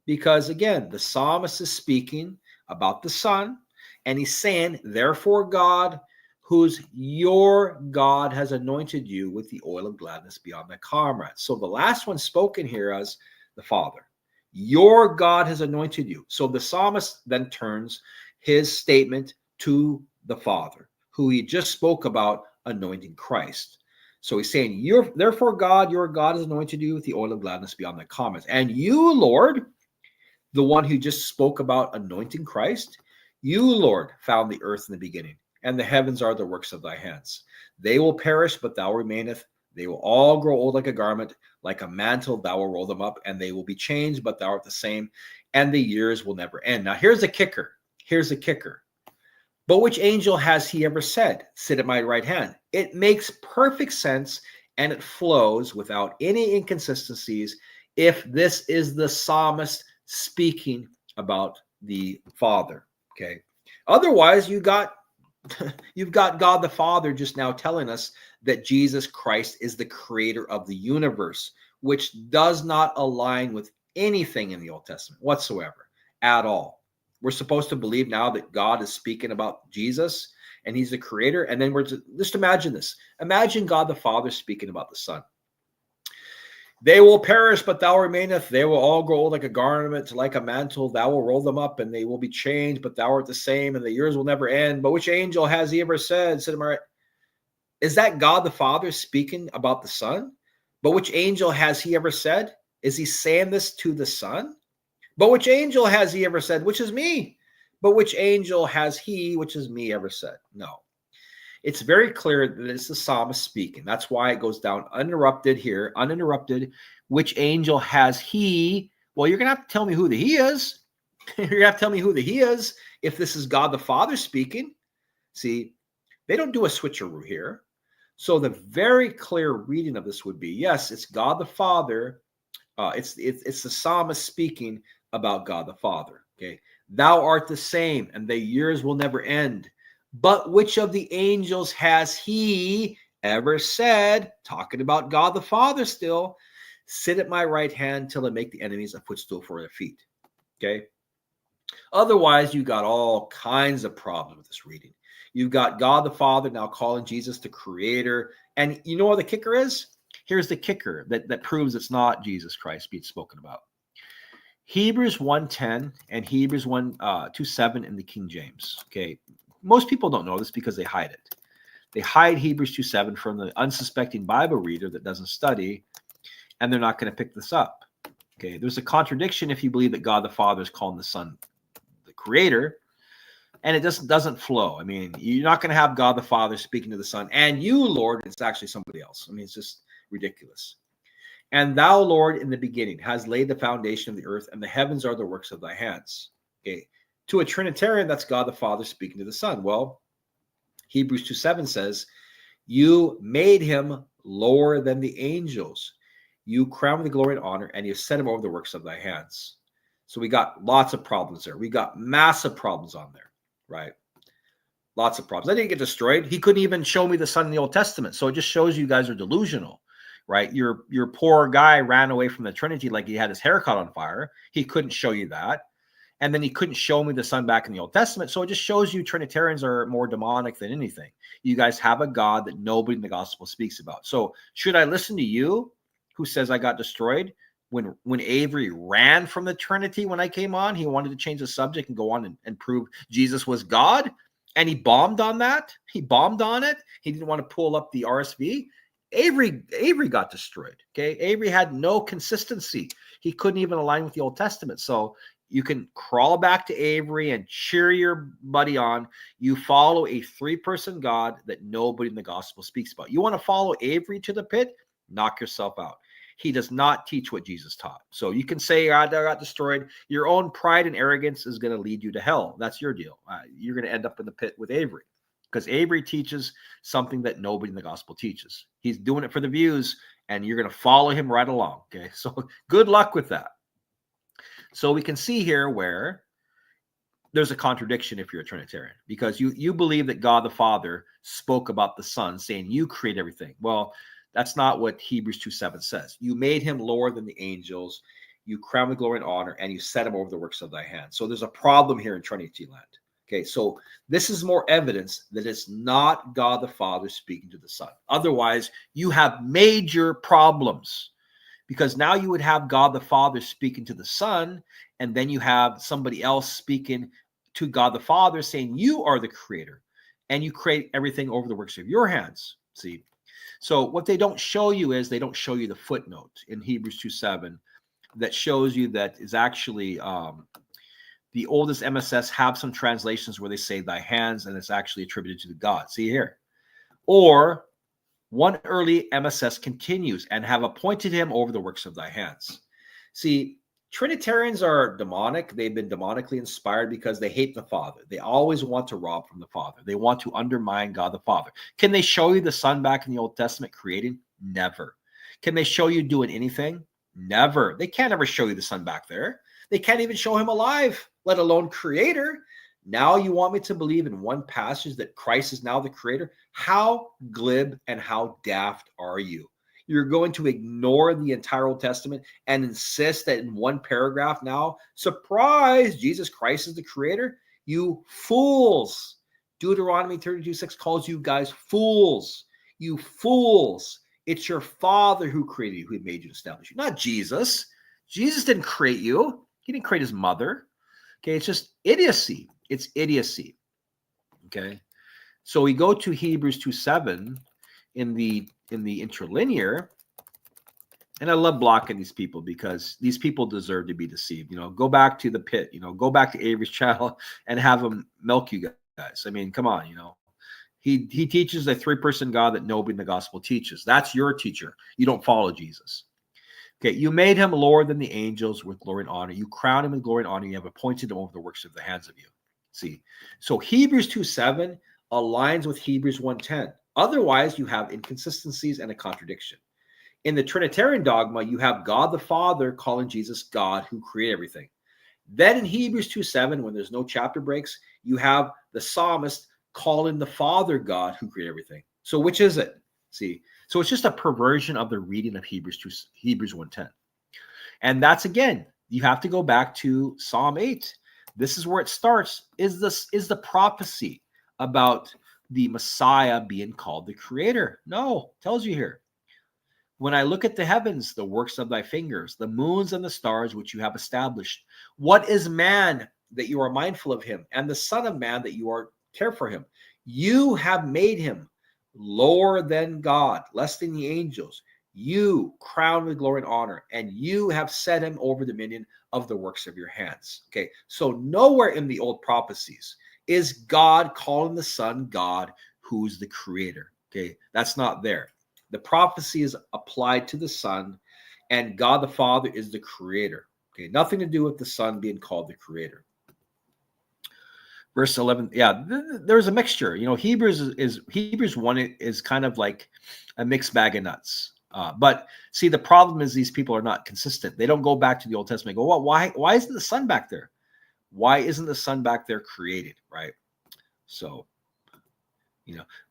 because again, the psalmist is speaking about the Son, And he's saying, therefore, God, whose your God has anointed you with the oil of gladness beyond thy comrades. So the last one spoken here as the Father. Your God has anointed you. So the psalmist then turns his statement to the Father, who he just spoke about anointing Christ. So he's saying, therefore, God, your God has anointed you with the oil of gladness beyond thy comrades. And you, Lord, the one who just spoke about anointing Christ, you, Lord, found the earth in the beginning, and the heavens are the works of thy hands. They will perish, but thou remaineth. They will all grow old like a garment, like a mantle, thou will roll them up, and they will be changed, but thou art the same, and the years will never end. Now, here's the kicker. Here's the kicker. But which angel has he ever said, sit at my right hand? It makes perfect sense, and it flows without any inconsistencies if this is the psalmist speaking about the Father. Okay. Otherwise, you've got God the Father just now telling us that Jesus Christ is the creator of the universe, which does not align with anything in the Old Testament whatsoever at all. We're supposed to believe now that God is speaking about Jesus and he's the creator. And then just imagine this. Imagine God the Father speaking about the Son. They will perish, but thou remaineth. They will all grow old like a garment, like a mantle. Thou will roll them up, and they will be changed, but thou art the same, and the years will never end. But which angel has he ever said? Is that God the Father speaking about the Son? But which angel has he ever said? Is he saying this to the Son? But which angel has he ever said? Which is me. But which angel has he, which is me, ever said? No. It's very clear that it's the psalmist speaking. That's why it goes down uninterrupted here, uninterrupted. Which angel has he? Well, you're going to have to tell me who the he is. You're going to have to tell me who the he is if this is God the Father speaking. See, they don't do a switcheroo here. So the very clear reading of this would be, yes, it's God the Father. It's the psalmist speaking about God the Father. Okay, thou art the same, and the years will never end. But which of the angels has he ever said, talking about God the Father still, sit at my right hand till I make the enemies a footstool for their feet? Okay. Otherwise, you got all kinds of problems with this reading. You've got God the Father now calling Jesus the creator. And you know what the kicker is? Here's the kicker that proves it's not Jesus Christ being spoken about. Hebrews 1:10 and Hebrews 2:7 in the King James. Okay. Most people don't know this because they hide it. They hide Hebrews 2:7 from the unsuspecting Bible reader that doesn't study, and they're not going to pick this up. Okay, there's a contradiction if you believe that God the Father is calling the Son the creator, and it just doesn't flow. I mean, you're not going to have God the Father speaking to the Son, and you, Lord, it's actually somebody else. I mean, it's just ridiculous. And thou, Lord, in the beginning has laid the foundation of the earth, and the heavens are the works of thy hands. Okay. To a Trinitarian, that's God the Father speaking to the Son. Well, Hebrews 2:7 says, you made him lower than the angels. You crowned with glory and honor, and you set him over the works of thy hands. So we got lots of problems there. We got massive problems on there, right? Lots of problems. I didn't get destroyed. He couldn't even show me the Son in the Old Testament. So it just shows you guys are delusional, right? Your poor guy ran away from the Trinity like he had his hair caught on fire. He couldn't show you that. And then he couldn't show me the Son back in the Old Testament. So it just shows you Trinitarians are more demonic than anything. You guys have a God that nobody in the gospel speaks about. So should I listen to you who says I got destroyed? When Avery ran from the Trinity when I came on, he wanted to change the subject and go on and prove Jesus was God. And he bombed on that. He bombed on it. He didn't want to pull up the RSV. Avery got destroyed. Okay. Avery had no consistency. He couldn't even align with the Old Testament. So you can crawl back to Avery and cheer your buddy on. You follow a three-person God that nobody in the gospel speaks about. You want to follow Avery to the pit? Knock yourself out. He does not teach what Jesus taught. So you can say, I got destroyed. Your own pride and arrogance is going to lead you to hell. That's your deal. You're going to end up in the pit with Avery because Avery teaches something that nobody in the gospel teaches. He's doing it for the views, and you're going to follow him right along. Okay, so good luck with that. So we can see here where there's a contradiction if you're a Trinitarian, because you believe that God the Father spoke about the Son, saying you create everything. Well, that's not what Hebrews 2:7 says. You made him lower than the angels. You crowned with glory and honor, and you set him over the works of thy hand. So there's a problem here in Trinity land. Okay, so this is more evidence that it's not God the Father speaking to the Son. Otherwise, you have major problems, because now you would have God the Father speaking to the Son, and then you have somebody else speaking to God the Father saying you are the creator, and you create everything over the works of your hands. See? So what they don't show you is they don't show you the footnote in Hebrews 2:7 that shows you that is actually the oldest MSS have some translations where they say thy hands, and it's actually attributed to God. See here. Or one early MSS continues, and have appointed him over the works of thy hands. See, Trinitarians are demonic. They've been demonically inspired because they hate the Father. They always want to rob from the Father. They want to undermine God the Father. Can they show you the Son back in the Old Testament creating? Never. Can they show you doing anything? Never. They can't ever show you the Son back there. They can't even show him alive, let alone creator. Now you want me to believe in one passage that Christ is now the creator? How glib and how daft are you? You're going to ignore the entire Old Testament and insist that in one paragraph now, surprise, Jesus Christ is the creator? You fools. Deuteronomy 32:6 calls you guys fools. You fools. It's your Father who created you, who made you, establish you, not Jesus. Jesus didn't create you. He didn't create his mother. Okay, it's just idiocy. It's idiocy. Okay, so we go to Hebrews 2:7 in the interlinear, and I love blocking these people because these people deserve to be deceived. Go back to the pit. Go back to Avery's channel and have him milk you guys. I mean, come on. He teaches a three-person God that nobody in the gospel teaches. That's your teacher. You don't follow Jesus. Okay, you made him lower than the angels with glory and honor. You crowned him with glory and honor. You have appointed him over the works of the hands of you. See, so Hebrews 2:7 aligns with Hebrews 1:10. Otherwise, you have inconsistencies and a contradiction. In the Trinitarian dogma, you have God the Father calling Jesus God who created everything. Then in Hebrews 2:7, when there's no chapter breaks, you have the psalmist calling the Father God who created everything. So which is it? See, so it's just a perversion of the reading of Hebrews 1:10. And that's, again, you have to go back to Psalm 8. This is where it starts. Is the prophecy about the Messiah being called the creator? No, it tells you here. When I look at the heavens, the works of thy fingers, the moons and the stars which you have established. What is man that you are mindful of him, and the Son of Man that you are care for him? You have made him lower than God, less than the angels. You crowned with glory and honor, and you have set him over dominion of the works of your hands. Okay, so nowhere in the old prophecies is God calling the Son God who's the creator. Okay, that's not there. The prophecy is applied to the Son, and God the Father is the creator. Okay, nothing to do with the Son being called the creator. Verse 11, yeah, there's a mixture. Hebrews 1 is kind of like a mixed bag of nuts. But see, the problem is these people are not consistent. They don't go back to the Old Testament and go, well, why isn't the Son back there? Why isn't the Son back there created, right? So,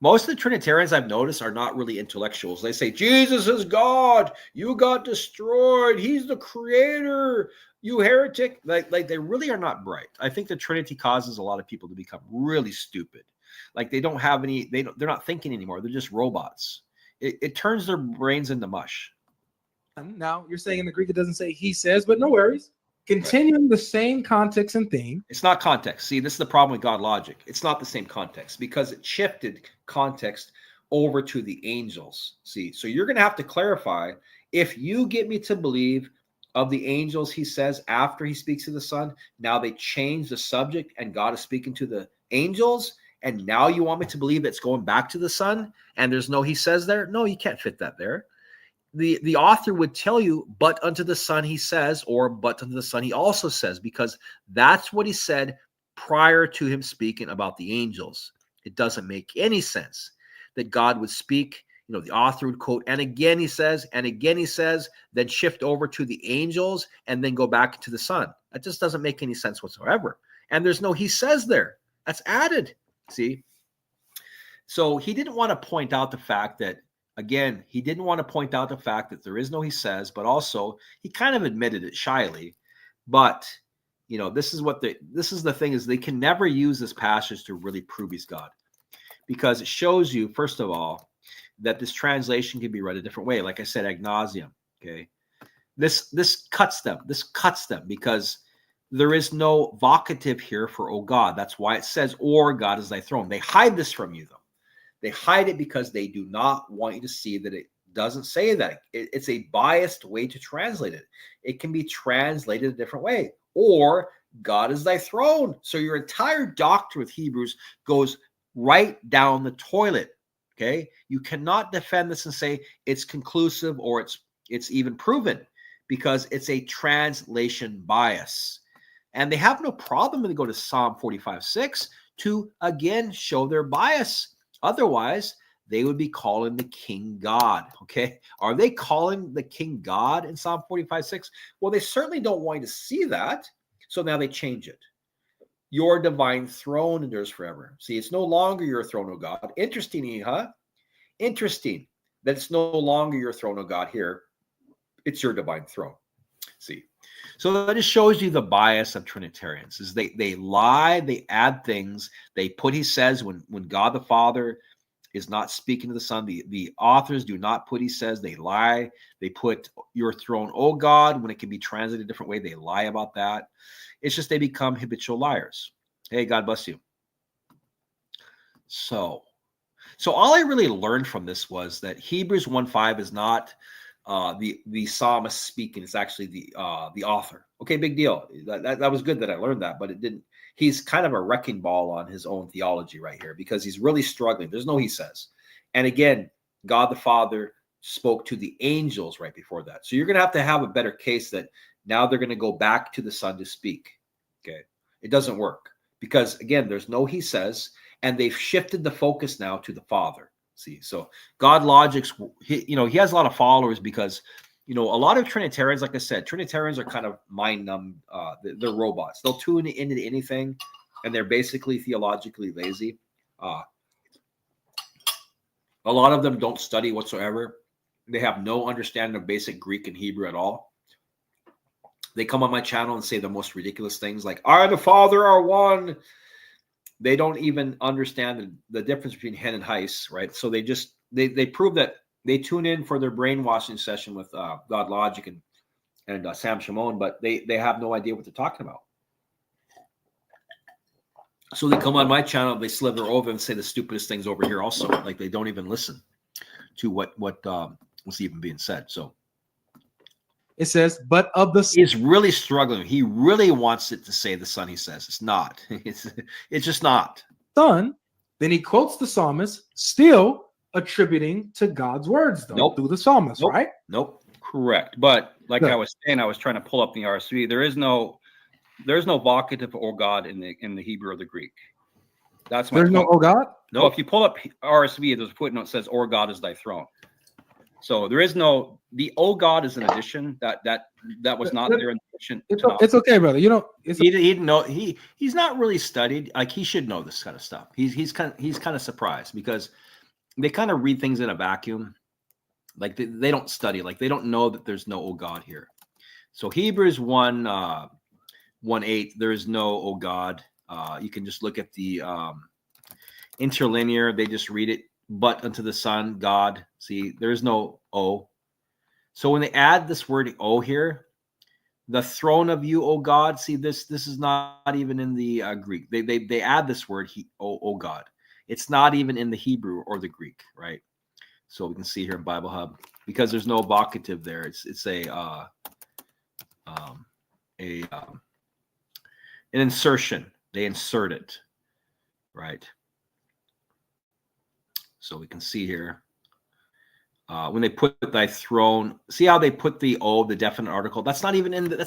most of the Trinitarians I've noticed are not really intellectuals. They say, Jesus is God. You got destroyed. He's the creator. You heretic. Like they really are not bright. I think the Trinity causes a lot of people to become really stupid. Like they don't have any, they're not thinking anymore. They're just robots. It turns their brains into mush. Now, you're saying in the Greek it doesn't say he says, but no worries. Continuing the same context and theme. It's not context. See, this is the problem with God logic. It's not the same context because it shifted context over to the angels. See, so you're going to have to clarify. If you get me to believe of the angels, he says, after he speaks to the Son, now they change the subject and God is speaking to the angels. And now you want me to believe it's going back to the Son and there's no he says there? No, you can't fit that there. The author would tell you, but unto the Son he says, or but unto the Son he also says, because that's what he said prior to him speaking about the angels. It doesn't make any sense that God would speak, the author would quote, and again he says, then shift over to the angels and then go back to the Son. That just doesn't make any sense whatsoever. And there's no he says there. That's added. See? So he didn't want to point out the fact that, again, he didn't want to point out the fact that there is no he says, but also he kind of admitted it shyly. But this is the thing is they can never use this passage to really prove he's God, because it shows you, first of all, that this translation can be read a different way. Like I said, ad nauseam. Okay, this cuts them. This cuts them because there is no vocative here for "O God." That's why it says "Or God is thy throne." They hide this from you, though. They hide it because they do not want you to see that it doesn't say that. It's a biased way to translate it. It can be translated a different way. Or God is thy throne. So your entire doctrine with Hebrews goes right down the toilet. Okay, you cannot defend this and say it's conclusive or it's even proven, because it's a translation bias. And they have no problem when they go to Psalm 45:6 to again show their bias. Otherwise, they would be calling the king God. Okay, are they calling the king God in Psalm 45:6? Well, they certainly don't want you to see that. So now they change it. Your divine throne endures forever. See, it's no longer your throne, O God. Interesting, huh? Interesting that it's no longer your throne, O God, here. It's your divine throne. See, so that just shows you the bias of Trinitarians. Is they lie, they add things. They put, he says, when God the Father is not speaking to the Son, the authors do not put, he says, they lie. They put your throne, O God, when it can be translated a different way. They lie about that. It's just they become habitual liars. Hey, God bless you. So all I really learned from this was that Hebrews 1:5 is not the psalmist speaking. It's actually the author. Okay, big deal. That was good that I learned that, but it didn't. He's kind of a wrecking ball on his own theology right here because he's really struggling. There's no he says. And again, God the Father spoke to the angels right before that. So you're going to have a better case that now they're going to go back to the Son to speak. Okay, it doesn't work because again, there's no he says, and they've shifted the focus now to the Father. See, so God Logic's, he has a lot of followers because, a lot of Trinitarians, like I said, Trinitarians are kind of mind numb. They're robots. They'll tune into anything, and they're basically theologically lazy. A lot of them don't study whatsoever. They have no understanding of basic Greek and Hebrew at all. They come on my channel and say the most ridiculous things like, I and the Father are one. They don't even understand the difference between hen and heis, right? So they just, they prove that they tune in for their brainwashing session with God Logic and Sam Shimon, but they have no idea what they're talking about. So they come on my channel, they slither over and say the stupidest things over here also. Like they don't even listen to what's even being said. So it says, but of the he's really struggling. He really wants it to say the Son, he says. It's not. It's just not. Son, then he quotes the psalmist, still attributing to God's words, though, through the psalmist, right? Nope. Correct. But like I was saying, I was trying to pull up the RSV. There's no vocative or God in the Hebrew or the Greek. That's my There's no "Oh God"? No, if you pull up RSV, there's a footnote that says, "Or God is thy throne." So there is no, the "Oh God" is an addition that was not there in the addition. It's okay, brother. He didn't know. He's not really studied. Like he should know this kind of stuff. He's kind of surprised because they kind of read things in a vacuum. Like they don't study. Like they don't know that there's no "Oh God" here. So Hebrews 1:8, there is no "Oh God." You can just look at the interlinear. They just read it, but unto the Son, God. See, there's no "O." So when they add this word "O" here, the throne of you, O God. See, this is not even in the Greek. They add this word "O God." It's not even in the Hebrew or the Greek, right? So we can see here in Bible Hub because there's no vocative there. It's an insertion. They insert it, right? So we can see here when they put thy throne. See how they put the "O," the definite article. That's not even in the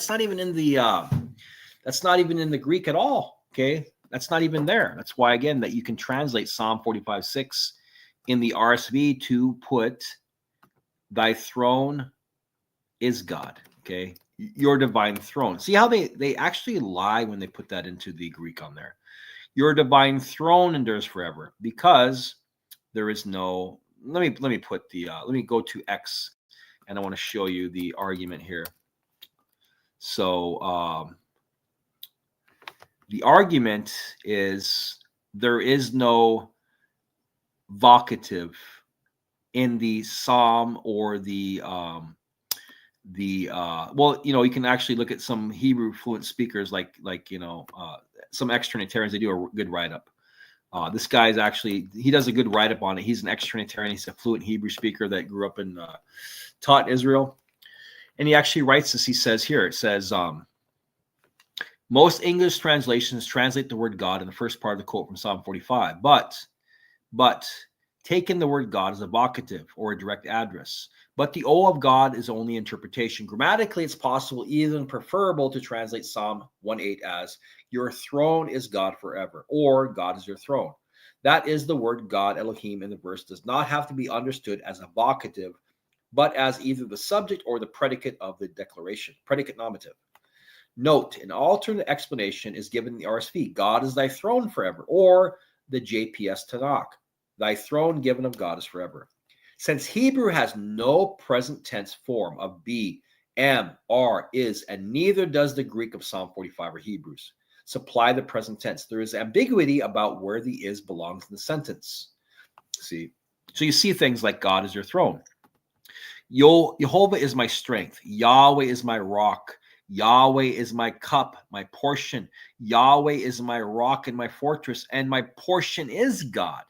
Greek at all. Okay, that's not even there. That's why again that you can translate Psalm 45:6 in the RSV to put thy throne is God. Okay, your divine throne. See how they actually lie when they put that into the Greek on there. Your divine throne endures forever because there is no. Let me put the. Let me go to X, and I want to show you the argument here. So The argument is there is no vocative in the psalm or the well, you can actually look at some Hebrew fluent speakers like some ex-Trinitarians. They do a good write-up. This guy is actually, he does a good write-up on it. He's an ex-Trinitarian. He's a fluent Hebrew speaker that grew up in taught Israel, and he actually writes this. He says here, it says most English translations translate the word God in the first part of the quote from Psalm 45, but taking the word God as a vocative or a direct address. But the O of God is only interpretation. Grammatically, it's possible, even preferable, to translate Psalm 1:8 as, your throne is God forever, or God is your throne. That is, the word God, Elohim, in the verse does not have to be understood as a vocative, but as either the subject or the predicate of the declaration, predicate nominative. Note, an alternate explanation is given in the RSV. God is thy throne forever, or the JPS Tanakh. Thy throne given of God is forever. Since Hebrew has no present tense form of be, am, are, is, and neither does the Greek of Psalm 45 or Hebrews supply the present tense, there is ambiguity about where the is belongs in the sentence. See, so you see things like God is your throne. Jehovah is my strength. Yahweh is my rock. Yahweh is my cup, my portion. Yahweh is my rock and my fortress, and my portion is God.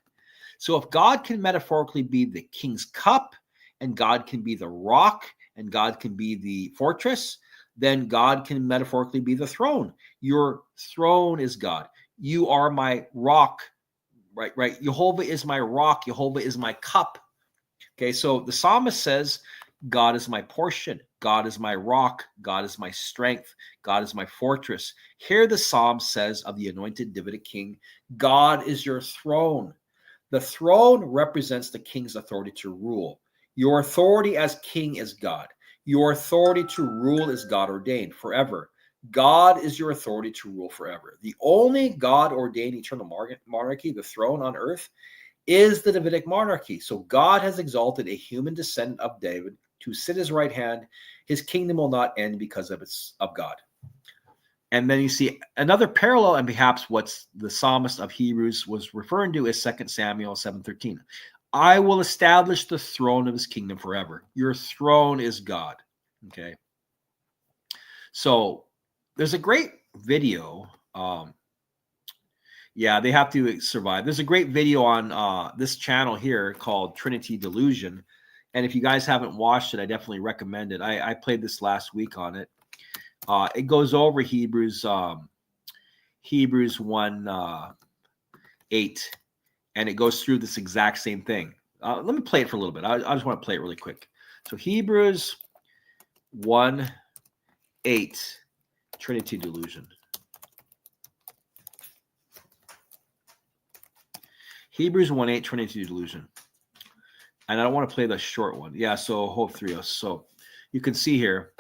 So if God can metaphorically be the king's cup, and God can be the rock, and God can be the fortress, then God can metaphorically be the throne. Your throne is God. You are my rock, right? Jehovah is my rock. Jehovah is my cup. Okay, so the psalmist says, God is my portion. God is my rock. God is my strength. God is my fortress. Here the psalm says of the anointed Davidic king, God is your throne. The throne represents the king's authority to rule. Your authority as king is God. Your authority to rule is God ordained forever. God is your authority to rule forever. The only God ordained eternal monarchy, the throne on earth, is the Davidic monarchy. So God has exalted a human descendant of David to sit at his right hand. His kingdom will not end because of God. And then you see another parallel, and perhaps what's the psalmist of Hebrews was referring to is 2 Samuel 7:13. I will establish the throne of his kingdom forever. Your throne is God. Okay. So there's a great video. Yeah, they have to survive. There's a great video on this channel here called Trinity Delusion. And if you guys haven't watched it, I definitely recommend it. I played this last week on it. It goes over Hebrews 1:8, and it goes through this exact same thing. Let me play it for a little bit. I just want to play it really quick. So Hebrews 1:8, Trinity Delusion. Hebrews 1:8, Trinity Delusion. And I don't want to play the short one. Yeah, so Hope 3. So you can see here.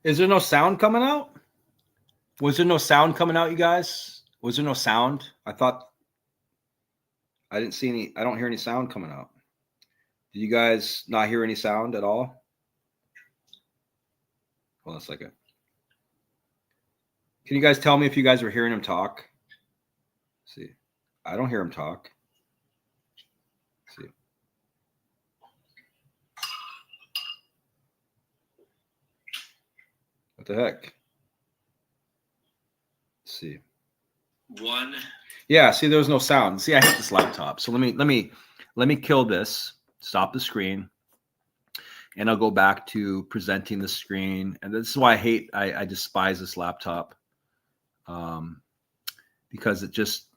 Is there no sound coming out? Was there no sound coming out, you guys? Was there no sound? I thought I didn't see any. I don't hear any sound coming out. Did you guys not hear any sound at all? Hold on a second. Can you guys tell me if you guys were hearing him talk? Let's see. I don't hear him talk. Let's see. What the heck? Let's see. One. Yeah, see, there was no sound. See, I hit this laptop. So let me kill this, stop the screen, and I'll go back to presenting the screen. And this is why I despise this laptop. Because it just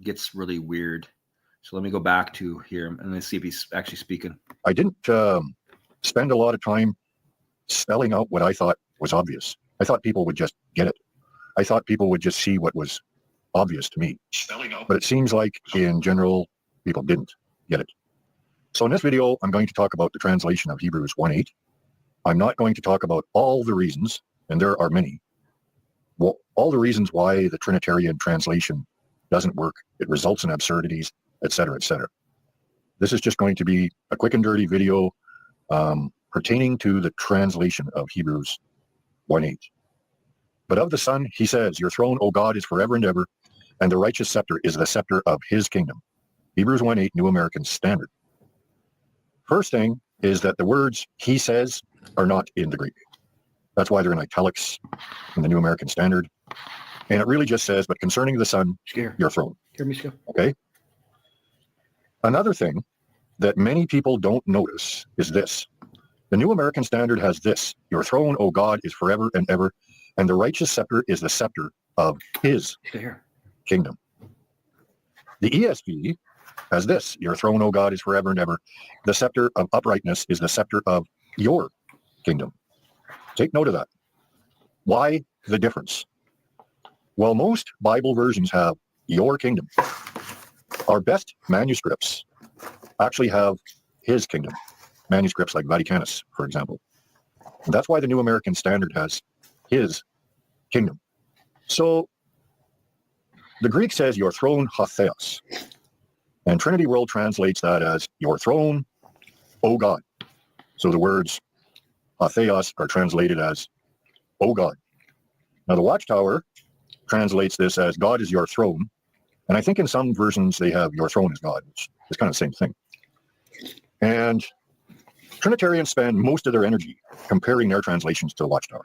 gets really weird. So let me go back to here and let's see if he's actually speaking. I didn't spend a lot of time spelling out what I thought was obvious. I thought people would just get it. I thought people would just see what was obvious to me. But it seems like in general, people didn't get it. So in this video, I'm going to talk about the translation of Hebrews 1:8. I'm not going to talk about all the reasons, and there are many, well, all the reasons why the Trinitarian translation doesn't work. It results in absurdities, etc., etc. This is just going to be a quick and dirty video pertaining to the translation of Hebrews 1:8. But of the Son, he says, your throne, O God, is forever and ever, and the righteous scepter is the scepter of his kingdom. Hebrews 1:8, New American Standard. First thing is that the words he says are not in the Greek. That's why they're in italics in the New American Standard. And it really just says, but concerning the Son, your throne. Okay? Another thing that many people don't notice is this. The New American Standard has this. Your throne, O God, is forever and ever, and the righteous scepter is the scepter of his kingdom. The ESV has this. Your throne, O God, is forever and ever. The scepter of uprightness is the scepter of your kingdom. Take note of that. Why the difference? Well, most Bible versions have your kingdom. Our best manuscripts actually have his kingdom. Manuscripts like Vaticanus, for example. And that's why the New American Standard has his kingdom. So the Greek says your throne, ho theos. And Trinity World translates that as your throne, O God. So the words ho theos are translated as O God. Now the Watchtower translates this as God is your throne. And I think in some versions they have your throne is God, which is kind of the same thing. And Trinitarians spend most of their energy comparing their translations to the Watchtower.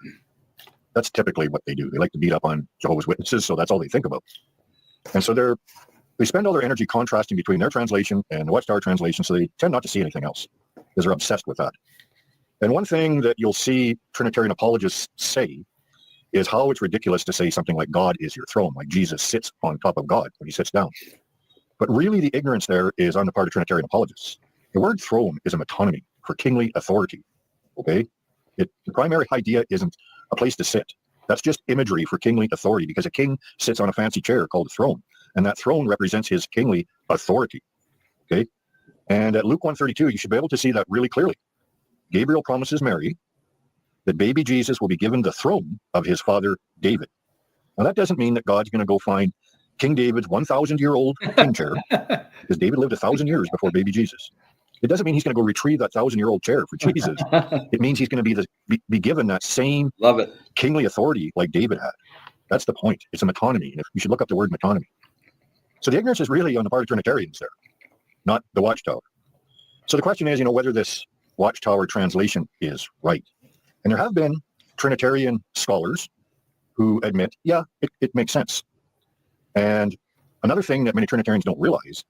That's typically what they do. They like to beat up on Jehovah's Witnesses, so that's all they think about. And so they spend all their energy contrasting between their translation and the Watchtower translation, so they tend not to see anything else because they're obsessed with that. And one thing that you'll see Trinitarian apologists say is how it's ridiculous to say something like God is your throne, like Jesus sits on top of God when he sits down. But really the ignorance there is on the part of Trinitarian apologists. The word throne is a metonymy for kingly authority, okay? The primary idea isn't a place to sit. That's just imagery for kingly authority because a king sits on a fancy chair called a throne, and that throne represents his kingly authority, okay? And at Luke 1:32, you should be able to see that really clearly. Gabriel promises Mary that baby Jesus will be given the throne of his father David. Now that doesn't mean that God's going to go find King David's 1,000-year-old king chair, because David lived 1,000 years before baby Jesus. It doesn't mean he's going to go retrieve that 1,000-year-old chair for Jesus. It means he's going to be given that same kingly authority like David had. That's the point. It's a metonymy. And you should look up the word metonymy. So the ignorance is really on the part of Trinitarians there, not the Watchtower. So the question is, whether this Watchtower translation is right. And there have been Trinitarian scholars who admit, yeah, it makes sense. And another thing that many Trinitarians don't realize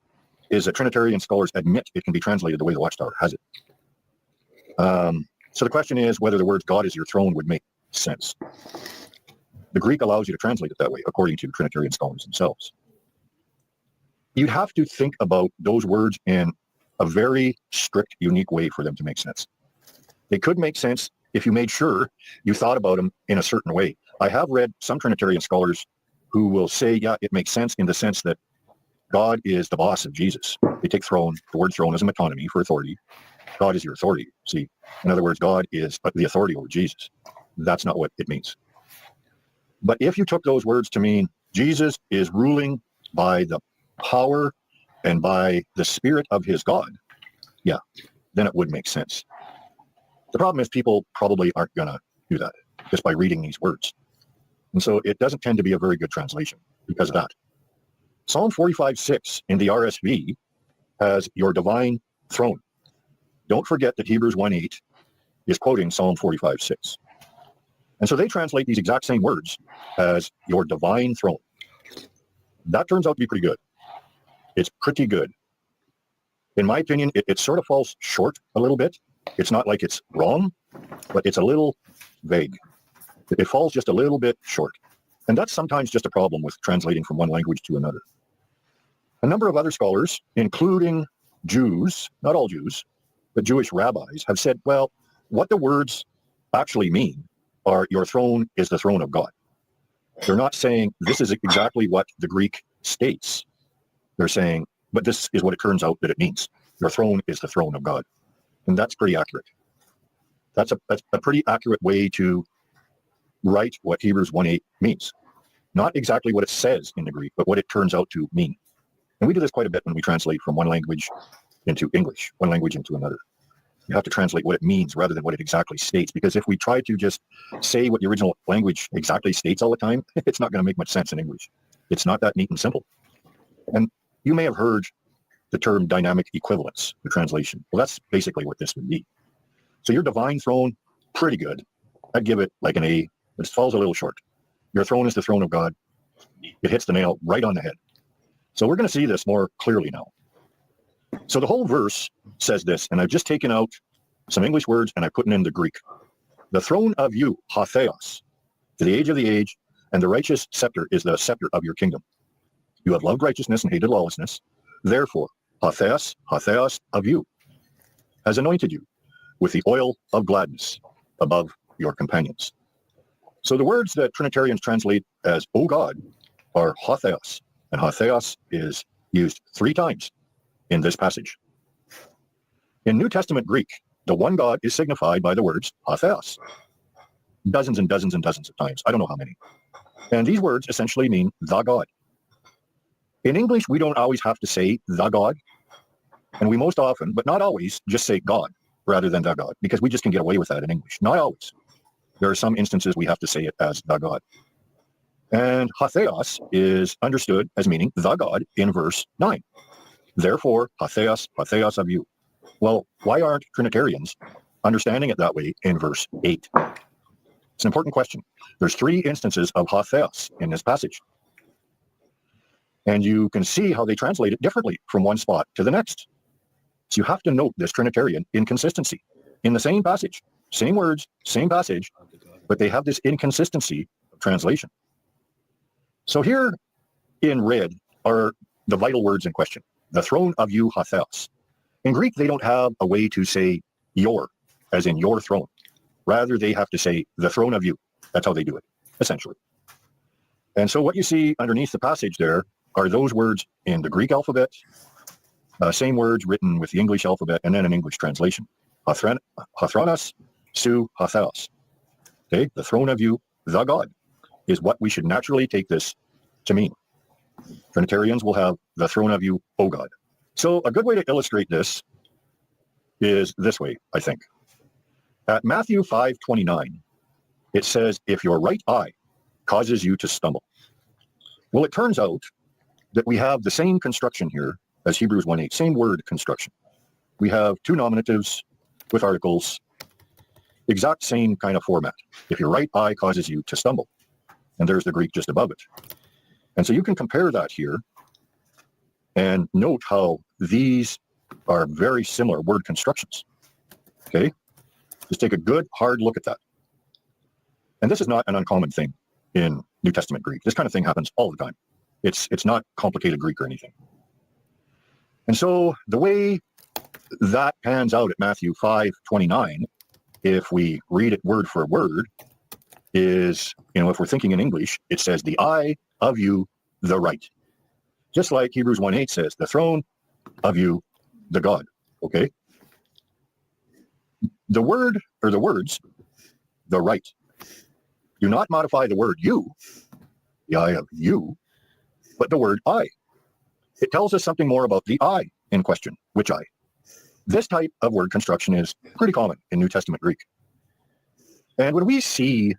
is that Trinitarian scholars admit it can be translated the way the Watchtower has it. So the question is whether the words God is your throne would make sense. The Greek allows you to translate it that way, according to Trinitarian scholars themselves. You'd have to think about those words in a very strict, unique way for them to make sense. They could make sense if you made sure you thought about them in a certain way. I have read some Trinitarian scholars who will say, yeah, it makes sense in the sense that God is the boss of Jesus. They take throne, the word throne is a metonymy for authority. God is your authority. See, in other words, God is the authority over Jesus. That's not what it means. But if you took those words to mean Jesus is ruling by the power and by the Spirit of his God, yeah, then it would make sense. The problem is people probably aren't going to do that just by reading these words. And so it doesn't tend to be a very good translation because of that. Psalm 45:6 in the RSV has your divine throne. Don't forget that Hebrews 1:8 is quoting Psalm 45:6. And so they translate these exact same words as your divine throne. That turns out to be pretty good. It's pretty good. In my opinion, it sort of falls short a little bit. It's not like it's wrong, but it's a little vague. It falls just a little bit short. And that's sometimes just a problem with translating from one language to another. A number of other scholars, including Jews, not all Jews, but Jewish rabbis, have said, well, what the words actually mean are your throne is the throne of God. They're not saying this is exactly what the Greek states. They're saying, but this is what it turns out that it means. Your throne is the throne of God. And that's pretty accurate. That's a pretty accurate way to write what Hebrews 1:8 means. Not exactly what it says in the Greek, but what it turns out to mean. And we do this quite a bit when we translate from one language into English, one language into another. You have to translate what it means rather than what it exactly states, because if we try to just say what the original language exactly states all the time, it's not going to make much sense in English. It's not that neat and simple. And you may have heard the term dynamic equivalence for translation. Well, that's basically what this would be. So your divine throne, pretty good. I'd give it like an A, but it falls a little short. Your throne is the throne of God. It hits the nail right on the head. So we're going to see this more clearly now. So the whole verse says this, and I've just taken out some English words and I put it in the Greek. The throne of you, ha theos, to the age of the age, and the righteous scepter is the scepter of your kingdom. You have loved righteousness and hated lawlessness. Therefore, ha theos of you, has anointed you with the oil of gladness above your companions. So the words that Trinitarians translate as, O God, are ha theos, and ha theos is used 3 times in this passage. In New Testament Greek, the one God is signified by the words ha theos. Dozens and dozens and dozens of times. I don't know how many. And these words essentially mean the God. In English, we don't always have to say the God. And we most often, but not always, just say God rather than the God, because we just can get away with that in English. Not always. There are some instances we have to say it as the God. And ha theos is understood as meaning the God in verse 9. Therefore, ha theos of you. Well, why aren't Trinitarians understanding it that way in verse 8? It's an important question. There's 3 instances of ha theos in this passage. And you can see how they translate it differently from one spot to the next. So you have to note this Trinitarian inconsistency. In the same passage, same words, same passage, but they have this inconsistency of translation. So here in red are the vital words in question. The throne of you, ha theos. In Greek, they don't have a way to say your, as in your throne. Rather, they have to say the throne of you. That's how they do it, essentially. And so what you see underneath the passage there are those words in the Greek alphabet, same words written with the English alphabet, and then an English translation. Hathronos, su, ha theos. Okay, the throne of you, the God, is what we should naturally take this to mean. Trinitarians will have the throne of you, O God. So a good way to illustrate this is this way, I think. At Matthew 5:29, it says, if your right eye causes you to stumble. Well, it turns out that we have the same construction here as Hebrews 1:8, same word construction. We have 2 nominatives with articles, exact same kind of format. If your right eye causes you to stumble. And there's the Greek just above it. And so you can compare that here and note how these are very similar word constructions. Okay? Just take a good, hard look at that. And this is not an uncommon thing in New Testament Greek. This kind of thing happens all the time. It's not complicated Greek or anything. And so the way that pans out at Matthew 5:29, if we read it word for word, is, if we're thinking in English, it says the eye of you, the right. Just like Hebrews 1:8 says, the throne of you, the God. Okay? The word, or the words, the right, do not modify the word you, the I of you, but the word I. It tells us something more about the I in question, which I. This type of word construction is pretty common in New Testament Greek. And when we see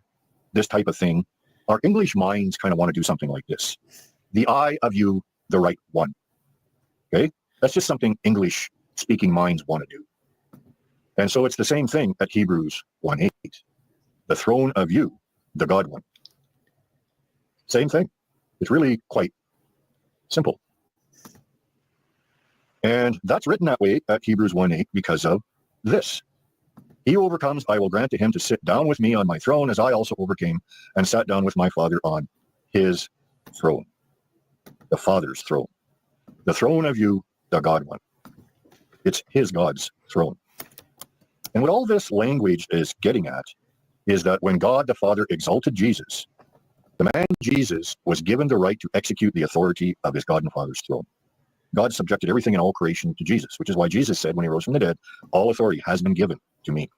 this type of thing, our English minds kind of want to do something like this. The I of you, the right one. Okay? That's just something English speaking minds want to do. And so it's the same thing at Hebrews 1:8. The throne of you, the God one. Same thing. It's really quite simple. And that's written that way at Hebrews 1:8 because of this. He who overcomes, I will grant to him to sit down with me on my throne, as I also overcame and sat down with my Father on his throne. The Father's throne. The throne of you, the God one. It's his God's throne. And what all this language is getting at is that when God the Father exalted Jesus, the man Jesus was given the right to execute the authority of his God and Father's throne. God subjected everything in all creation to Jesus, which is why Jesus said when he rose from the dead, all authority has been given to me.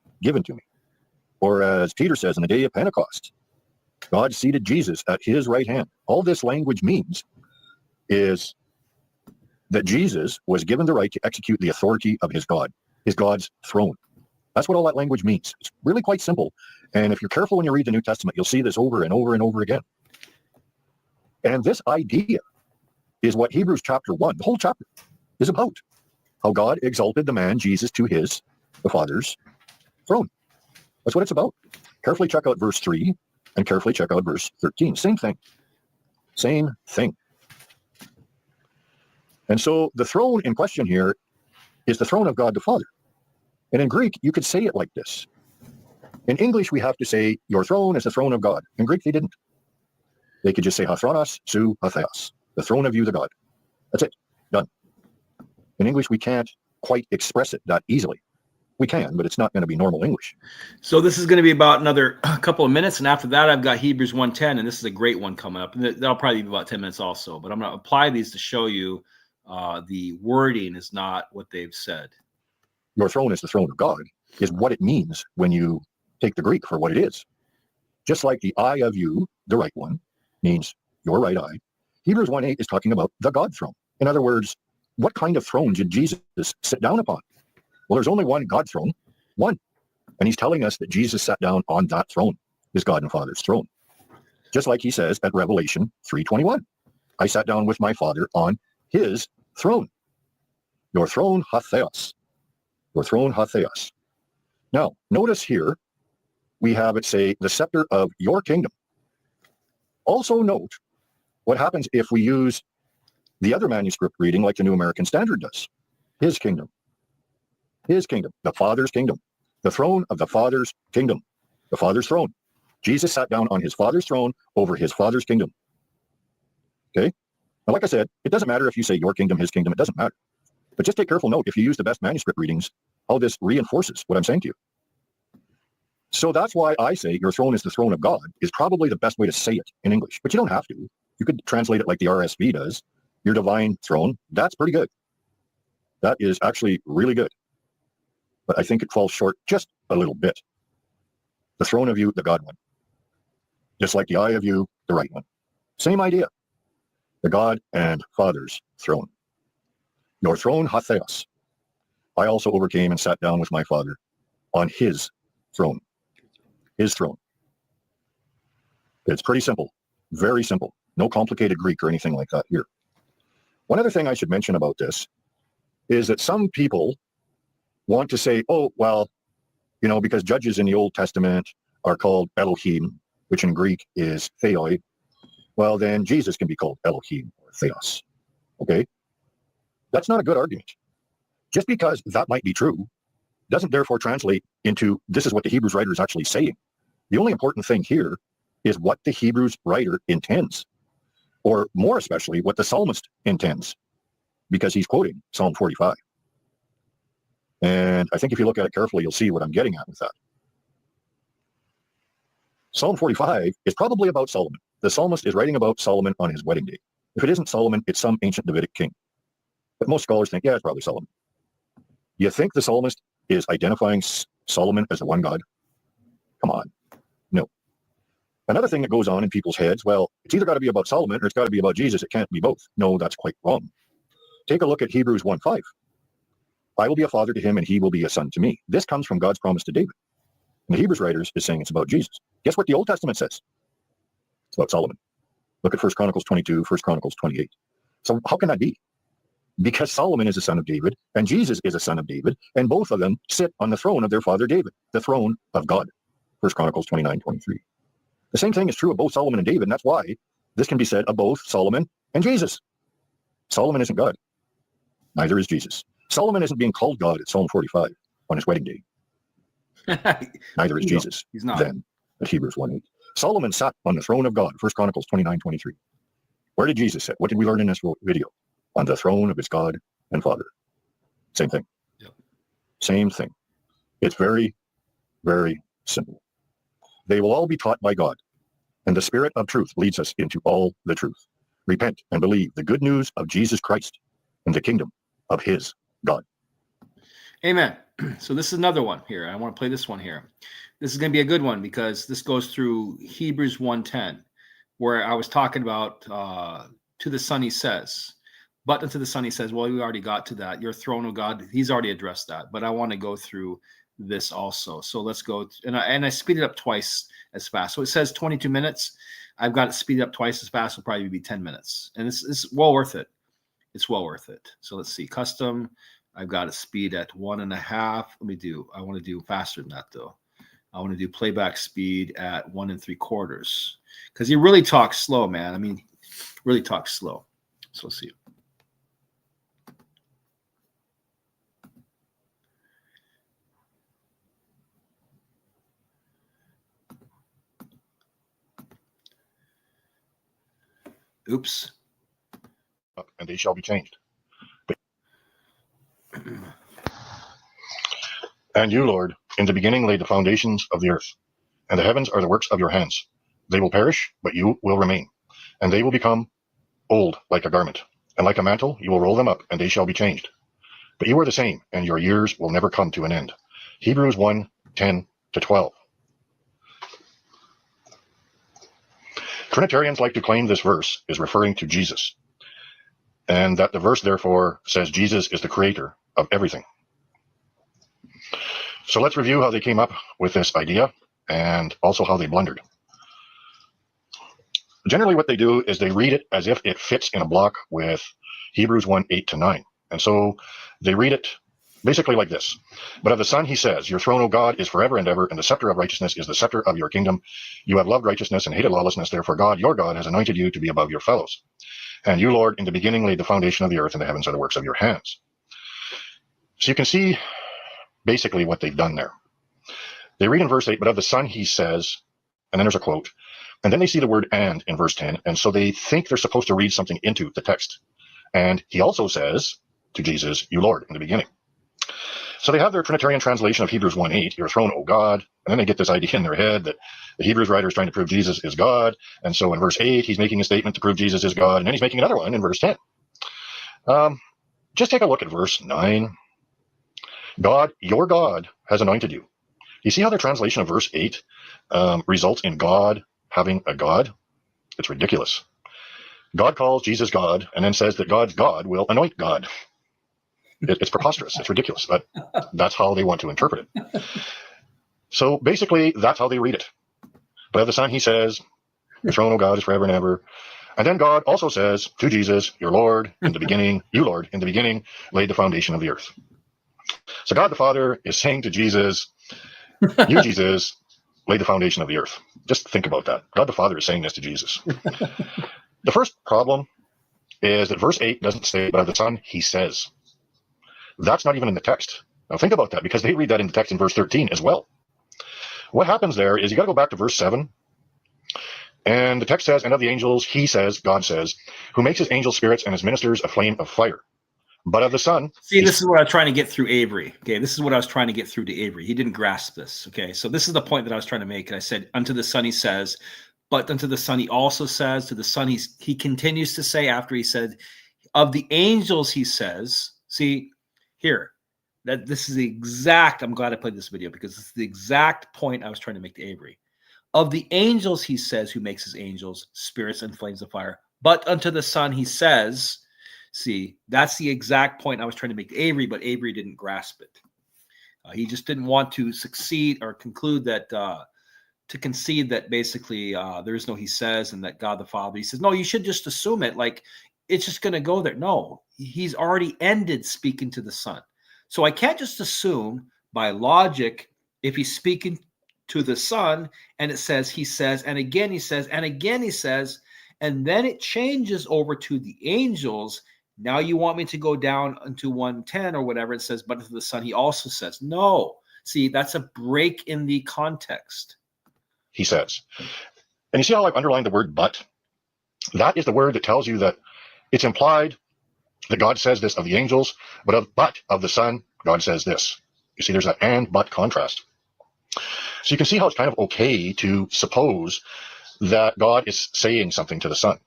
Or as Peter says in the day of Pentecost, God seated Jesus at his right hand. All this language means is that Jesus was given the right to execute the authority of his God's throne. That's what all that language means. It's really quite simple. And if you're careful when you read the New Testament, you'll see this over and over and over again. And this idea is what Hebrews chapter 1, the whole chapter, is about. How God exalted the man, Jesus, to the Father's throne. That's what it's about. Carefully check out verse 3 and carefully check out verse 13. Same thing. Same thing. And so the throne in question here is the throne of God the Father. And in Greek, you could say it like this. In English, we have to say, your throne is the throne of God. In Greek, they didn't. They could just say, hathronos su hatheos, the throne of you, the God. That's it. Done. In English, we can't quite express it that easily. We can, but it's not going to be normal English. So this is going to be about another couple of minutes. And after that, I've got Hebrews 1:10, and this is a great one coming up. And that'll probably be about 10 minutes also. But I'm going to apply these to show you the wording is not what they've said. Your throne is the throne of God is what it means when you take the Greek for what it is. Just like the I of you, the right one, means your right eye. Hebrews 1:8 is talking about the God throne. In other words, what kind of throne did Jesus sit down upon? Well, there's only one God throne, one. And he's telling us that Jesus sat down on that throne, his God and Father's throne. Just like he says at Revelation 3:21, I sat down with my Father on his throne. Your throne hath theos. Your throne hath theos. Now, notice here, we have it say, the scepter of your kingdom. Also note what happens if we use the other manuscript reading like the New American Standard does. His kingdom. His kingdom. The Father's kingdom. The throne of the Father's kingdom. The Father's throne. Jesus sat down on his Father's throne over his Father's kingdom. Okay? Now, like I said, it doesn't matter if you say your kingdom, his kingdom. It doesn't matter. But just take careful note, if you use the best manuscript readings, how this reinforces what I'm saying to you. So that's why I say your throne is the throne of God is probably the best way to say it in English. But you don't have to. You could translate it like the RSV does. Your divine throne. That's pretty good. That is actually really good. But I think it falls short just a little bit. The throne of you, the God one. Just like the eye of you, the right one. Same idea. The God and Father's throne. Your throne hath theos. I also overcame and sat down with my Father on his throne. His throne. It's pretty simple. Very simple. No complicated Greek or anything like that here. One other thing I should mention about this is that some people want to say, oh, well, you know, because judges in the Old Testament are called Elohim, which in Greek is theoi, well, then Jesus can be called Elohim or theos. Okay? That's not a good argument. Just because that might be true doesn't therefore translate into this is what the Hebrews writer is actually saying. The only important thing here is what the Hebrews writer intends, or more especially what the psalmist intends, because he's quoting Psalm 45. And I think if you look at it carefully, you'll see what I'm getting at with that. Psalm 45 is probably about Solomon. The psalmist is writing about Solomon on his wedding day. If it isn't Solomon, it's some ancient Davidic king. But most scholars think, yeah, it's probably Solomon. You think the psalmist is identifying Solomon as the one God? Come on. No. Another thing that goes on in people's heads, well, it's either got to be about Solomon or it's got to be about Jesus. It can't be both. No, that's quite wrong. Take a look at Hebrews 1:5. I will be a father to him and he will be a son to me. This comes from God's promise to David. And the Hebrews writers is saying it's about Jesus. Guess what the Old Testament says? It's about Solomon. Look at 1 Chronicles 22, 1 Chronicles 28. So how can that be? Because Solomon is a son of David and Jesus is a son of David, and both of them sit on the throne of their father David, the throne of God. 1 Chronicles 29:23. The same thing is true of both Solomon and David, and that's why this can be said of both Solomon and Jesus. Solomon isn't God. Neither is Jesus. Solomon isn't being called God at Psalm 45 on his wedding day. Neither is Jesus. He's not. Then at Hebrews 1:8. Solomon sat on the throne of God, 1 Chronicles 29:23. Where did Jesus sit? What did we learn in this video? On the throne of his God and Father. Same thing. Yep. Same thing. It's very, very simple. They will all be taught by God, and the Spirit of truth leads us into all the truth. Repent and believe the good news of Jesus Christ and the kingdom of his God. Amen. So this is another one here. I want to play this one here. This is going to be a good one because this goes through Hebrews 1:10, where I was talking about to the Son he says, but unto the Son he says, well, we already got to that. Your throne, O God, he's already addressed that. But I want to go through this also. So let's go. And I speed it up twice as fast. So it says 22 minutes. I've got it speeded up twice as fast. It'll probably be 10 minutes. And it's well worth it. It's well worth it. So let's see. Custom. I've got a speed at 1.5. I want to do faster than that though. I want to do playback speed at 1 3/4 because he really talks slow, man. I mean, really talks slow. So let's see. Oops. And they shall be changed. And you, Lord, in the beginning laid the foundations of the earth, and the heavens are the works of your hands. They will perish, but you will remain, and they will become old like a garment, and like a mantle you will roll them up, and they shall be changed. But you are the same, and your years will never come to an end. Hebrews 1:10-12. Trinitarians like to claim this verse is referring to Jesus, and that the verse therefore says Jesus is the creator of everything. So let's review how they came up with this idea and also how they blundered. Generally what they do is they read it as if it fits in a block with Hebrews 1:8-9. And so they read it basically like this. But of the Son he says, your throne, O God, is forever and ever, and the scepter of righteousness is the scepter of your kingdom. You have loved righteousness and hated lawlessness. Therefore God, your God, has anointed you to be above your fellows. And you, Lord, in the beginning laid the foundation of the earth, and the heavens are the works of your hands. So you can see basically what they've done there. They read in verse 8, but of the Son he says, and then there's a quote, and then they see the word and in verse 10, and so they think they're supposed to read something into the text. And he also says to Jesus, you, Lord, in the beginning. So they have their Trinitarian translation of Hebrews 1:8, your throne, O God, and then they get this idea in their head that the Hebrews writer is trying to prove Jesus is God, and so in verse 8, he's making a statement to prove Jesus is God, and then he's making another one in verse 10. Just take a look at verse 9. God, your God, has anointed you. You see how their translation of verse 8 results in God having a God? It's ridiculous. God calls Jesus God and then says that God's God will anoint God. It's preposterous. It's ridiculous, but that's how they want to interpret it. So basically, that's how they read it. But of the Son, he says, your throne, O God, is forever and ever. And then God also says to Jesus, your Lord, in the beginning, you, Lord, in the beginning, laid the foundation of the earth. So God the Father is saying to Jesus, you, Jesus, laid the foundation of the earth. Just think about that. God the Father is saying this to Jesus. The first problem is that verse 8 doesn't say, but of the Son, he says. That's not even in the text. Now think about that, because they read that in the text in verse 13 as well. What happens there is you got to go back to verse 7. And the text says, and of the angels, he says, God says, who makes his angel spirits and his ministers a flame of fire. But of the Son. See, this is what I was trying to get through Avery. Okay, this is what I was trying to get through to Avery. He didn't grasp this. Okay, so this is the point that I was trying to make. And I said, unto the Son he says, but unto the Son he also says, to the Son he continues to say after he said, of the angels he says, see, here, that this is the exact, I'm glad I played this video because it's the exact point I was trying to make to Avery. Of the angels, he says, who makes his angels spirits and flames of fire. But unto the Son, he says, see, that's the exact point I was trying to make to Avery, but Avery didn't grasp it. He just didn't want to succeed or conclude that, to concede that basically there is no he says and that God the Father, he says, no, you should just assume it. Like, it's just going to go there. No, he's already ended speaking to the Son. So I can't just assume by logic, if he's speaking to the Son and it says, he says, and again he says, and again he says, and then it changes over to the angels. Now you want me to go down into 110 or whatever it says, but to the Son, he also says, no. See, that's a break in the context. He says. And you see how I've underlined the word but? That is the word that tells you that it's implied that God says this of the angels, but of the Son, God says this. You see, there's that and but contrast. So you can see how it's kind of okay to suppose that God is saying something to the Son.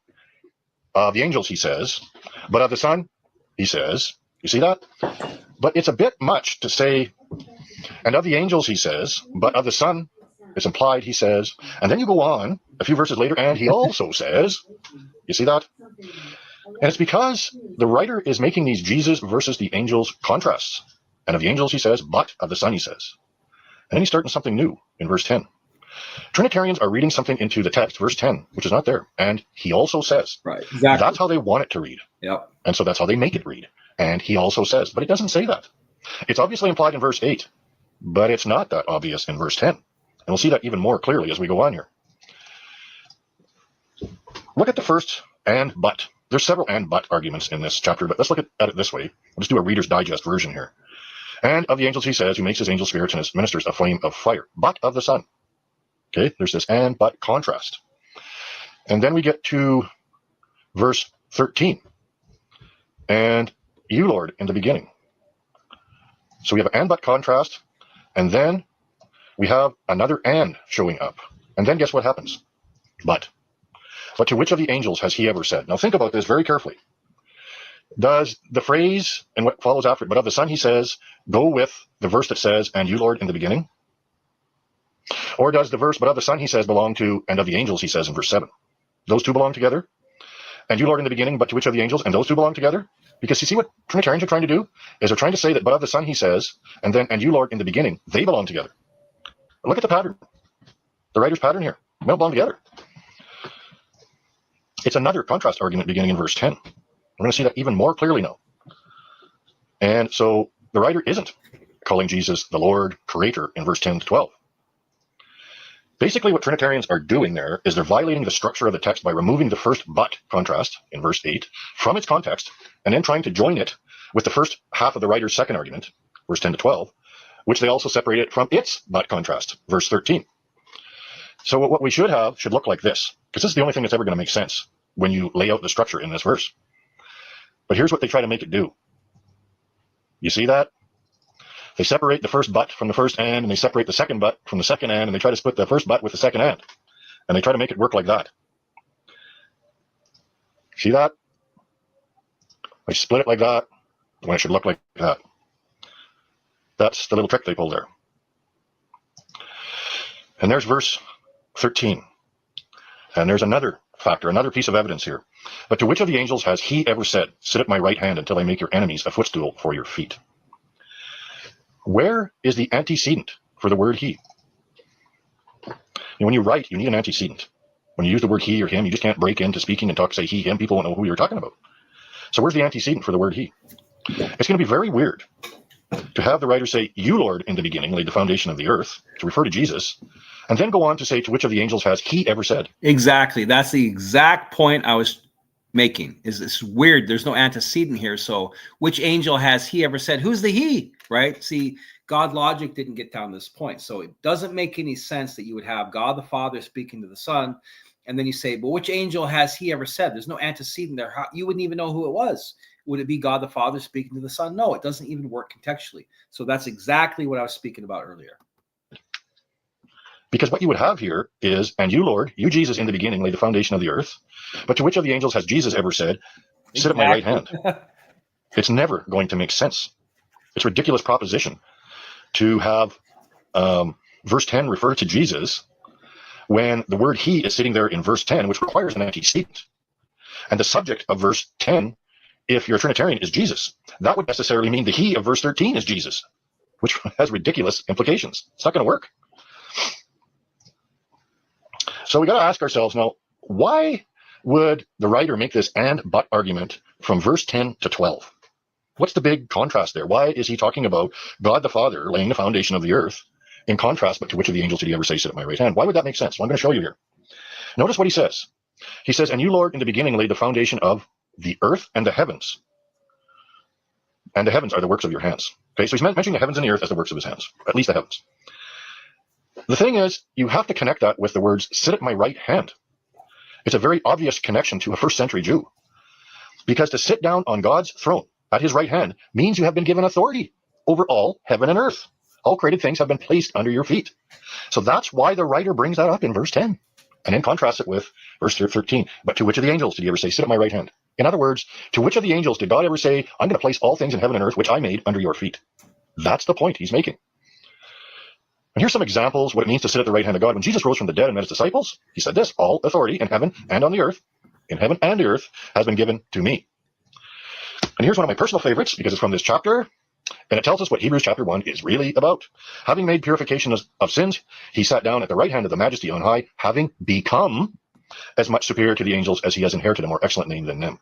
Of the angels, he says, but of the Son, he says. You see that? But it's a bit much to say, and of the angels, he says, but of the Son, it's implied, he says. And then you go on a few verses later, and he also says. You see that? And it's because the writer is making these Jesus versus the angels contrasts. And of the angels, he says, but of the Son, he says. And then he's starting something new in verse 10. Trinitarians are reading something into the text, verse 10, which is not there. And he also says. Right, exactly. That's how they want it to read. Yep. And so that's how they make it read. And he also says, but it doesn't say that. It's obviously implied in verse 8, but it's not that obvious in verse 10. And we'll see that even more clearly as we go on here. Look at the first and but. There's several and but arguments in this chapter, but let's look at it this way. Let's do a Reader's Digest version here. And of the angels, he says, who makes his angel spirits and his ministers a flame of fire, but of the Son. Okay, there's this and but contrast. And then we get to verse 13. And you, Lord, in the beginning. So we have an and but contrast, and then we have another and showing up. And then guess what happens? But to which of the angels has he ever said? Now think about this very carefully. Does the phrase and what follows after it, but of the Son, he says, go with the verse that says, and you, Lord, in the beginning? Or does the verse, but of the Son, he says, belong to, and of the angels, he says in verse 7? Those two belong together? And you, Lord, in the beginning, but to which of the angels? And those two belong together? Because you see what Trinitarians are trying to do? Is they're trying to say that, but of the Son, he says, and then, and you, Lord, in the beginning, they belong together. Look at the pattern. The writer's pattern here. They don't belong together. It's another contrast argument beginning in verse 10. We're going to see that even more clearly now. And so the writer isn't calling Jesus the Lord, creator in verse 10 to 12. Basically, what Trinitarians are doing there is they're violating the structure of the text by removing the first but contrast in verse 8 from its context, and then trying to join it with the first half of the writer's second argument, verse 10 to 12, which they also separated from its but contrast, verse 13. So what we should look like this, because this is the only thing that's ever going to make sense when you lay out the structure in this verse. But here's what they try to make it do. You see that? They separate the first but from the first and they separate the second but from the second and they try to split the first but with the second and they try to make it work like that. See that? I split it like that when it should look like that. That's the little trick they pull there. And there's verse 13. And there's another factor, another piece of evidence here. But to which of the angels has he ever said, sit at my right hand until I make your enemies a footstool for your feet? Where is the antecedent for the word he? When you write, you need an antecedent. When you use the word he or him, you just can't break into speaking and talk, say he, him. People won't know who you're talking about. So where's the antecedent for the word he? It's going to be very weird to have the writer say, you, Lord, in the beginning laid the foundation of the earth, to refer to Jesus, and then go on to say, to which of the angels has he ever said? Exactly. That's the exact point I was making. Is this weird? There's no antecedent here. So which angel has he ever said? Who's the he, right? See, God logic didn't get down to this point. So it doesn't make any sense that you would have God the Father speaking to the Son, and then you say, well, which angel has he ever said? There's no antecedent there. You wouldn't even know who it was. Would it be God the Father speaking to the Son? No, it doesn't even work contextually. So that's exactly what I was speaking about earlier. Because what you would have here is, and you, Lord, you, Jesus, in the beginning laid the foundation of the earth, but to which of the angels has Jesus ever said, sit at my right hand? It's never going to make sense. It's a ridiculous proposition to have verse 10 refer to Jesus when the word he is sitting there in verse 10, which requires an antecedent. And the subject of verse 10, if you're a Trinitarian, is Jesus. That would necessarily mean the he of verse 13 is Jesus, which has ridiculous implications. It's not going to work. So we got to ask ourselves now, why would the writer make this and but argument from verse 10 to 12? What's the big contrast there? Why is he talking about God the Father laying the foundation of the earth in contrast, but to which of the angels did he ever say, sit at my right hand? Why would that make sense? Well, I'm going to show you here. Notice what he says. He says, and you, Lord, in the beginning laid the foundation of the earth and the heavens. And the heavens are the works of your hands. Okay, so he's mentioning the heavens and the earth as the works of his hands, at least the heavens. The thing is, you have to connect that with the words, sit at my right hand. It's a very obvious connection to a first century Jew. Because to sit down on God's throne at his right hand means you have been given authority over all heaven and earth. All created things have been placed under your feet. So that's why the writer brings that up in verse 10. And then contrasts it with verse 13. But to which of the angels did he ever say, sit at my right hand? In other words, to which of the angels did God ever say, I'm going to place all things in heaven and earth, which I made under your feet? That's the point he's making. And here's some examples what it means to sit at the right hand of God. When Jesus rose from the dead and met his disciples, he said this, all authority in heaven and on the earth, in heaven and the earth, has been given to me. And here's one of my personal favorites because it's from this chapter. And it tells us what Hebrews chapter 1 is really about. Having made purification of sins, he sat down at the right hand of the majesty on high, having become as much superior to the angels as he has inherited a more excellent name than them.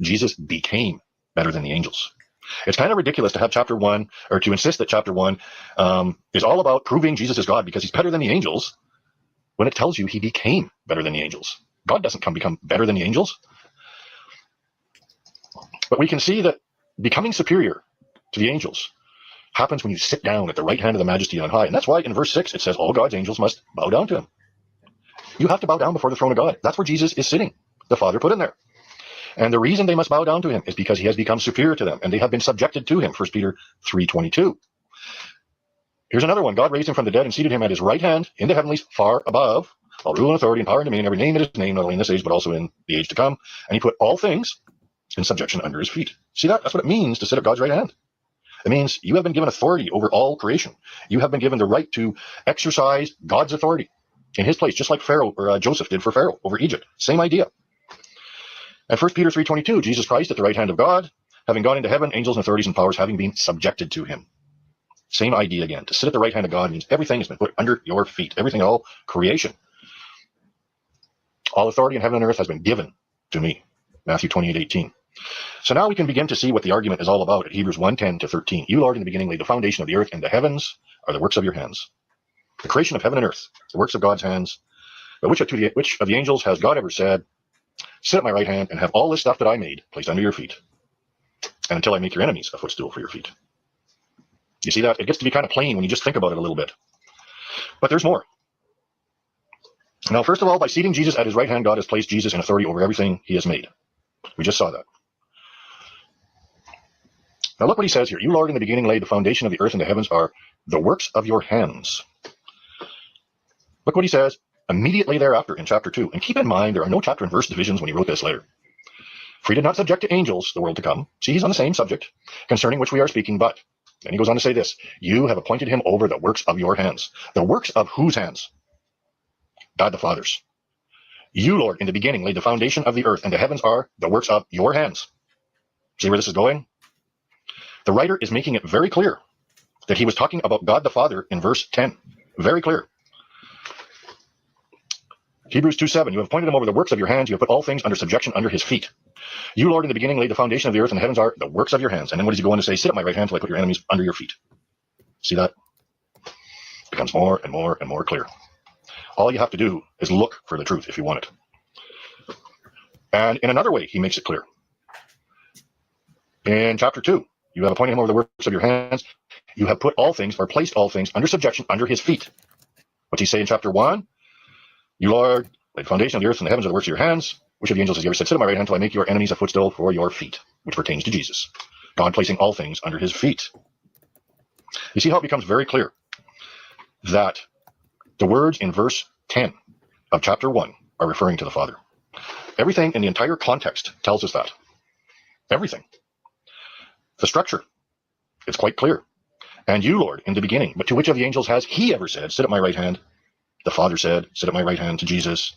Jesus became better than the angels. It's kind of ridiculous to have chapter 1, or to insist that chapter 1 is all about proving Jesus is God because he's better than the angels, when it tells you he became better than the angels. God doesn't become better than the angels. But we can see that becoming superior to the angels happens when you sit down at the right hand of the majesty on high. And that's why in verse 6 it says all God's angels must bow down to him. You have to bow down before the throne of God. That's where Jesus is sitting. The Father put him there. And the reason they must bow down to him is because he has become superior to them, and they have been subjected to him. 1 Peter 3:22. Here's another one. God raised him from the dead and seated him at his right hand in the heavenlies far above all rule and authority and power and dominion, every name that is named, not only in this age, but also in the age to come. And he put all things in subjection under his feet. See that? That's what it means to sit at God's right hand. It means you have been given authority over all creation. You have been given the right to exercise God's authority in his place, just like Pharaoh or Joseph did for Pharaoh over Egypt. Same idea. And 1 Peter 3:22, Jesus Christ at the right hand of God, having gone into heaven, angels and authorities and powers having been subjected to him. Same idea again. To sit at the right hand of God means everything has been put under your feet. Everything, all creation. All authority in heaven and earth has been given to me. Matthew 28:18. So now we can begin to see what the argument is all about at Hebrews 1:10 to 13. You, Lord, in the beginning laid the foundation of the earth, and the heavens are the works of your hands. The creation of heaven and earth, the works of God's hands. But which of the angels has God ever said, sit at my right hand and have all this stuff that I made placed under your feet, and until I make your enemies a footstool for your feet? You see that? It gets to be kind of plain when you just think about it a little bit. But there's more. Now, first of all, by seating Jesus at his right hand, God has placed Jesus in authority over everything he has made. We just saw that. Now look what he says here. You, Lord, in the beginning laid the foundation of the earth, and the heavens are the works of your hands. Look what he says immediately thereafter in chapter 2. And keep in mind, there are no chapter and verse divisions when he wrote this letter. For he did not subject to angels the world to come. See, he's on the same subject concerning which we are speaking, but. And he goes on to say this. You have appointed him over the works of your hands. The works of whose hands? God the Father's. You, Lord, in the beginning laid the foundation of the earth, and the heavens are the works of your hands. See where this is going? The writer is making it very clear that he was talking about God the Father in verse 10. Very clear. Hebrews 2:7, you have appointed him over the works of your hands. You have put all things under subjection under his feet. You, Lord, in the beginning laid the foundation of the earth, and the heavens are the works of your hands. And then what does he go on to say? Sit at my right hand till I put your enemies under your feet. See that? It becomes more and more and more clear. All you have to do is look for the truth if you want it. And in another way, he makes it clear. In chapter 2, you have appointed him over the works of your hands. You have put all things, or placed all things, under subjection under his feet. What's he say in chapter 1? You, Lord, laid the foundation of the earth, and the heavens are the works of your hands. Which of the angels has he ever said, sit at my right hand till I make your enemies a footstool for your feet? Which pertains to Jesus. God placing all things under his feet. You see how it becomes very clear that the words in verse 10 of chapter 1 are referring to the Father. Everything in the entire context tells us that. Everything. The structure, it's quite clear. And you, Lord, in the beginning, but to which of the angels has he ever said, sit at my right hand the Father said, sit at my right hand to Jesus.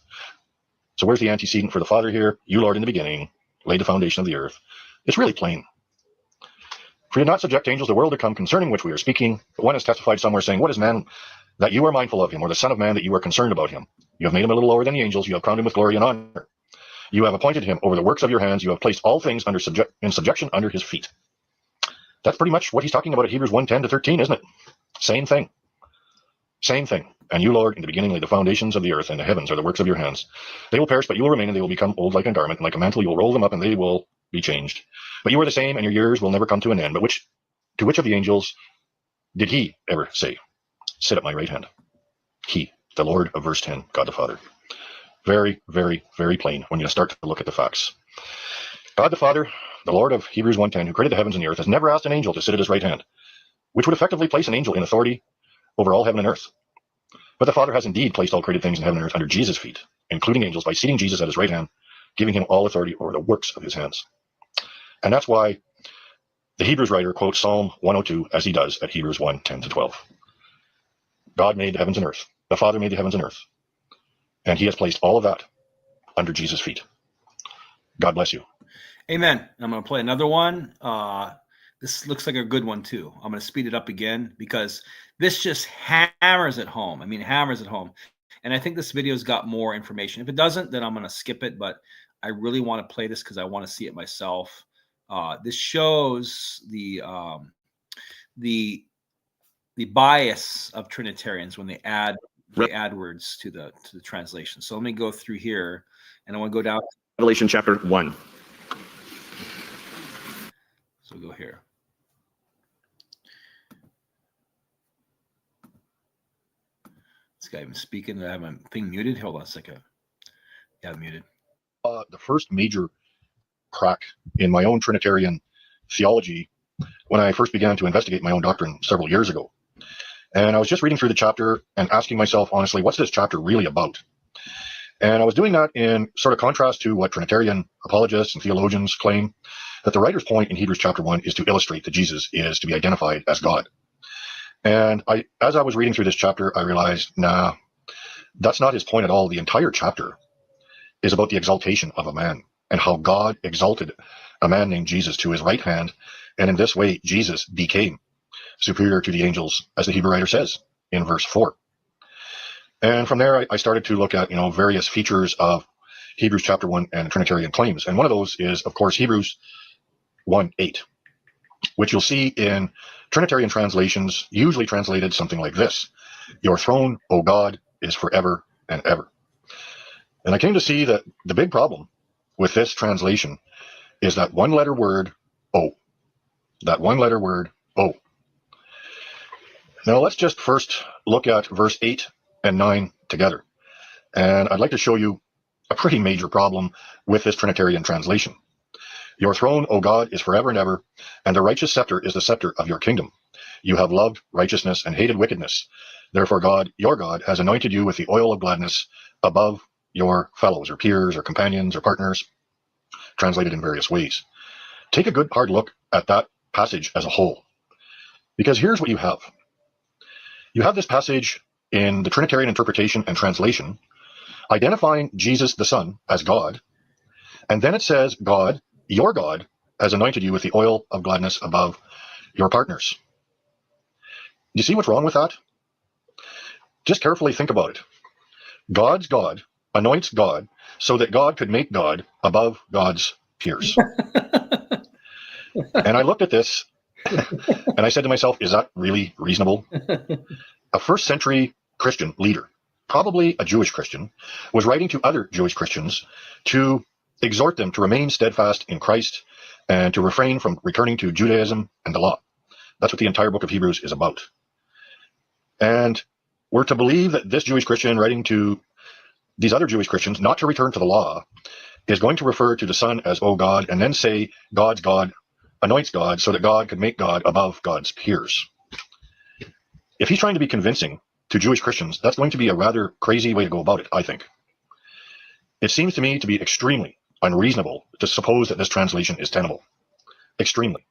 So where's the antecedent for the Father here? You, Lord, in the beginning, laid the foundation of the earth. It's really plain. For you not subject angels to the world to come, concerning which we are speaking. But one has testified somewhere, saying, what is man that you are mindful of him, or the Son of Man that you are concerned about him? You have made him a little lower than the angels. You have crowned him with glory and honor. You have appointed him over the works of your hands. You have placed all things in subjection under his feet. That's pretty much what he's talking about at Hebrews 1:10-13, isn't it? Same thing. Same thing. And you, Lord, in the beginning laid the foundations of the earth, and the heavens are the works of your hands. They will perish, but you will remain, and they will become old like a garment, and like a mantle you will roll them up, and they will be changed. But you are the same, and your years will never come to an end. But to which of the angels did he ever say, sit at my right hand? He, the Lord of verse 10, God the Father. Very, very, very plain when you start to look at the facts. God the Father, the Lord of Hebrews 1:10, who created the heavens and the earth, has never asked an angel to sit at his right hand, which would effectively place an angel in authority over all heaven and earth. But the Father has indeed placed all created things in heaven and earth under Jesus' feet, including angels, by seating Jesus at his right hand, giving him all authority over the works of his hands. And that's why the Hebrews writer quotes Psalm 102 as he does at Hebrews 1:10-12. God made the heavens and earth. The Father made the heavens and earth. And he has placed all of that under Jesus' feet. God bless you. Amen. I'm going to play another one. This looks like a good one too. I'm going to speed it up again because this just hammers it home. I mean, hammers it home. And I think this video's got more information. If it doesn't, then I'm going to skip it. But I really want to play this because I want to see it myself. This shows the bias of Trinitarians when they add words to the translation. So let me go through here, and I want to go down Revelation chapter 1. So we'll go here. This guy even speaking. I have my thing muted. Hold on a second. Yeah, I'm muted. The first major crack in my own Trinitarian theology when I first began to investigate my own doctrine several years ago. And I was just reading through the chapter and asking myself, honestly, what's this chapter really about? And I was doing that in sort of contrast to what Trinitarian apologists and theologians claim, that the writer's point in Hebrews chapter 1 is to illustrate that Jesus is to be identified as God. And as I was reading through this chapter, I realized, nah, that's not his point at all. The entire chapter is about the exaltation of a man and how God exalted a man named Jesus to his right hand. And in this way, Jesus became superior to the angels, as the Hebrew writer says in verse 4. And from there, I started to look at, various features of Hebrews chapter 1 and Trinitarian claims. And one of those is, of course, Hebrews 1:8, which you'll see in Trinitarian translations, usually translated something like this: your throne, O God, is forever and ever. And I came to see that the big problem with this translation is that one-letter word, O. That one-letter word, O. Now let's just first look at verse 8 and 9 together. And I'd like to show you a pretty major problem with this Trinitarian translation. Your throne, O God, is forever and ever, and the righteous scepter is the scepter of your kingdom. You have loved righteousness and hated wickedness. Therefore God, your God, has anointed you with the oil of gladness above your fellows or peers or companions or partners, translated in various ways. Take a good hard look at that passage as a whole, because here's what you have. You have this passage in the Trinitarian interpretation and translation identifying Jesus the Son as God, and then it says God, your God, has anointed you with the oil of gladness above your partners. You see what's wrong with that? Just carefully think about it. God's God anoints God so that God could make God above God's peers. And I looked at this and I said to myself, is that really reasonable? A first century Christian leader, probably a Jewish Christian, was writing to other Jewish Christians to exhort them to remain steadfast in Christ and to refrain from returning to Judaism and the law. That's what the entire book of Hebrews is about. And we're to believe that this Jewish Christian writing to these other Jewish Christians not to return to the law is going to refer to the Son as, oh God, and then say God's God anoints God so that God could make God above God's peers. If he's trying to be convincing to Jewish Christians, that's going to be a rather crazy way to go about it, I think. It seems to me to be extremely unreasonable to suppose that this translation is tenable. Extremely.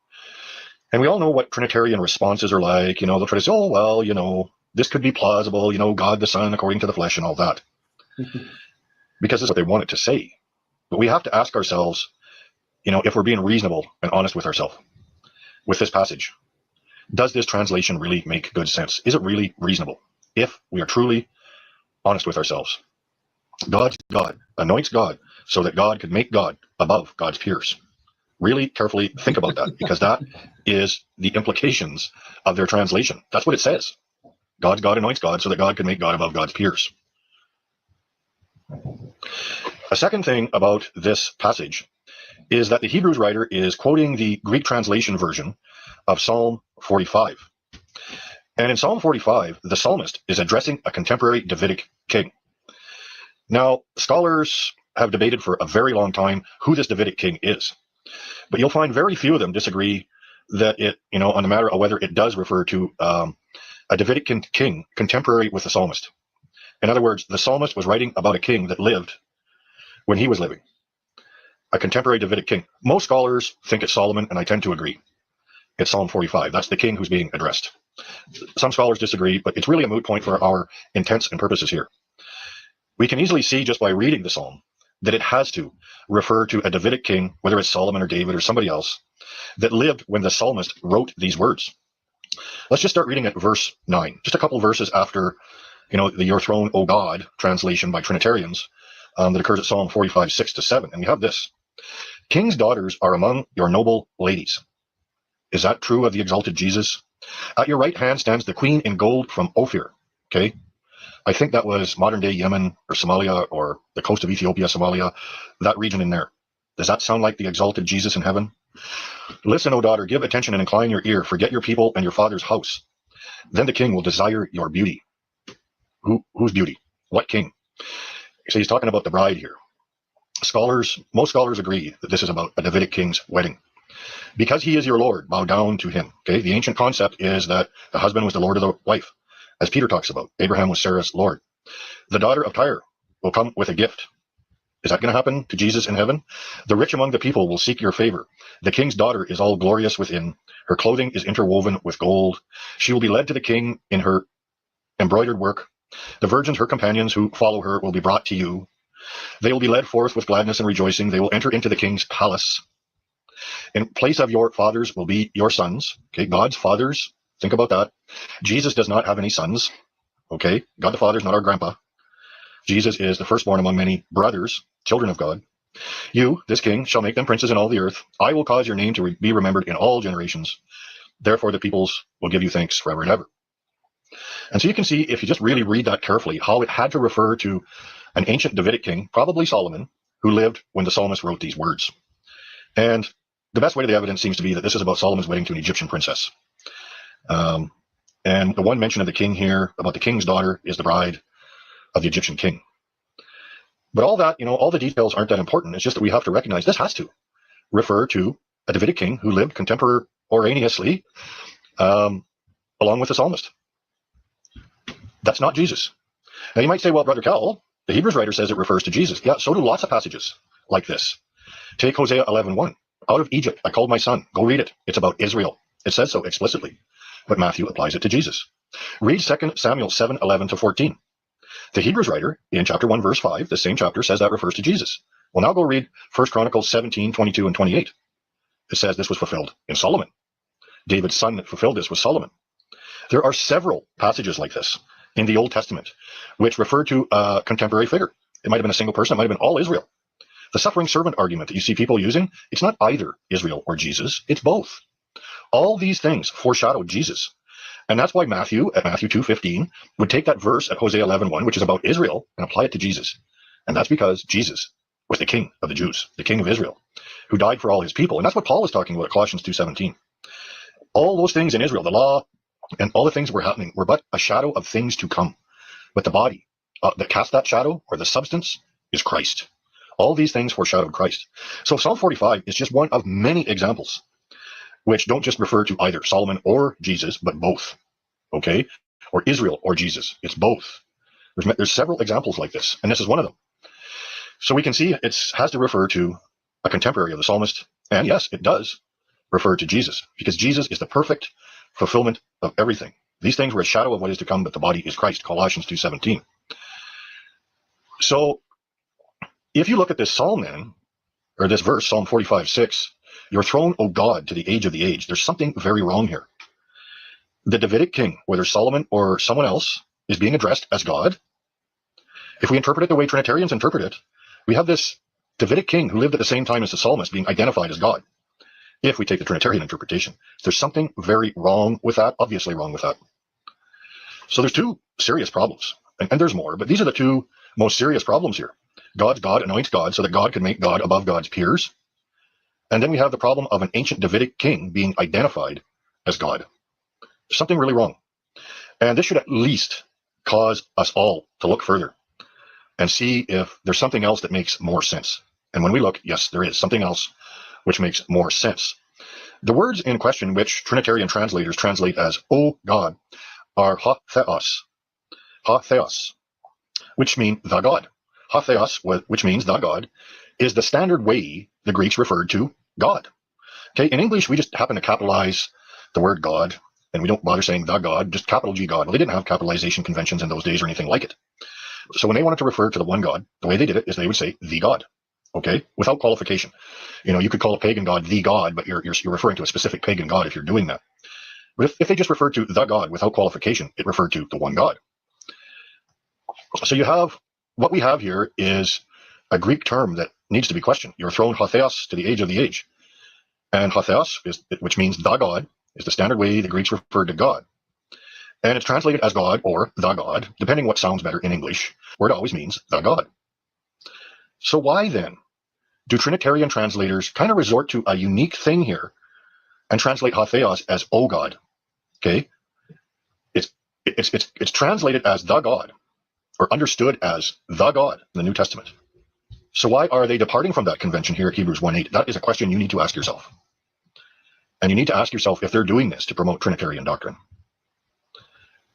And we all know what Trinitarian responses are like. They'll try to say, oh, well, this could be plausible, you know, God the Son according to the flesh and all that. Because this is what they want it to say. But we have to ask ourselves, you know, if we're being reasonable and honest with ourselves with this passage, does this translation really make good sense? Is it really reasonable? If we are truly honest with ourselves, God's God anoints God so that God could make God above God's peers. Really carefully think about that, because that is the implications of their translation. That's what it says. God's God anoints God so that God can make God above God's peers. A second thing about this passage is that the Hebrews writer is quoting the Greek translation version of Psalm 45. And in Psalm 45, the psalmist is addressing a contemporary Davidic king. Now, scholars have debated for a very long time who this Davidic king is. But you'll find very few of them disagree that it, you know, on the matter of whether it does refer to a Davidic king contemporary with the psalmist. In other words, the psalmist was writing about a king that lived when he was living, a contemporary Davidic king. Most scholars think it's Solomon, and I tend to agree. It's Psalm 45. That's the king who's being addressed. Some scholars disagree, but it's really a moot point for our intents and purposes here. We can easily see just by reading the psalm that it has to refer to a Davidic king, whether it's Solomon or David or somebody else, that lived when the psalmist wrote these words. Let's just start reading at verse 9, just a couple verses after, you know, the "Your Throne, O God" translation by Trinitarians that occurs at Psalm 45, 6-7. And we have this: "King's daughters are among your noble ladies." Is that true of the exalted Jesus? "At your right hand stands the queen in gold from Ophir." Okay. I think that was modern day Yemen or Somalia or the coast of Ethiopia, Somalia, that region in there. Does that sound like the exalted Jesus in heaven? "Listen, O daughter, give attention and incline your ear. Forget your people and your father's house. Then the king will desire your beauty." Whose beauty? What king? So he's talking about the bride here. Most scholars agree that this is about a Davidic king's wedding. "Because he is your Lord, bow down to him." Okay, the ancient concept is that the husband was the Lord of the wife, as Peter talks about. Abraham was Sarah's Lord. "The daughter of Tyre will come with a gift." Is that going to happen to Jesus in heaven? "The rich among the people will seek your favor. The king's daughter is all glorious within. Her clothing is interwoven with gold. She will be led to the king in her embroidered work. The virgins, her companions who follow her, will be brought to you. They will be led forth with gladness and rejoicing. They will enter into the king's palace. In place of your fathers will be your sons." Okay, God's fathers. Think about that. Jesus does not have any sons. Okay, God the Father is not our grandpa. Jesus is the firstborn among many brothers, children of God. "You, this king, shall make them princes in all the earth. I will cause your name to be remembered in all generations. Therefore the peoples will give you thanks forever and ever." And so you can see, if you just really read that carefully, how it had to refer to an ancient Davidic king, probably Solomon, who lived when the psalmist wrote these words. And the best way to the evidence seems to be that this is about Solomon's wedding to an Egyptian princess. And the one mention of the king here about the king's daughter is the bride of the Egyptian king. But all that, you know, all the details aren't that important. It's just that we have to recognize this has to refer to a Davidic king who lived contemporaneously along with the psalmist. That's not Jesus. Now you might say, well, Brother Cal, the Hebrews writer says it refers to Jesus. Yeah, so do lots of passages like this. Take Hosea 11:1. "Out of Egypt I called my son." Go read it. It's about Israel. It says so explicitly. But Matthew applies it to Jesus. Read 2 Samuel 7:11-14. The Hebrews writer in chapter 1, verse 5, the same chapter, says that refers to Jesus. Well, now go read 1 Chronicles 17:22 and 28. It says this was fulfilled in Solomon. David's son that fulfilled this was Solomon. There are several passages like this in the Old Testament which refer to a contemporary figure. It might have been a single person. It might have been all Israel. The suffering servant argument that you see people using, it's not either Israel or Jesus. It's both. All these things foreshadow Jesus. And that's why Matthew, at Matthew 2:15, would take that verse at Hosea 11:1, which is about Israel, and apply it to Jesus. And that's because Jesus was the king of the Jews, the king of Israel, who died for all his people. And that's what Paul is talking about at Colossians 2:17. All those things in Israel, the law, and all the things that were happening were but a shadow of things to come. But the body that cast that shadow, or the substance, is Christ. All these things foreshadowed Christ. So Psalm 45 is just one of many examples which don't just refer to either Solomon or Jesus, but both. Okay? Or Israel or Jesus. It's both. There's several examples like this, and this is one of them. So we can see it has to refer to a contemporary of the psalmist, and yes, it does refer to Jesus, because Jesus is the perfect fulfillment of everything These things were a shadow of what is to come, but the body is Christ, Colossians 2:17. So if you look at this psalm then, or this verse, Psalm 45:6, your throne, O God, to the age of the age, there's something very wrong here. The Davidic king, whether Solomon or someone else, is being addressed as God. If we interpret it the way Trinitarians interpret it, we have this Davidic king who lived at the same time as the psalmist being identified as God. If we take the Trinitarian interpretation, there's something very wrong with that, obviously wrong with that. So there's two serious problems, and there's more, but these are the two most serious problems here. God's God anoints God so that God can make God above God's peers. And then we have the problem of an ancient Davidic king being identified as God. There's something really wrong. And this should at least cause us all to look further and see if there's something else that makes more sense. And when we look, yes, there is something else which makes more sense. The words in question, which Trinitarian translators translate as "O God," are ha theos, which mean the God. Ha theos, which means the God, is the standard way the Greeks referred to God. Okay, in English, we just happen to capitalize the word God, and we don't bother saying the God, just capital G God. Well, they didn't have capitalization conventions in those days or anything like it. So when they wanted to refer to the one God, the way they did it is they would say the God, okay, without qualification. You know, you could call a pagan god the God, but you're referring to a specific pagan god if you're doing that. But if they just referred to the God without qualification, it referred to the one God. So you have, what we have here is a Greek term that needs to be questioned. Your throne, hatheos, to the age of the age. And hatheos, which means the God, is the standard way the Greeks referred to God. And it's translated as God or the God, depending what sounds better in English, where it always means the God. So why then do Trinitarian translators kind of resort to a unique thing here and translate hatheos as O God? Okay, it's translated as the God, or understood as the God in the New Testament. So why are they departing from that convention here at Hebrews 1:8? That is a question you need to ask yourself. And you need to ask yourself if they're doing this to promote Trinitarian doctrine.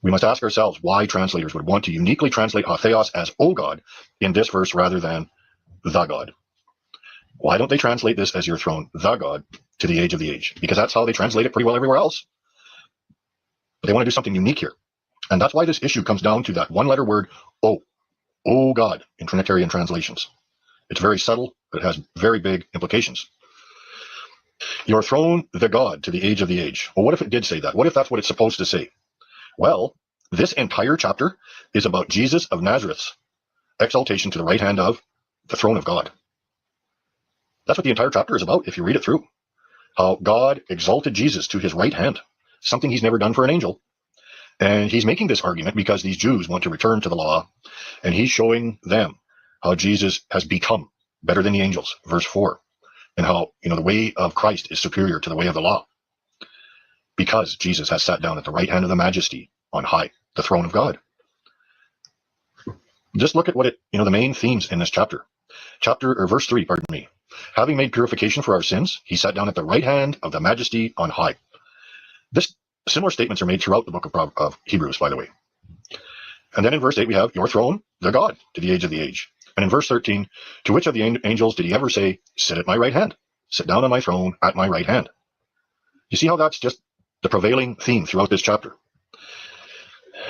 We must ask ourselves why translators would want to uniquely translate hatheos as O God in this verse rather than the God. Why don't they translate this as your throne, the God, to the age of the age? Because that's how they translate it pretty well everywhere else. But they want to do something unique here. And that's why this issue comes down to that one-letter word, O God, in Trinitarian translations. It's very subtle, but it has very big implications. Your throne, the God, to the age of the age. Well, what if it did say that? What if that's what it's supposed to say? Well, this entire chapter is about Jesus of Nazareth's exaltation to the right hand of the throne of God. That's what the entire chapter is about if you read it through. How God exalted Jesus to his right hand, something he's never done for an angel. And he's making this argument because these Jews want to return to the law, and he's showing them how Jesus has become better than the angels, verse 4, and how, the way of Christ is superior to the way of the law, because Jesus has sat down at the right hand of the majesty on high, the throne of God. Just look at what the main themes in this verse 3, pardon me. Having made purification for our sins, he sat down at the right hand of the majesty on high. Similar statements are made throughout the book of Hebrews, by the way. And then in verse 8, we have your throne, the God, to the age of the age. And in verse 13, to which of the angels did he ever say, sit at my right hand, sit down on my throne at my right hand? You see how that's just the prevailing theme throughout this chapter.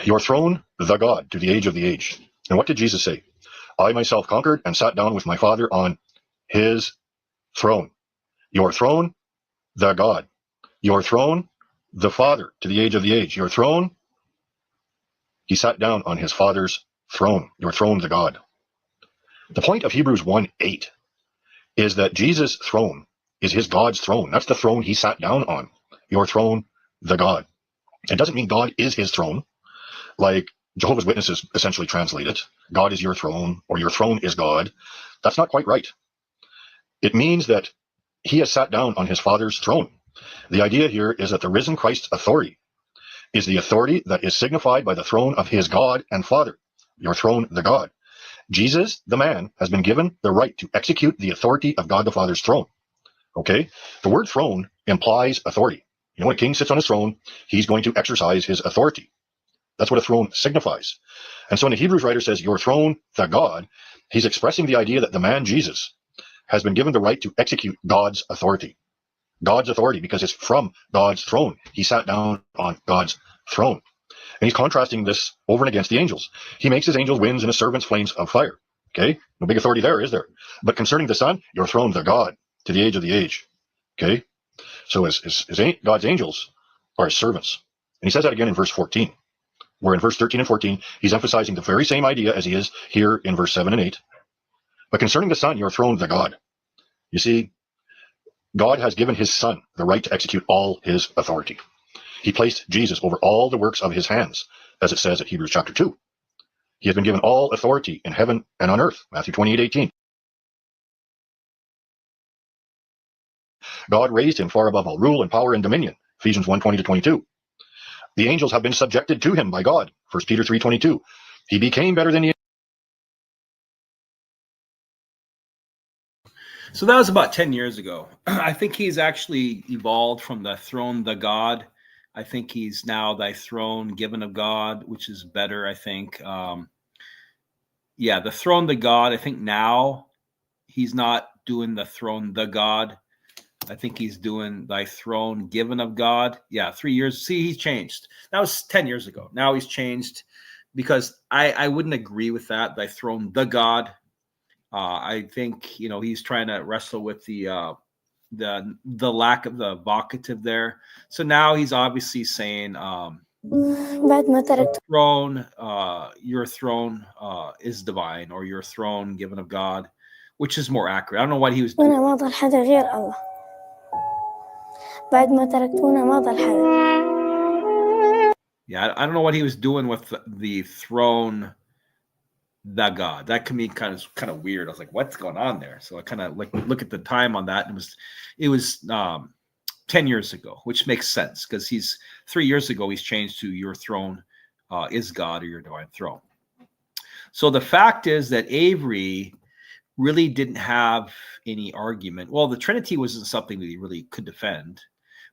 Your throne, the God, to the age of the age. And what did Jesus say? I myself conquered and sat down with my Father on his throne. Your throne, the God. Your throne, the Father, to the age of the age. Your throne, he sat down on his Father's throne. Your throne, the God. The point of Hebrews 1:8 is that Jesus' throne is his God's throne. That's the throne he sat down on. Your throne, the God. It doesn't mean God is his throne, like Jehovah's Witnesses essentially translate it. God is your throne, or your throne is God. That's not quite right. It means that he has sat down on his Father's throne. The idea here is that the risen Christ's authority is the authority that is signified by the throne of his God and Father, your throne, the God. Jesus, the man, has been given the right to execute the authority of God the Father's throne. Okay? The word throne implies authority. When a king sits on his throne, he's going to exercise his authority. That's what a throne signifies. And so when the Hebrews writer says, your throne, the God, he's expressing the idea that the man, Jesus, has been given the right to execute God's authority. God's authority, because it's from God's throne. He sat down on God's throne. And he's contrasting this over and against the angels. He makes his angels winds and his servants flames of fire. Okay? No big authority there, is there? But concerning the Son, your thrones are God to the age of the age. Okay? So God's angels are his servants. And he says that again in verse 14, where in verse 13 and 14, he's emphasizing the very same idea as he is here in verse 7 and 8. But concerning the Son, your thrones are God. You see, God has given his Son the right to execute all his authority. He placed Jesus over all the works of his hands, as it says at Hebrews chapter 2. He has been given all authority in heaven and on earth, Matthew 28:18. God raised him far above all rule and power and dominion, Ephesians 1:20-22. The angels have been subjected to him by God, 1 Peter 3:22. He became better than the So that was about 10 years ago. I think he's actually evolved from the throne, the God. I think he's now thy throne given of God, which is better, I think. Yeah, the throne, the God. I think now he's not doing the throne, the God. I think he's doing thy throne given of God. Yeah, 3 years. See, he's changed. That was 10 years ago. Now he's changed because I wouldn't agree with that. Thy throne, the God. I think, he's trying to wrestle with the lack of the vocative there. So now he's obviously saying, throne, your throne is divine, or your throne given of God, which is more accurate. I don't know what he was doing. Yeah, I don't know what he was doing with the throne, the God. That can be kind of weird. I was like, what's going on there? So I kind of look at the time on that, and it was 10 years ago, which makes sense because 3 years ago he's changed to your throne is God, or your divine throne. So the fact is that Avery really didn't have any argument. Well, the Trinity wasn't something that he really could defend,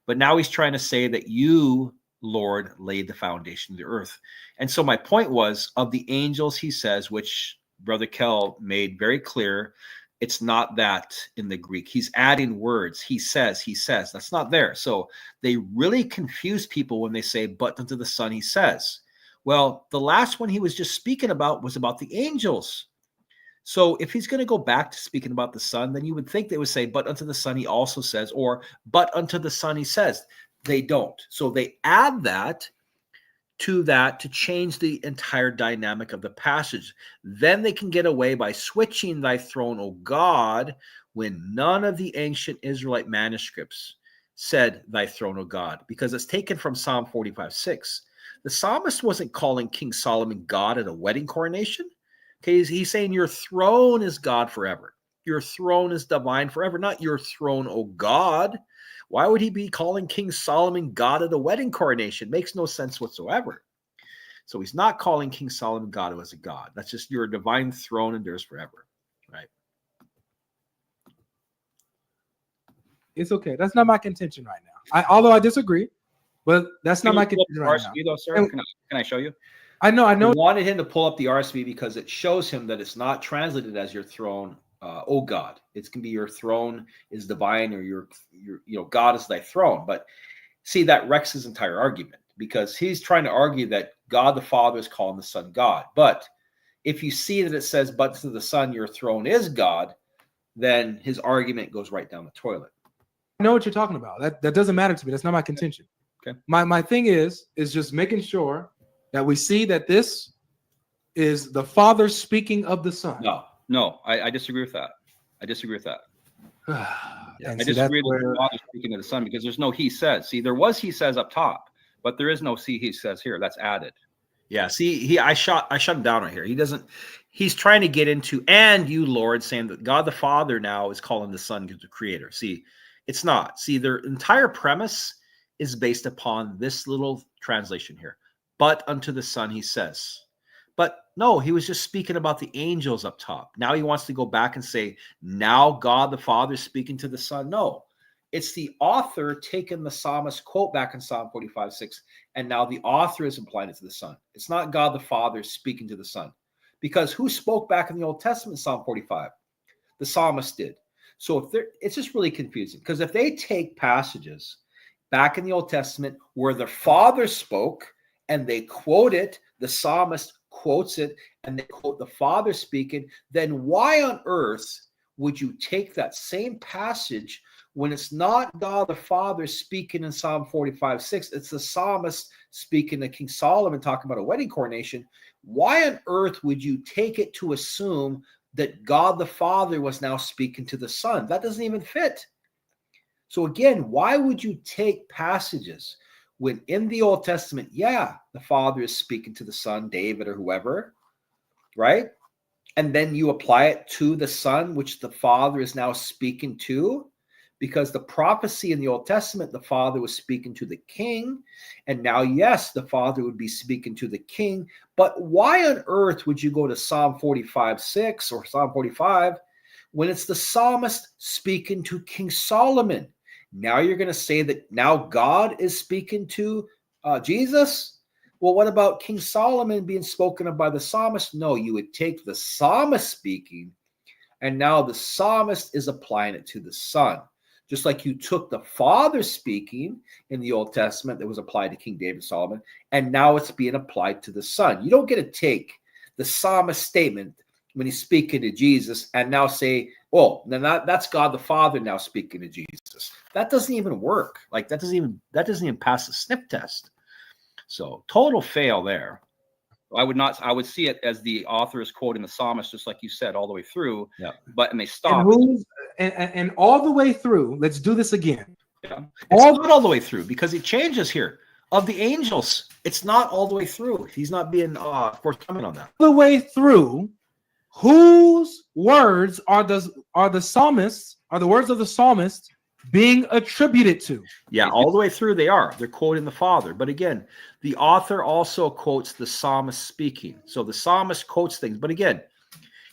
but now he's trying to say that you, Lord, laid the foundation of the earth. And so my point was, of the angels, he says, which Brother Kell made very clear, it's not that in the Greek. He's adding words. He says. That's not there. So they really confuse people when they say, but unto the Son he says. Well, the last one he was just speaking about was about the angels. So if he's going to go back to speaking about the Son, then you would think they would say, but unto the Son he also says, or but unto the Son he says. They don't. So they add that to change the entire dynamic of the passage. Then they can get away by switching thy throne, O God, when none of the ancient Israelite manuscripts said thy throne, O God, because it's taken from Psalm 45:6. The psalmist wasn't calling King Solomon God at a wedding coronation. Okay, he's saying your throne is God forever. Your throne is divine forever, not your throne, O God. Why would he be calling King Solomon God at a wedding coronation? Makes no sense whatsoever. So he's not calling King Solomon God who is a God. That's just your divine throne endures forever, right? It's okay. That's not my contention right now. Although I disagree, but that's not my contention right now. Though, sir? Can I show you? I know. I wanted him to pull up the RSV because it shows him that it's not translated as your throne, oh God. It can be your throne is divine, or your God is thy throne. But see, that wrecks his entire argument, because he's trying to argue that God the Father is calling the Son God. But if you see that it says, but to the Son your throne is God, then his argument goes right down the toilet. I know what you're talking about. That doesn't matter to me. That's not my contention. Okay. My thing is just making sure that we see that this is the Father speaking of the Son. No, I disagree with that. I disagree with that. I disagree with the Father speaking of the Son, because there's no he says. See, there was he says up top, but there is no see he says here. That's added. Yeah, see, I shut him down right here. He's trying to get into, and you, Lord, saying that God the Father now is calling the Son the creator. See, it's not. See, their entire premise is based upon this little translation here. But unto the Son he says. But no, he was just speaking about the angels up top. Now he wants to go back and say, now God the Father is speaking to the Son. No, it's the author taking the psalmist quote back in Psalm 45:6, and now the author is applying it to the Son. It's not God the Father speaking to the Son. Because who spoke back in the Old Testament, Psalm 45? The psalmist did. So it's just really confusing, because if they take passages back in the Old Testament where the Father spoke and they quote it, the psalmist quotes it, and they quote the Father speaking, then why on earth would you take that same passage when it's not God the Father speaking in Psalm 45:6, it's the psalmist speaking to King Solomon talking about a wedding coronation? Why on earth would you take it to assume that God the Father was now speaking to the Son? That doesn't even fit. So again, why would you take passages when in the Old Testament, yeah, the Father is speaking to the Son, David or whoever, right? And then you apply it to the Son, which the Father is now speaking to? Because the prophecy in the Old Testament, the Father was speaking to the king. And now, yes, the Father would be speaking to the king. But why on earth would you go to Psalm 45:6 or Psalm 45 when it's the psalmist speaking to King Solomon? Now you're going to say that now God is speaking to Jesus? Well, what about King Solomon being spoken of by the psalmist? No, you would take the psalmist speaking, and now the psalmist is applying it to the Son. Just like you took the Father speaking in the Old Testament that was applied to King David, Solomon, and now it's being applied to the Son. You don't get to take the psalmist statement when he's speaking to Jesus and now say, oh, then that's God the Father now speaking to Jesus. That doesn't even work. Like that doesn't even pass the sniff test. So total fail there. I would see it as the author is quoting the psalmist, just like you said, all the way through. Yeah. And they stop. And all the way through. Let's do this again. Yeah. It's not all the way through because he changes here. Of the angels, it's not all the way through. He's not being forthcoming on that. All the way through, whose words are the psalmists, are the words of the psalmist being attributed to? Yeah, all the way through they're quoting the Father. But again, the author also quotes the psalmist speaking. So the psalmist quotes things. But again,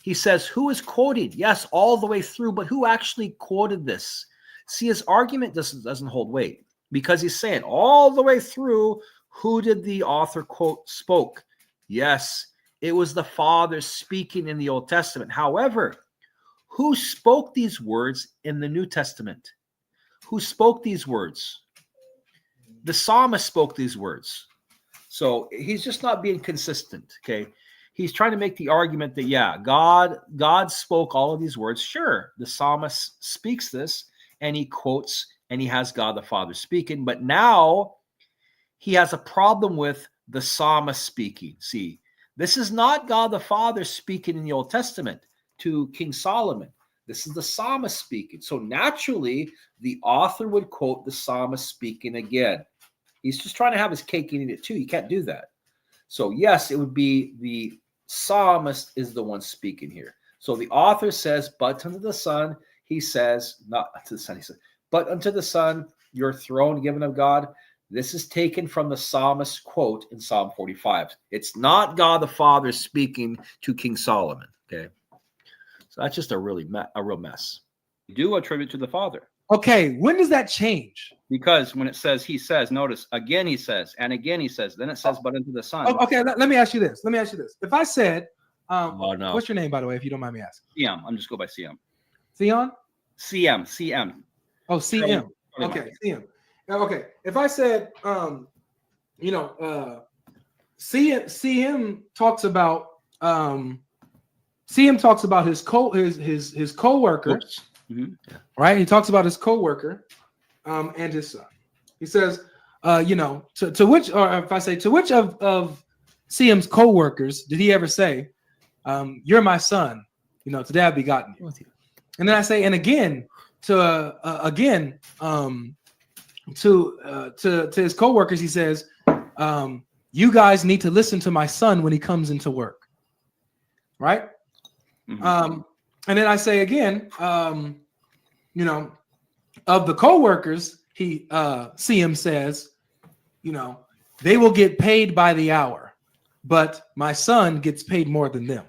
he says, who is quoted? Yes, all the way through, but who actually quoted this? See, his argument doesn't hold weight because he's saying all the way through, who did the author quote spoke? Yes, it was the Father speaking in the Old Testament. However, who spoke these words in the New Testament? Who spoke these words? The psalmist spoke these words. So he's just not being consistent, okay? He's trying to make the argument that, yeah, God spoke all of these words. Sure, the psalmist speaks this, and he quotes, and he has God the Father speaking. But now he has a problem with the psalmist speaking. See, this is not God the Father speaking in the Old Testament to King Solomon. This is the psalmist speaking. So naturally, the author would quote the psalmist speaking again. He's just trying to have his cake and eat it too. You can't do that. So yes, it would be the psalmist is the one speaking here. So the author says, but unto the Son, he says, not unto the Son, he says, but unto the Son, your throne given of God. This is taken from the psalmist quote in Psalm 45. It's not God the Father speaking to King Solomon. Okay. So that's just a real mess. You do attribute to the Father. Okay, when does that change? Because when it says he says, notice again he says, and again he says, then it says, but unto the Son. Okay, let me ask you this. If I said, what's your name, by the way, if you don't mind me asking? CM. I'm just go by CM. Theon? CM. Oh, CM. Okay, CM. Okay, if I said, CM talks about his co-worker, right? He talks about his co-worker and his son. He says, to which, or if I say, to which of CM's co-workers did he ever say, you're my son, today I've begotten you? And then I say, and again, to his co-workers, he says, you guys need to listen to my son when he comes into work. Right? Mm-hmm. And then I say again, of the co-workers, CM says, they will get paid by the hour, but my son gets paid more than them.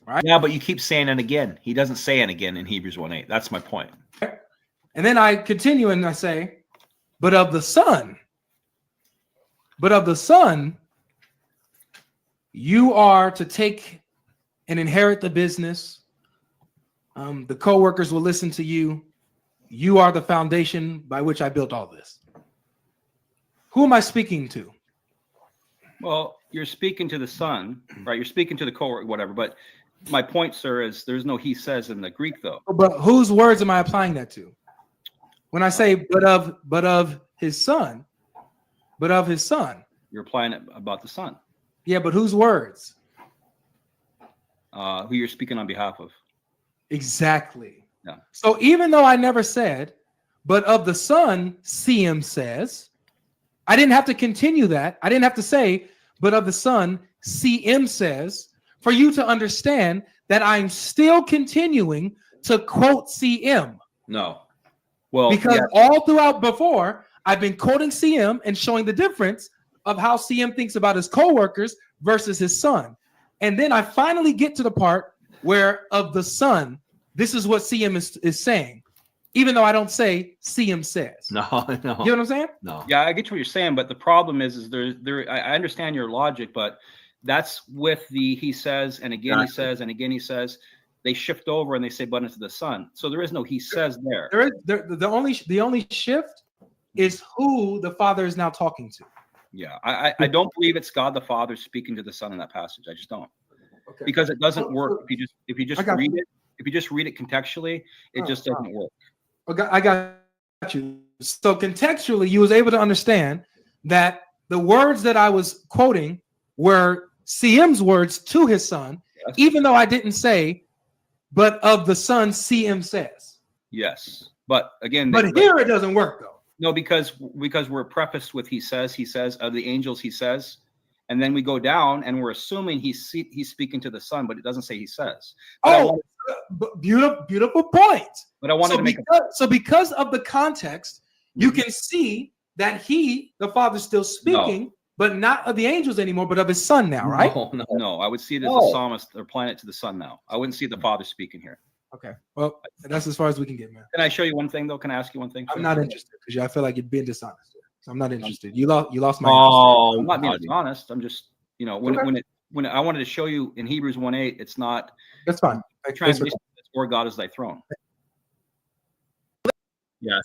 Right? Yeah, but you keep saying it again. He doesn't say it again in Hebrews 1:8. That's my point. And then I continue and I say, but of the son, you are to take and inherit the business. The co-workers will listen to you. You are the foundation by which I built all this. Who am I speaking to? Well, you're speaking to the Son, right? You're speaking to the co whatever. But my point, sir, is there's no he says in the Greek, though. But whose words am I applying that to? When I say but of his son, You're applying it about the Son, yeah, but whose words? who you're speaking on behalf of. Exactly. Yeah. So even though I never said, but of the Son, CM says, I didn't have to continue that. I didn't have to say, but of the Son, CM says, for you to understand that I'm still continuing to quote CM. No. Well, Because yeah. all throughout before, I've been quoting CM and showing the difference of how CM thinks about his coworkers versus his son. And then I finally get to the part where of the son, this is what CM is saying, even though I don't say CM says. No. You know what I'm saying? No. Yeah, I get what you're saying, but the problem is I understand your logic, but that's with the he says, and again he says, and again he says. They shift over and they say, but into the Son. So there is no he says there. The only shift is who the Father is now talking to. Yeah, I don't believe it's God the Father speaking to the Son in that passage. I just don't, because it doesn't work if you just read it. If you just read it contextually, it just doesn't work. Okay, I got you. So contextually, you was able to understand that the words that I was quoting were CM's words to his son, Yes. even though I didn't say, but of the Son, CM says. Yes, but again, But here it doesn't work though. No, because we're prefaced with he says, of the angels he says, and then we go down and we're assuming he's speaking to the Son, but it doesn't say he says. But Beautiful point. But I wanted to make because of the context, you can see that the Father's still speaking, but not of the angels anymore, but of his Son now, right? No. I would see it as the psalmist or applying it to the Son now. I wouldn't see the Father speaking here. Okay. Well, that's as far as we can get, man. Can I show you one thing though? Can I ask you one thing? I'm not interested because I feel like you're being dishonest. So I'm not interested. You lost my I'm not being dishonest. I'm just, when I wanted to show you in Hebrews 1:8, it's not. That's fine. Translation is or God is thy throne. Yeah.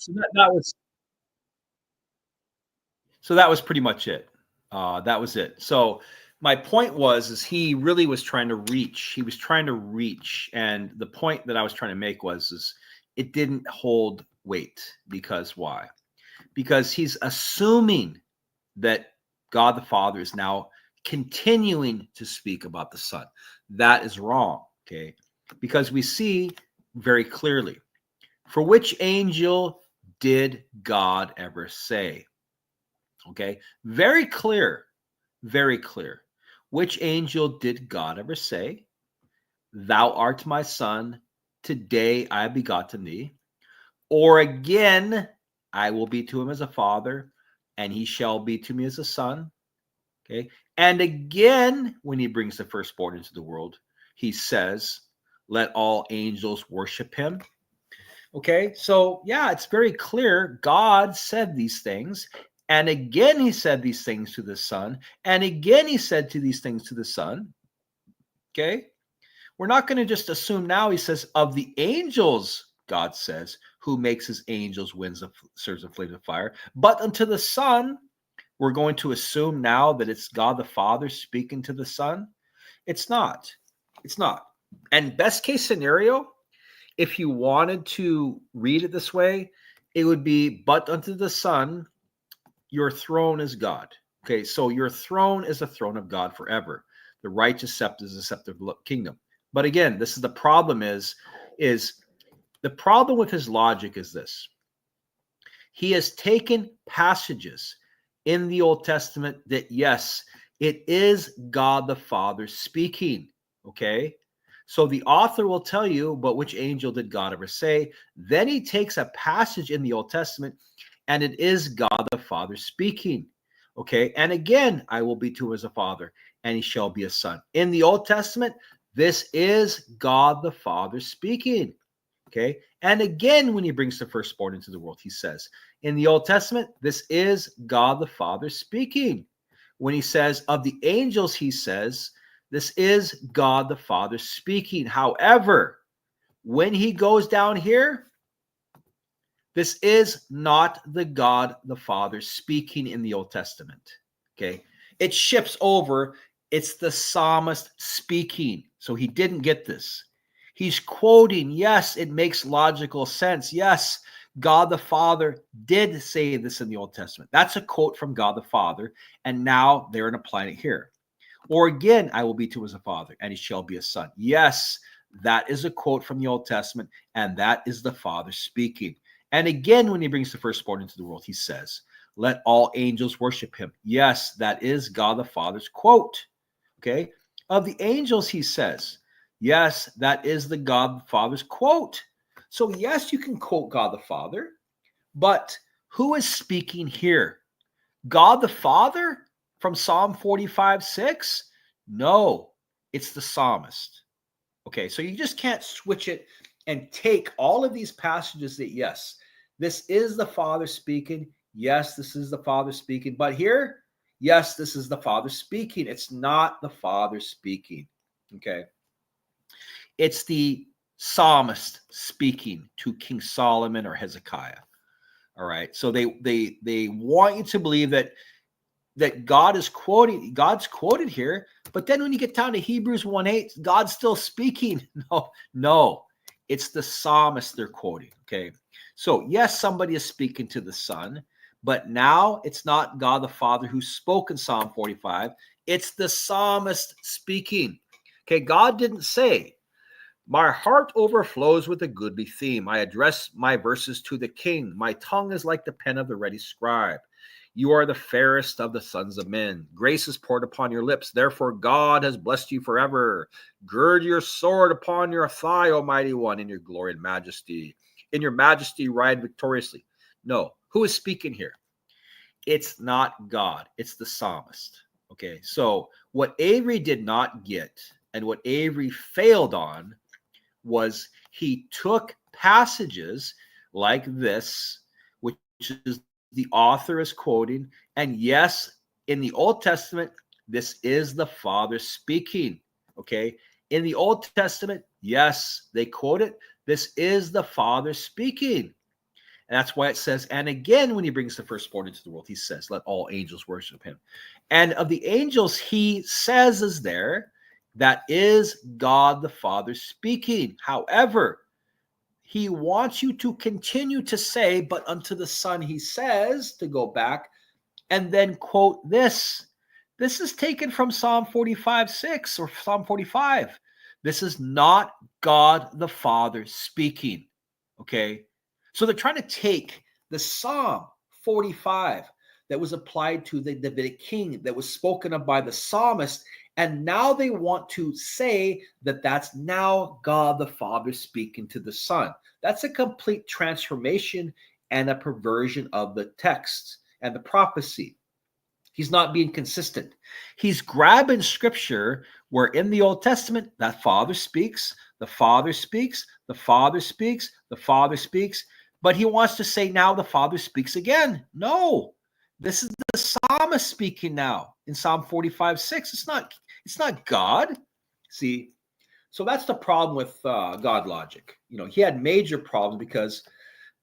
So that was pretty much it. That was it. So my point is he really was trying to reach. He was trying to reach, and the point that I was trying to make is it didn't hold weight. Because why? Because he's assuming that God the Father is now continuing to speak about the Son. That is wrong. Okay, because we see very clearly, for which angel did God ever say? Okay, very clear, very clear. Which angel did God ever say, thou art my son, today I have begotten thee? Or again, I will be to him as a father, and he shall be to me as a son. Okay, and again, when he brings the firstborn into the world, he says, let all angels worship him. Okay, so yeah, it's very clear. God said these things. And again, he said these things to the Son. And again, he said these things to the Son. Okay? We're not going to just assume now, he says, of the angels, God says, who makes his angels winds of serves of flames of fire. But unto the Son, we're going to assume now that it's God the Father speaking to the Son. It's not. It's not. And best case scenario, if you wanted to read it this way, it would be, but unto the Son, your throne is God. Okay, so your throne is a throne of God forever. The righteous scepter is a scepter of the kingdom. But again, this is the problem is the problem with his logic is this. He has taken passages in the Old Testament that, yes, it is God the Father speaking. Okay, so the author will tell you, but which angel did God ever say? Then he takes a passage in the Old Testament, and it is God the Father speaking. Okay. And again, I will be to him as a father, and he shall be a son. In the Old Testament, this is God the Father speaking. Okay. And again, when he brings the firstborn into the world, he says, in the Old Testament, this is God the Father speaking. When he says of the angels, he says, this is God the Father speaking. However, when he goes down here, this is not the God the Father speaking in the Old Testament. Okay. it shifts over. It's the psalmist speaking. So he didn't get this. He's quoting. Yes, it makes logical sense. Yes, God the Father did say this in the Old Testament. That's a quote from God the Father. And now they're applying it here. Or again, I will be to him as a father, and he shall be a son. Yes, that is a quote from the Old Testament, and that is the Father speaking. And again, when he brings the firstborn into the world, he says, let all angels worship him. Yes, that is God the Father's quote. Okay. Of the angels, he says, yes, that is the God the Father's quote. So yes, you can quote God the Father, but who is speaking here? God the Father from Psalm 45:6? No, it's the psalmist. Okay, so you just can't switch it and take all of these passages that, yes, this is the Father speaking. Yes, this is the Father speaking. But here, yes, this is the Father speaking. It's not the Father speaking. Okay. It's the psalmist speaking to King Solomon or Hezekiah. All right. So they want you to believe that God's quoted here, but then when you get down to Hebrews 1:8, God's still speaking. No, it's the psalmist they're quoting. Okay. So yes, somebody is speaking to the Son, but now it's not God the Father who spoke in Psalm 45. It's the psalmist speaking. Okay. God didn't say, my heart overflows with a goodly theme. I address my verses to the King. My tongue is like the pen of the ready scribe. You are the fairest of the sons of men. Grace is poured upon your lips. Therefore, God has blessed you forever. Gird your sword upon your thigh, O mighty one, in your glory and majesty. In your majesty, ride victoriously. No, who is speaking here? It's not God. It's the psalmist. Okay, so what Avery did not get and what Avery failed on was he took passages like this, which is the author is quoting, and yes, in the Old Testament, this is the Father speaking. Okay, in the Old Testament, yes, they quote it. This is the Father speaking. And that's why it says, and again, when he brings the firstborn into the world, he says, let all angels worship him. And of the angels, he says is there, that is God the Father speaking. However, he wants you to continue to say, but unto the Son he says, to go back and then quote this. This is taken from Psalm 45:6 or Psalm 45. This is not God the Father speaking. Okay. So they're trying to take the Psalm 45 that was applied to the Davidic king, that was spoken of by the psalmist, and now they want to say that that's now God the Father speaking to the Son. That's a complete transformation and a perversion of the text and the prophecy. He's not being consistent. He's grabbing scripture where in the Old Testament, that Father speaks, the Father speaks, the Father speaks, the Father speaks, but he wants to say now the Father speaks again. No, this is the psalmist speaking now in Psalm 45:6. It's not God. See, so that's the problem with God logic. You know, he had major problems because,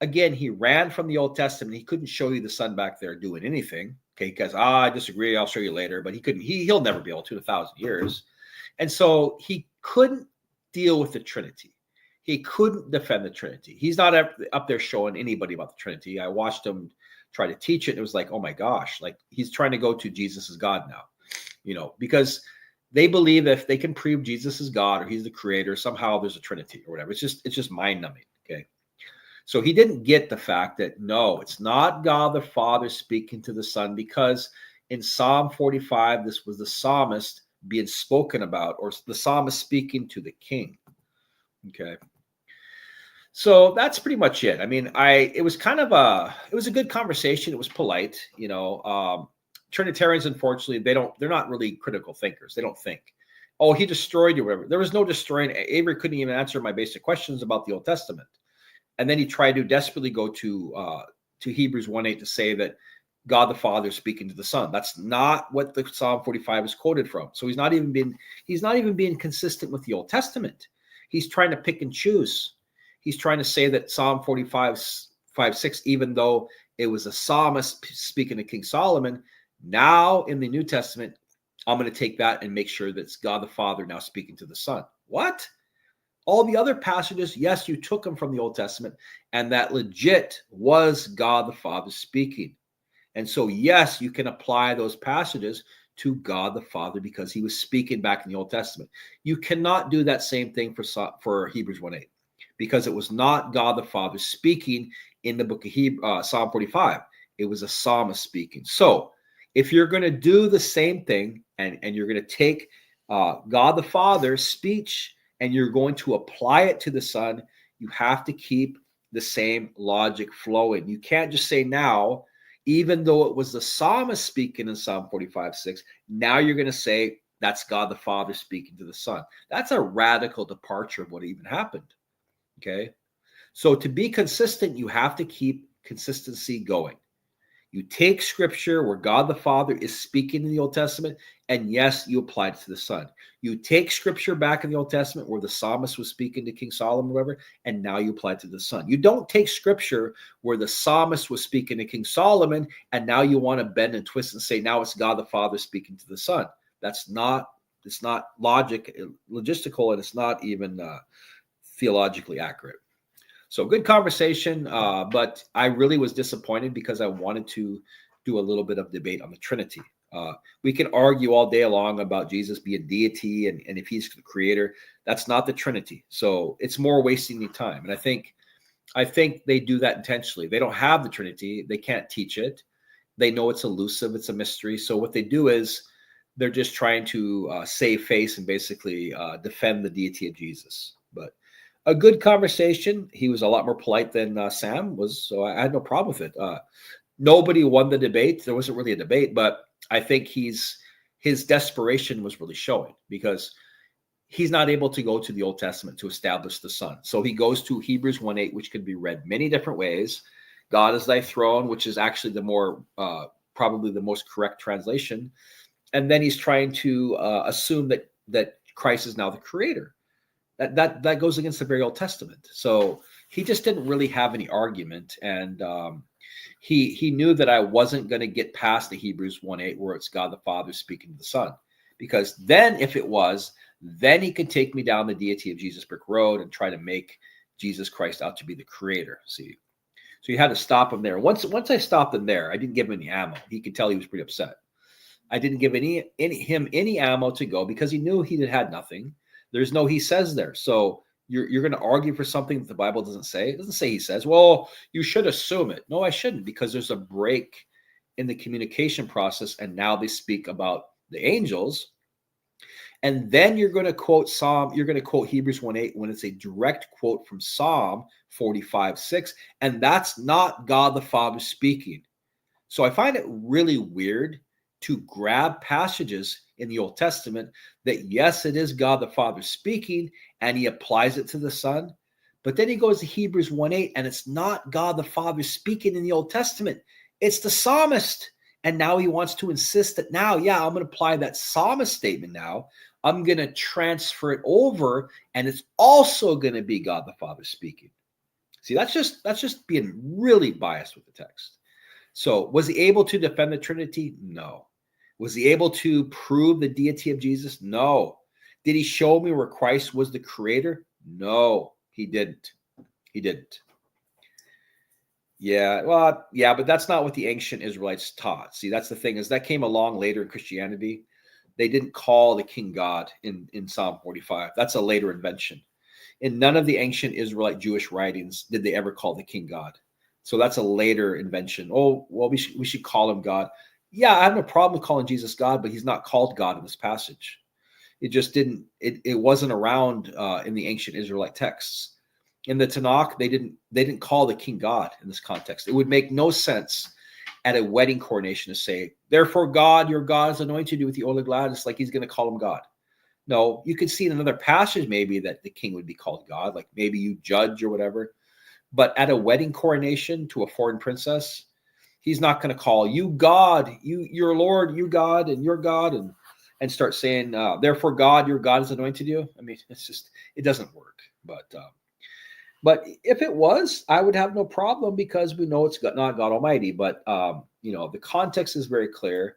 again, he ran from the Old Testament. He couldn't show you the Son back there doing anything. Okay, because I disagree. I'll show you later. But he couldn't. He'll never be able to in 1,000 years. And so he couldn't deal with the Trinity. He couldn't defend the Trinity. He's not up there showing anybody about the Trinity. I watched him try to teach it. And it was like, oh my gosh, like he's trying to go to Jesus as God now, you know, because they believe if they can prove Jesus is God or he's the creator, somehow there's a Trinity or whatever. It's just mind numbing. Okay. So he didn't get the fact that no, it's not God the Father speaking to the Son, because in Psalm 45, this was the psalmist being spoken about, or the psalmist speaking to the king. Okay. So that's pretty much it. I mean, it was a good conversation. It was polite, you know. Trinitarians, unfortunately, they're not really critical thinkers. They don't think, oh, he destroyed you, whatever. There was no destroying. Avery couldn't even answer my basic questions about the Old Testament. And then he tried to desperately go to Hebrews 1:8 to say that God the Father is speaking to the Son. That's not what the Psalm 45 is quoted from. So he's not even being consistent with the Old Testament. He's trying to pick and choose. He's trying to say that Psalm 45:6, even though it was a psalmist speaking to King Solomon, Now in the New Testament, I'm going to take that and make sure that it's God the Father now speaking to the Son. What? All the other passages, yes, you took them from the Old Testament, and that legit was God the Father speaking. And so, yes, you can apply those passages to God the Father because he was speaking back in the Old Testament. You cannot do that same thing for Hebrews 1:8 because it was not God the Father speaking in the book of Psalm 45. It was a psalmist speaking. So if you're going to do the same thing and you're going to take God the Father's speech and you're going to apply it to the Son, you have to keep the same logic flowing. You can't just say now, even though it was the psalmist speaking in Psalm 45:6, now you're going to say that's God the Father speaking to the Son. That's a radical departure of what even happened. Okay? So to be consistent, you have to keep consistency going. You take scripture where God the Father is speaking in the Old Testament, and yes, you apply it to the Son. You take scripture back in the Old Testament where the psalmist was speaking to King Solomon or whatever, and now you apply it to the Son. You don't take scripture where the psalmist was speaking to King Solomon, and now you want to bend and twist and say, now it's God the Father speaking to the Son. It's not logistical, and it's not even theologically accurate. So good conversation, but I really was disappointed because I wanted to do a little bit of debate on the Trinity. We can argue all day long about Jesus being deity and if he's the creator. That's not the Trinity. So it's more wasting the time. And I think they do that intentionally. They don't have the Trinity. They can't teach it. They know it's elusive. It's a mystery. So what they do is they're just trying to save face and basically defend the deity of Jesus. But a good conversation. He was a lot more polite than Sam was, so I had no problem with it. Nobody won the debate. There wasn't really a debate, but I think his desperation was really showing because he's not able to go to the Old Testament to establish the Son. So he goes to Hebrews 1:8, which can be read many different ways. God is thy throne, which is actually the more probably the most correct translation. And then he's trying to assume that Christ is now the creator. That goes against the very Old Testament. So he just didn't really have any argument. And he knew that I wasn't going to get past the Hebrews 1:8 where it's God the Father speaking to the Son. Because then if it was, then he could take me down the deity of Jesus brick road and try to make Jesus Christ out to be the creator. See? So you had to stop him there. Once I stopped him there, I didn't give him any ammo. He could tell he was pretty upset. I didn't give him any ammo to go because he knew he had nothing. There's no he says there. So you're going to argue for something that the Bible doesn't say. It doesn't say he says. Well, you should assume it. No, I shouldn't, because there's a break in the communication process. And now they speak about the angels. And then you're going to quote Hebrews 1:8 when it's a direct quote from Psalm 45:6. And that's not God the Father speaking. So I find it really weird to grab passages in the Old Testament that, yes, it is God the Father speaking, and he applies it to the Son. But then he goes to Hebrews 1:8, and it's not God the Father speaking in the Old Testament. It's the psalmist. And now he wants to insist that now, yeah, I'm going to apply that psalmist statement now. I'm going to transfer it over, and it's also going to be God the Father speaking. See, that's just being really biased with the text. So was he able to defend the Trinity? No. Was he able to prove the deity of Jesus? No. Did he show me where Christ was the creator? No, he didn't. He didn't. Yeah, well, yeah, but that's not what the ancient Israelites taught. See, that's the thing, is that came along later in Christianity. They didn't call the king God in Psalm 45. That's a later invention. In none of the ancient Israelite Jewish writings did they ever call the king God. So that's a later invention. Oh, well, we should call him God. Yeah, I have no problem with calling Jesus God, but he's not called God in this passage. It just didn't, it wasn't around in the ancient Israelite texts. In the Tanakh, they didn't call the king God in this context. It would make no sense at a wedding coronation to say, therefore God, your God has anointed you with the oil of gladness, like he's going to call him God. No, you could see in another passage maybe that the king would be called God, like maybe you judge or whatever. But at a wedding coronation to a foreign princess, he's not going to call you God, your Lord, you God, and your God, and start saying, therefore God, your God has anointed you. I mean, it doesn't work. But if it was, I would have no problem because we know it's not God Almighty. But, the context is very clear.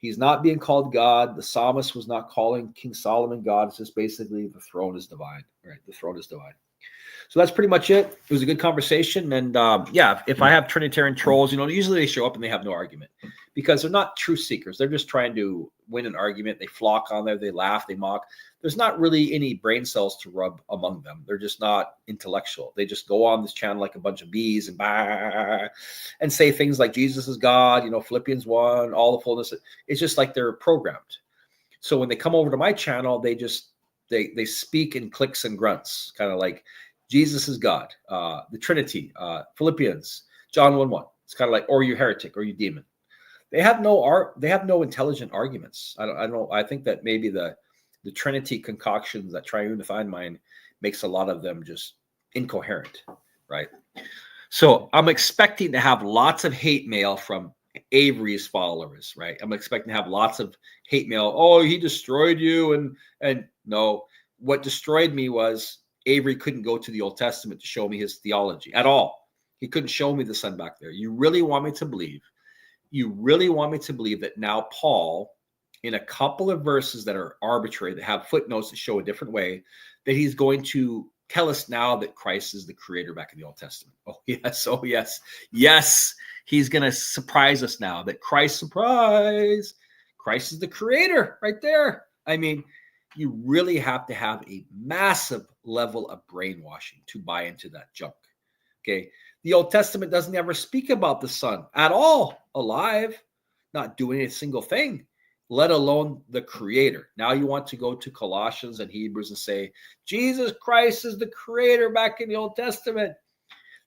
He's not being called God. The psalmist was not calling King Solomon God. It's just basically the throne is divine, right? The throne is divine. So that's pretty much it. It was a good conversation. And yeah, if I have Trinitarian trolls, usually they show up and they have no argument because they're not truth seekers. They're just trying to win an argument. They flock on there. They laugh. They mock. There's not really any brain cells to rub among them. They're just not intellectual. They just go on this channel like a bunch of bees and say things like Jesus is God, Philippians 1, all the fullness. It's just like they're programmed. So when they come over to my channel, they speak in clicks and grunts, kind of like Jesus is God, the Trinity, Philippians, John 1:1. It's kind of like, or you heretic, or you demon. They have no intelligent arguments. I think that maybe the Trinity concoctions, that triunified mind, makes a lot of them just incoherent, right? So I'm expecting to have lots of hate mail from Avery's followers, right? I'm expecting to have lots of hate mail. Oh, he destroyed you, and no, what destroyed me was Avery couldn't go to the Old Testament to show me his theology at all. He couldn't show me the sun back there. You really want me to believe that now Paul, in a couple of verses that are arbitrary, that have footnotes that show a different way, that he's going to tell us now that Christ is the creator back in the Old Testament. Oh, yes. He's going to surprise us now that Christ is the creator right there. I mean, you really have to have a massive level of brainwashing to buy into that junk. Okay. The Old Testament doesn't ever speak about the Son at all, alive, not doing a single thing, let alone the creator. Now you want to go to Colossians and Hebrews and say, Jesus Christ is the creator back in the Old Testament.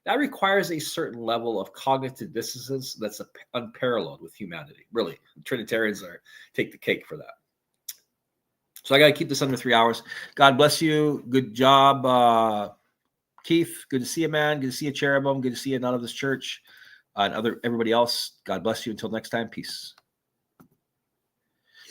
That requires a certain level of cognitive dissonance that's unparalleled with humanity. Really, Trinitarians take the cake for that. So I got to keep this under 3 hours. God bless you. Good job, Keith. Good to see you, man. Good to see you, Cherubim. Good to see you, none of this church, and everybody else. God bless you. Until next time, peace.